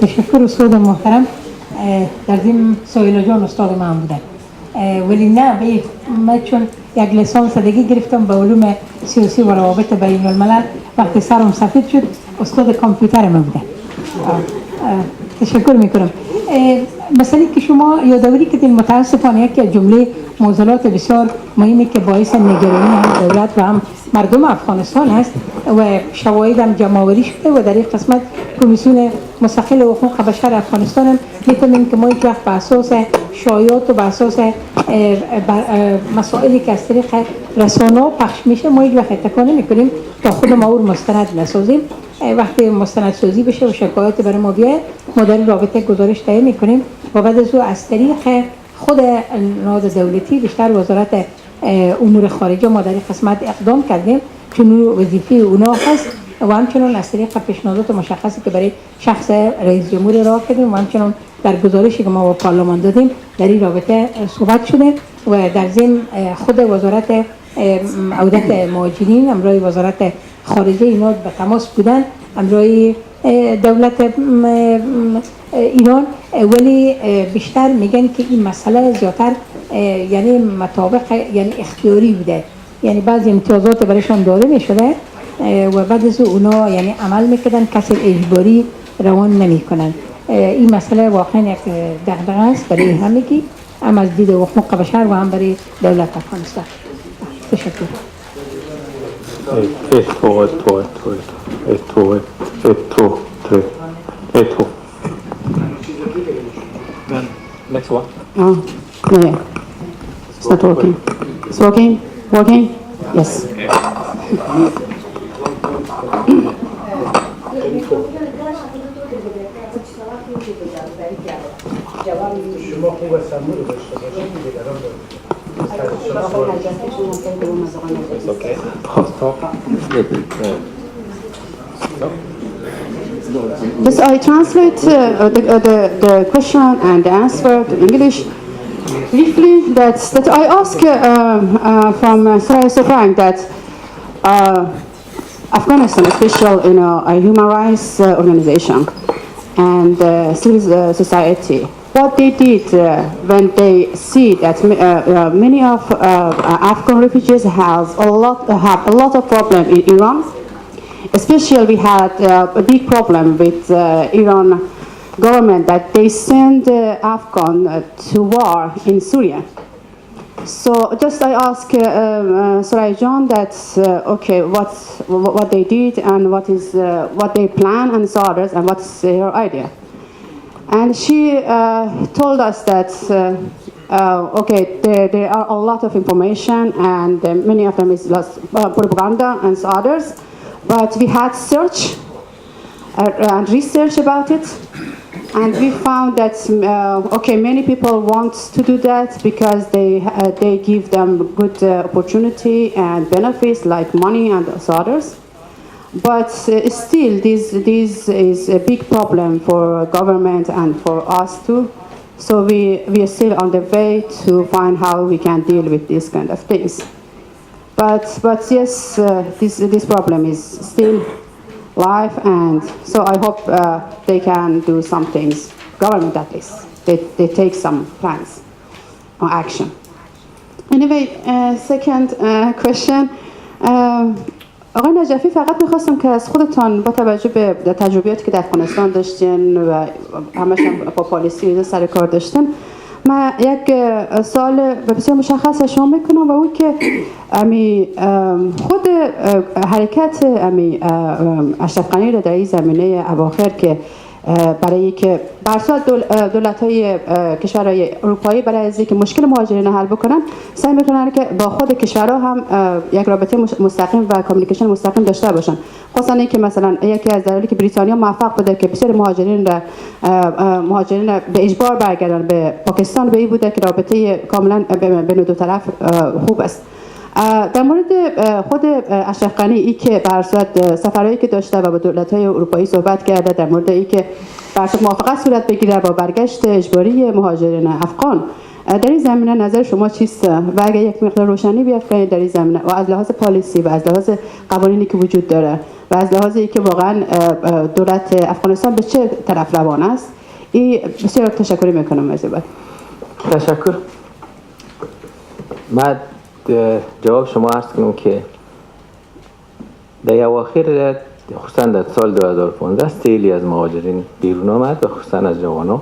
تشکر استاد محترم. در ضمن سهیلا جان استاد من بودن، ولی نه من چون یک لیسانس دیگه گرفتم به علوم سیاسی و روابط بین الملل، وقتی سرم سفید شد استاد کامپیوتر من بودن. تشکر میکنم. مسئله که شما یادآوری کردین متاسفانه یکی از جمله موضوعات بسیار مهمی که باعث نگرانی هم دولت و هم مردم افغانستان است و شواهد هم جمع‌آوری شده و در این قسمت کمیسیون مستقل حقوق بشر افغانستان هم میتونیم که ما یک وقت به اساس شایعات و به اساس مسائلی که از طریق رسانه پخش میشه ما یک وقت اتکا نمی‌کنیم تا خود ما او مستند نسازیم. وقتی مستندسازی بشه و شکایات برای ما بیاد ما در این رابطه گزارش تهیه میکنیم و بعد از او از طریق خود نهاد دولتی بیشتر وزارت امور خارجه ما در این قسمت اقدام کردیم چون وظیفه اونا هست و همچنان از طریق پیشنهادات مشخصی که برای شخص رئیس جمهور راه کردیم و همچنان در گزارشی که ما با پارلمان دادیم در این رابطه صحبت شده و در ضمن خود وزارت عودت مهاجرین امروی وزارت خارجه اینا به تماس بودن امروی دولت ایران، ولی بیشتر میگن که این مسئله زیادتر یعنی مطابق یعنی اختیاری بوده، یعنی بعضی امتیازات برایشان داده میشده و بعد از اونا یعنی عمل میکردن، کسی اجباری روان نمیکنن. این مسئله واقعا یک دغدغه است برای همگی، هم از دید حقوق بشر و هم برای دولت افغانستان. تشکر. Next one. Oh, yeah. It's not working. It's working? Working? Yes. Yes, I translate the question and the answer to English briefly. That I ask from Sarah Sofang that Afghanistan, especially a human rights organization and civil society, what they did when they see that many of Afghan refugees have a lot of problem in Iran. Especially, we had a big problem with Iran government that they send Afghan to war in Syria. So just I asked Surajan that okay, what they did and what they plan and so others, and what's her idea. And she told us that okay, there are a lot of information and many of them is propaganda and so others, but we had search and research about it. And we found that okay, many people want to do that because they give them good opportunity and benefits like money and others. But still, this is a big problem for government and for us too. So we are still on the way to find how we can deal with these kind of things. But yes, this problem is still live, and so I hope they can do some things, government at least. They take some plans or action. Anyway, second question. آقای نجفی، فقط میخواستم که از خودتان با توجه به تجربیاتی که در افغانستان داشتین و همش با پالیسی سر کار داشتین، من یک سوال بسیار مشخص از شما میکنم و اون که خود حرکت اشرف غنی را در این زمینه اواخر که برای که برسات دولت‌های کشورهای اروپایی برای از اینکه مشکل مهاجرین حل بکنن سعی میکنن که با خود کشورها هم یک رابطه مستقیم و کامیونیکیشن مستقیم داشته باشن. خصوصا اینکه مثلا یکی از دلایلی که بریتانیا موفق بوده که بسیار مهاجرین به اجبار برگردن به پاکستان به این بوده که رابطه کاملا بین دو طرف خوب است. در مورد خود اشرف غنی ای که بر صورت سفرهایی که داشته و با دولت‌های اروپایی صحبت کرده در مورد ای که بر صورت موافقت صورت بگیره با برگشت اجباری مهاجرین افغان، در این زمینه نظر شما چیست و اگر یک مقدار روشنی بیافکنید در این زمینه و از لحاظ پالیسی و از لحاظ قوانینی که وجود داره و از لحاظ ای که واقعا دولت افغانستان به چه طرف روان است، این بسیار تشکر میکنم از این. تشکر. من جواب شما عرض کنم که در اواخر خصوصا در سال 2015 سیلی از مهاجرین بیرون آمد و خصوصا از جوانان.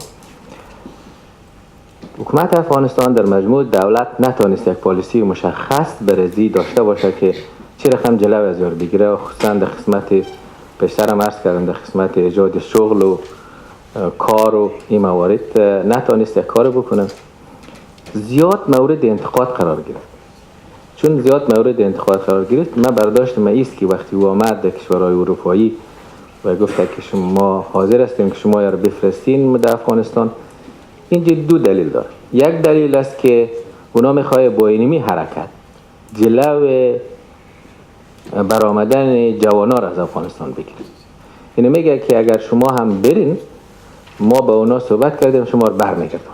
حکومت افغانستان در مجموع دولت نتوانست یک پالیسی مشخص برزی داشته باشه که چه رقم جلو از یار بگیره و خصوصا در قسمت پیشترم عرض کردم در قسمت ایجاد شغل و کار و این موارد نتوانست یک کار بکنه. زیاد مورد انتقاد قرار گرفت. چون زیاد مورد انتقاد قرار گرفت، من برداشتم ایست که وقتی او آمد در کشورهای اروپایی و گفت که شما حاضر هستیم که شما را بفرستین در افغانستان، اینجا دو دلیل داره. یک دلیل است که اونا میخواه با اینمی حرکت جلو برآمدن جوانا را از افغانستان بگیرن. اینو میگه که اگر شما هم برین ما با اونا صحبت کردیم شما رو برمیگردن.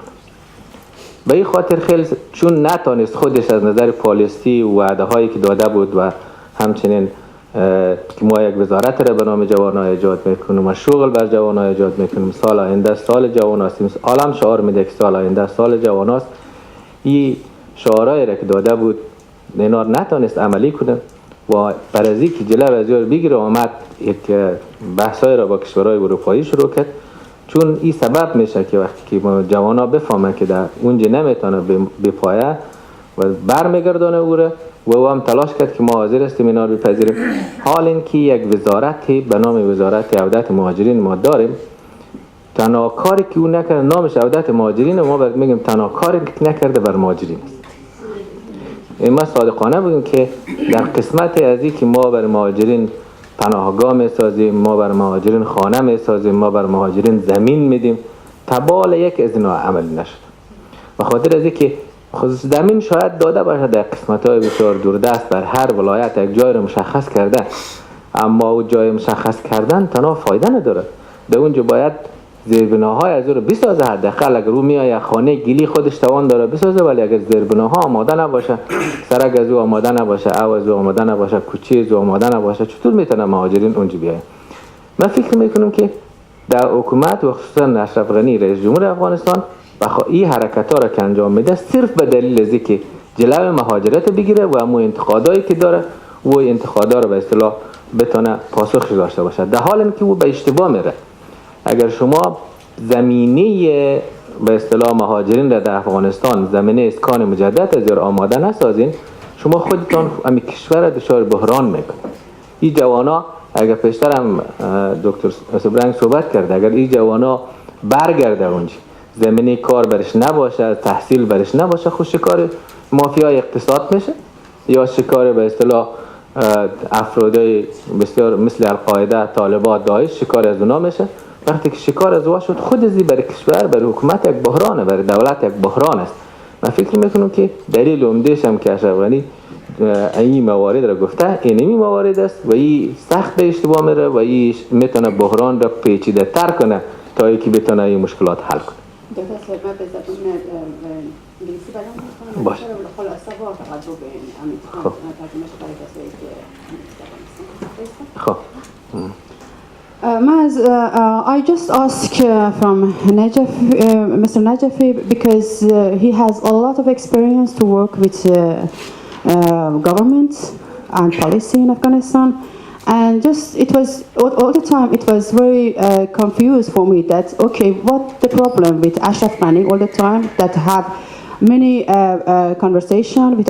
به این خاطر خیلی چون نتانست خودش از نظر پالیسی و وعده هایی که داده بود و همچنین که ما یک وزارت را به نام جوانان ایجاد میکنیم و شغل بر جوانان ایجاد میکنیم، سال آینده سال جوان است، عالم شعار میده که سال آینده سال جوان است، این شعارهایی را که داده بود اینا نتانست عملی کنه و برای که جلو از یار بگیره آمد یک بحثای را با کشورهای اروپایی شروع کرد. چون این سبب میشه که وقتی که جوانا بفهمن که در اونجا نمیتونه بپایه و برمیگردانه او را و او هم تلاش کرد که ما حاضر هستیم اینا رو بپذیریم. حال این که یک وزارتی به نام وزارت عودت مهاجرین ما داریم، تنها کاری که او نکرده نامش عودت مهاجرین و ما باید میگیم تنها کاری که نکرده بر مهاجرین است. ما صادقانه بگیم که در قسمت از این که ما بر مهاجرین پناهگاه میسازیم، ما بر مهاجرین خانه میسازیم، ما بر مهاجرین زمین میدیم، تبال یک از اینا عمل نشد. به خاطر از اینکه زمین شاید داده باشه در قسمت‌های بسیار دوردست بر هر ولایت یک جای رو مشخص کرده، اما او جای مشخص کردن تنها فایده نداره. در اونجا باید زیربناهای از رو بسازه. حداقل اگر او میاد خانه گلی خودش توان داره بسازه، ولی اگر زیربناها آماده نباشه، سرک از او آماده نباشه، او از او آماده نباشه، کوچه از او آماده نباشه، چطور میتونه مهاجرین اونجا بیاین؟ من فکر میکنم که در حکومت و خصوصا اشرف غنی رئیس جمهور افغانستان این حرکت ها را که انجام میده صرف به دلیل از که جلو مهاجرت بگیره و امو انتقادایی که داره و انتقادا رو به اصطلاح بتونه پاسخی داشته باشه، در حالی که او به اشتباه میره. اگر شما زمینه به اصطلاح مهاجرین را در افغانستان زمینه اسکان مجدد از یار آماده نسازین، شما خودتان امی کشور دچار بحران میکنید. این جوانا اگر پیشتر هم دکتر سبرنگ صحبت کرده، اگر این جوانا برگرده اونجا زمینه کار برش نباشه، تحصیل برش نباشه، خود شکار مافیای اقتصاد میشه یا شکار به اصطلاح افرادای بسیار مثل القاعده، طالبان، داعش شکار از اونا میشه. وقتی که شکار از اونا شد، خود ازی برای کشور، برای حکومت یک بحرانه، برای دولت یک بحران است. من فکر میکنم که دلیل عمده‌اش هم که اشرف غنی این موارد را گفته، اینمی موارد است و این سخت به اشتباه میره و این میتونه بحران را پیچیده تر کنه تا اینکه بتونه این مشکلات حل کنه. دکتر من به زبان انگلیسی بیان می‌کنم. باشه. خلاصه با توجه به این خب. ترجمه‌اش برای کسایی که خب. I just ask from Mr. Najafi because he has a lot of experience to work with government and policy in Afghanistan. And just it was all the time it was very confused for me that okay, what the problem with Ashraf Ghani all the time that have many conversation with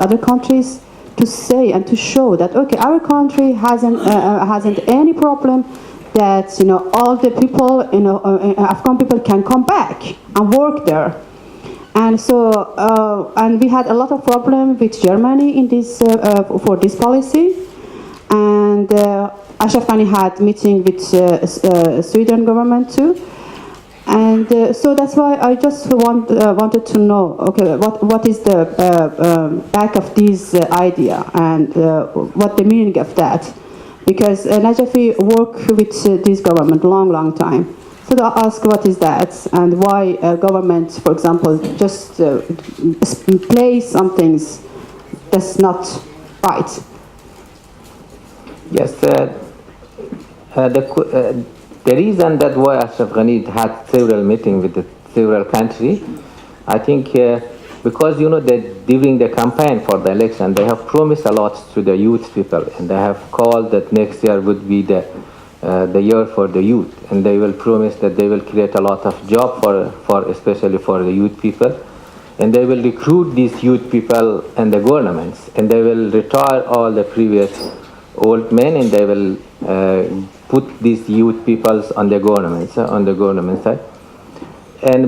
other countries to say and to show that okay, our country hasn't any problem that all the people Afghan people can come back and work there. And so, and we had a lot of problem with Germany in this for this policy, and Ashraf Ghani had meeting with Sweden government too, and so that's why I just wanted to know, okay, what is the back of this idea and what the meaning of that, because Najafi worked with this government long time. So I ask what is that and why government, for example, just play some things that's not right. Yes, the reason that why Ashraf Ghani had several meetings with the several countries, I think because that during the campaign for the election they have promised a lot to the youth people, and they have called that next year would be the year for the youth, and they will promise that they will create a lot of job for especially for the youth people, and they will recruit these youth people and the governments, and they will retire all the previous old men, and they will put these youth peoples on the government side, and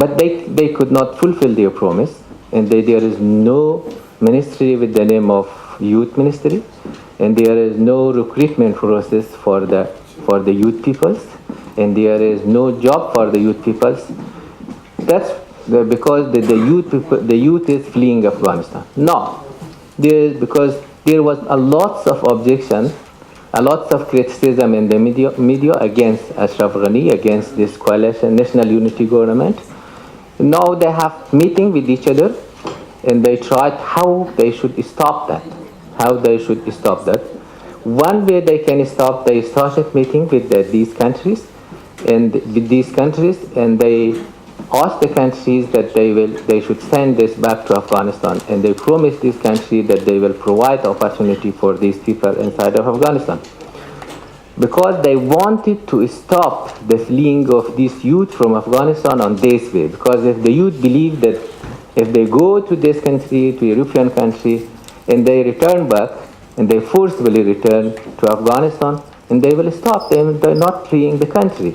but they could not fulfill their promise, and there is no ministry with the name of youth ministry, and there is no recruitment process for the youth peoples, and there is no job for the youth peoples. That's because the youth is fleeing Afghanistan. No, because there was a lots of objection, a lots of criticism in the media against Ashraf Ghani, against this coalition national unity government. Now they have meeting with each other, and they tried how they should stop that. One way they can stop, they started meeting with these countries, and they asked the countries that they should send this back to Afghanistan, and they promised these countries that they will provide opportunity for these people inside of Afghanistan, because they wanted to stop the fleeing of these youth from Afghanistan on this way. Because if the youth believe that if they go to this country, to European countries, and they return back, and they forcibly return to Afghanistan, and they will stop them, they're not fleeing the country.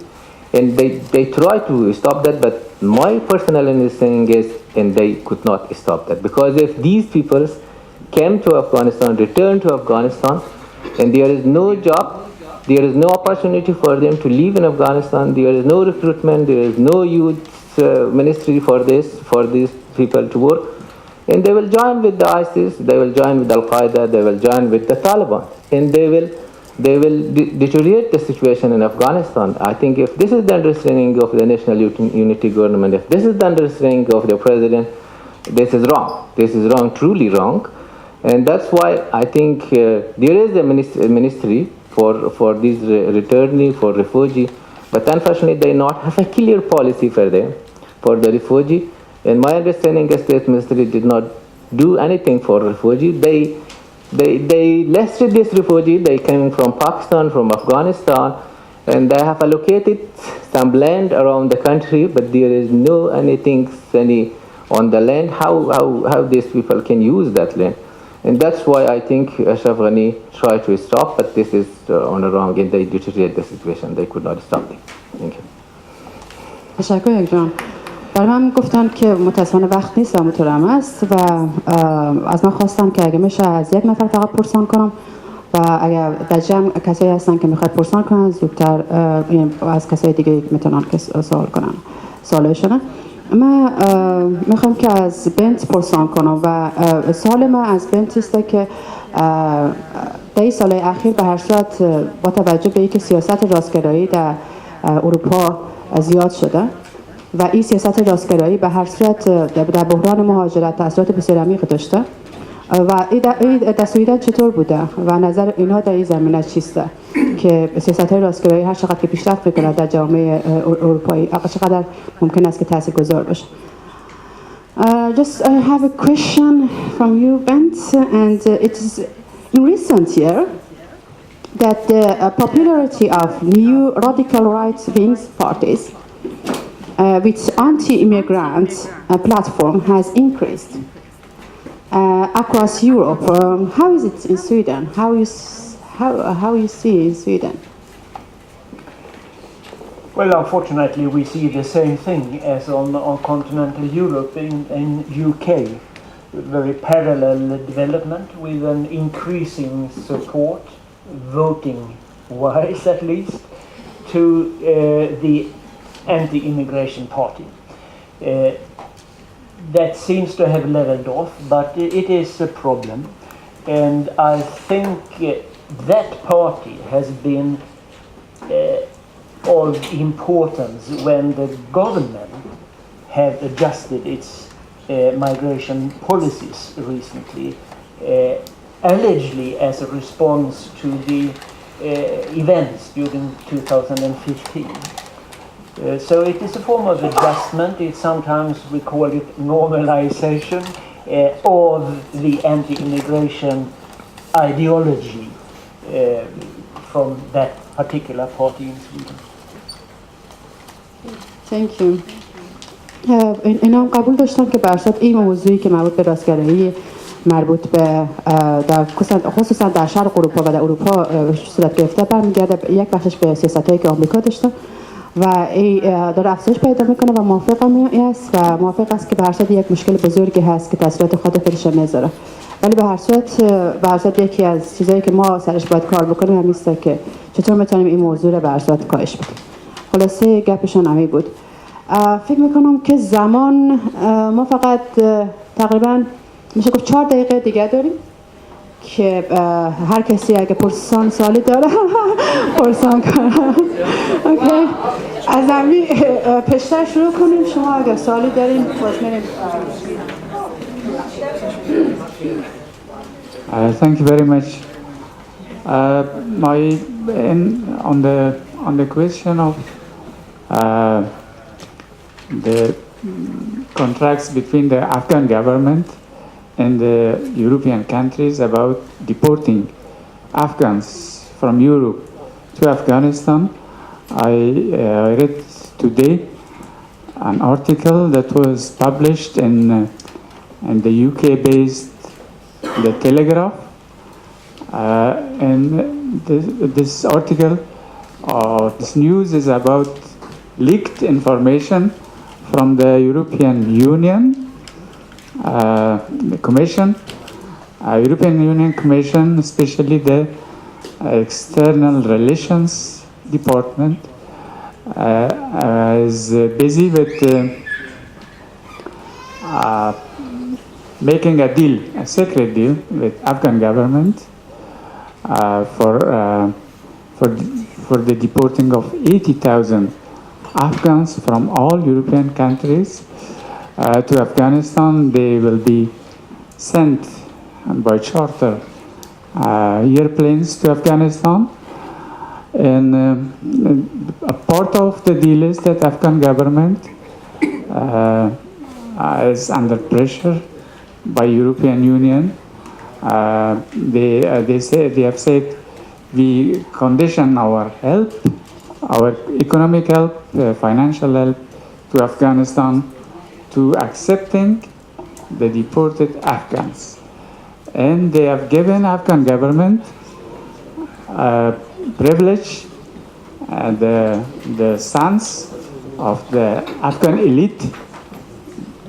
And they try to stop that, but my personal understanding is, and they could not stop that. Because if these people came to Afghanistan, returned to Afghanistan, and there is no job, there is no opportunity for them to live in Afghanistan, there is no recruitment, there is no youth ministry for these people to work, and they will join with the ISIS, they will join with Al-Qaeda, they will join with the Taliban, and they will deteriorate the situation in Afghanistan. I think if this is the understanding of the national unity government, if this is the understanding of the president, this is wrong. This is wrong, truly wrong, and that's why I think there is a ministry for these returnee, for refugee, But unfortunately, they not have a clear policy for them, for the refugee. And my understanding is that ministry did not do anything for refugee. They listed this refugee. They came from Pakistan, from Afghanistan, and they have allocated some land around the country, but there is no anything on the land how these people can use that land. And that's why I think Ashraf Ghani tried to stop, but this is on the wrong, and they deteriorate the situation. They could not stop it. Thank you. تشکر یک جان. برای من گفتن که متاسفانه وقت نیست و مطورم است و از من خواستم که اگه میشه از یک نفر فقط پرسان کنم و اگر در جمع کسایی هستن که میخواد پرسان کنن زودتر از کسای دیگه میتونن که سوال کنن سوالشونه. من میخوام که از بنت پرسان کنم و سوال من از بنت است که در این سال اخیر به هر صورت با توجه به اینکه سیاست راستگرایی در اروپا زیاد شده و این سیاست راستگرایی به هر صورت در بحران مهاجرت تاثیرات بسیار عمیق داشته و این در سویدن چطور بوده و نظر اینا در این زمینه چیسته که سیاست های راستگرایی هر چقدر که پیشرفت میکنه در جامعه اروپایی چقدر ممکن است که تاثیرگذار باشه. Just I have a question from you, Bent, and it is in recent year that the popularity of new radical right-wing parties with anti-immigrant platform has increased across Europe. How is it in Sweden? How you see in Sweden? Well, unfortunately, we see the same thing as on continental Europe in UK. Very parallel development with an increasing support, voting-wise at least, to the anti-immigration party. That seems to have leveled off, but it is a problem. And I think that party has been of importance when the government have adjusted its migration policies recently, allegedly as a response to the events during 2015. So it is a form of adjustment. Sometimes we call it normalization of the anti-immigration ideology from that particular party in Sweden. Thank you. اینا هم قبول داشتن که برصد این موضوعی که مربوط به راستگرایی مربوط به خصوصا در شرق اروپا و در اروپا صورت گرفته برمیگرده یک بخشش به سیاستایی که آمریکا داشته و داره افزایش پیدا میکنه و موافقم است و موافق است که به هر صورت یک مشکل بزرگی هست که تاثیرات خودش میذاره. ولی به هر صورت یکی از چیزایی که ما سرش باید کار بکنیم همین است که چطور میتونیم این موضوع رو به هر صورت کاهش بدیم. خلاصه گپشون همین بود. فکر میکنم که زمان ما فقط تقریبا میشه گفت 4 دقیقه دیگه داریم که هر کسی اگه پرسان سوالی داره پرسان کنه. اوکی. از همین پیشتر شروع کنیم. شما اگه سوالی دارین پرسیدین. Thank you very much. On the question of the contracts between the Afghan government and the European countries about deporting Afghans from Europe to Afghanistan, I read today an article that was published in the UK-based The Telegraph, and this article, this news is about leaked information from the European Union, the Commission, European Union Commission, especially the External Relations Department, is busy with making a deal, a secret deal with Afghan government for the deporting of 80,000 Afghans from all European countries to Afghanistan. They will be sent by charter airplanes to Afghanistan, And a part of the deal is that Afghan government is under pressure by European Union. They have said we condition our help, our economic help, financial help to Afghanistan to accepting the deported Afghans. And they have given Afghan government privilege, the sons of the Afghan elite,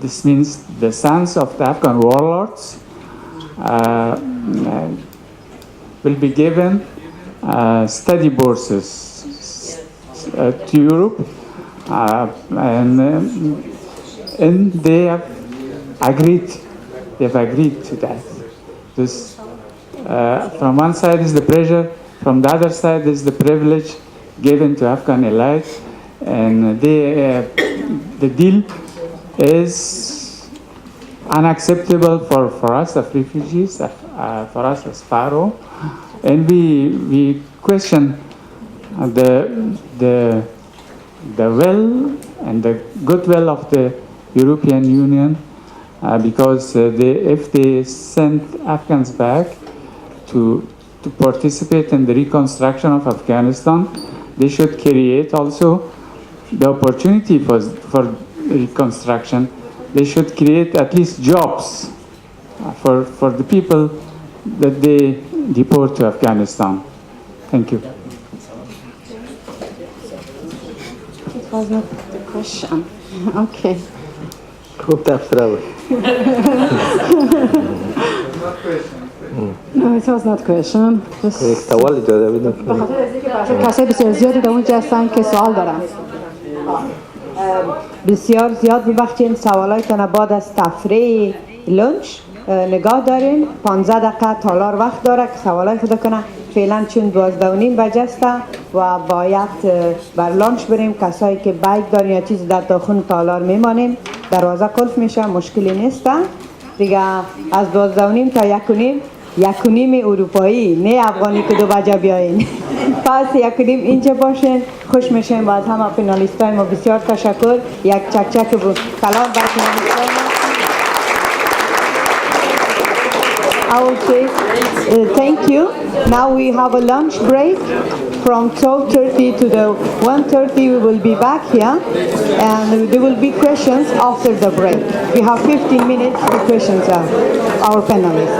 this means the sons of the Afghan warlords, will be given study bourses to Europe, and they have agreed to that. This, from one side is the pressure, from the other side is the privilege given to Afghan elite, and the deal is unacceptable for us as refugees, for us as Faroe, and we question the will and the goodwill of the European Union, because if they send Afghans back to participate in the reconstruction of Afghanistan, they should create also the opportunity for reconstruction. They should create at least jobs for the people that they deport to Afghanistan. Thank you. It was not the question. Okay. No, it was not question. کسای بسیار زیادی در اونجا هستن که سوال دارن. بسیار زیاد ببخشین سوالایتان بعد از تفریح لنچ نگاه دارین. 15 دقیقه تالار وقت داره که سوالای خود کنه. فعلا چون 12:30 بجه است و باید بر لانچ بریم. کسایی که بایک دارین یا چیز در داخل تالار میمانیم. دروازه قلف میشه، مشکلی نیست. دیگه از 12:30 تا 1:30 اروپایی، نه افغانی که 2 بجه بیاین. پس 1:30 اینجا باشین. خوش میشیم. و از همه پینالیستای ما بسیار تشکر. یک چکچک بود. سلام بر پینالیستای ما. I will say thank you. Now we have a lunch break from 12:30 to the 1:30. We will be back here, and there will be questions after the break. We have 15 minutes for questions of our panelists.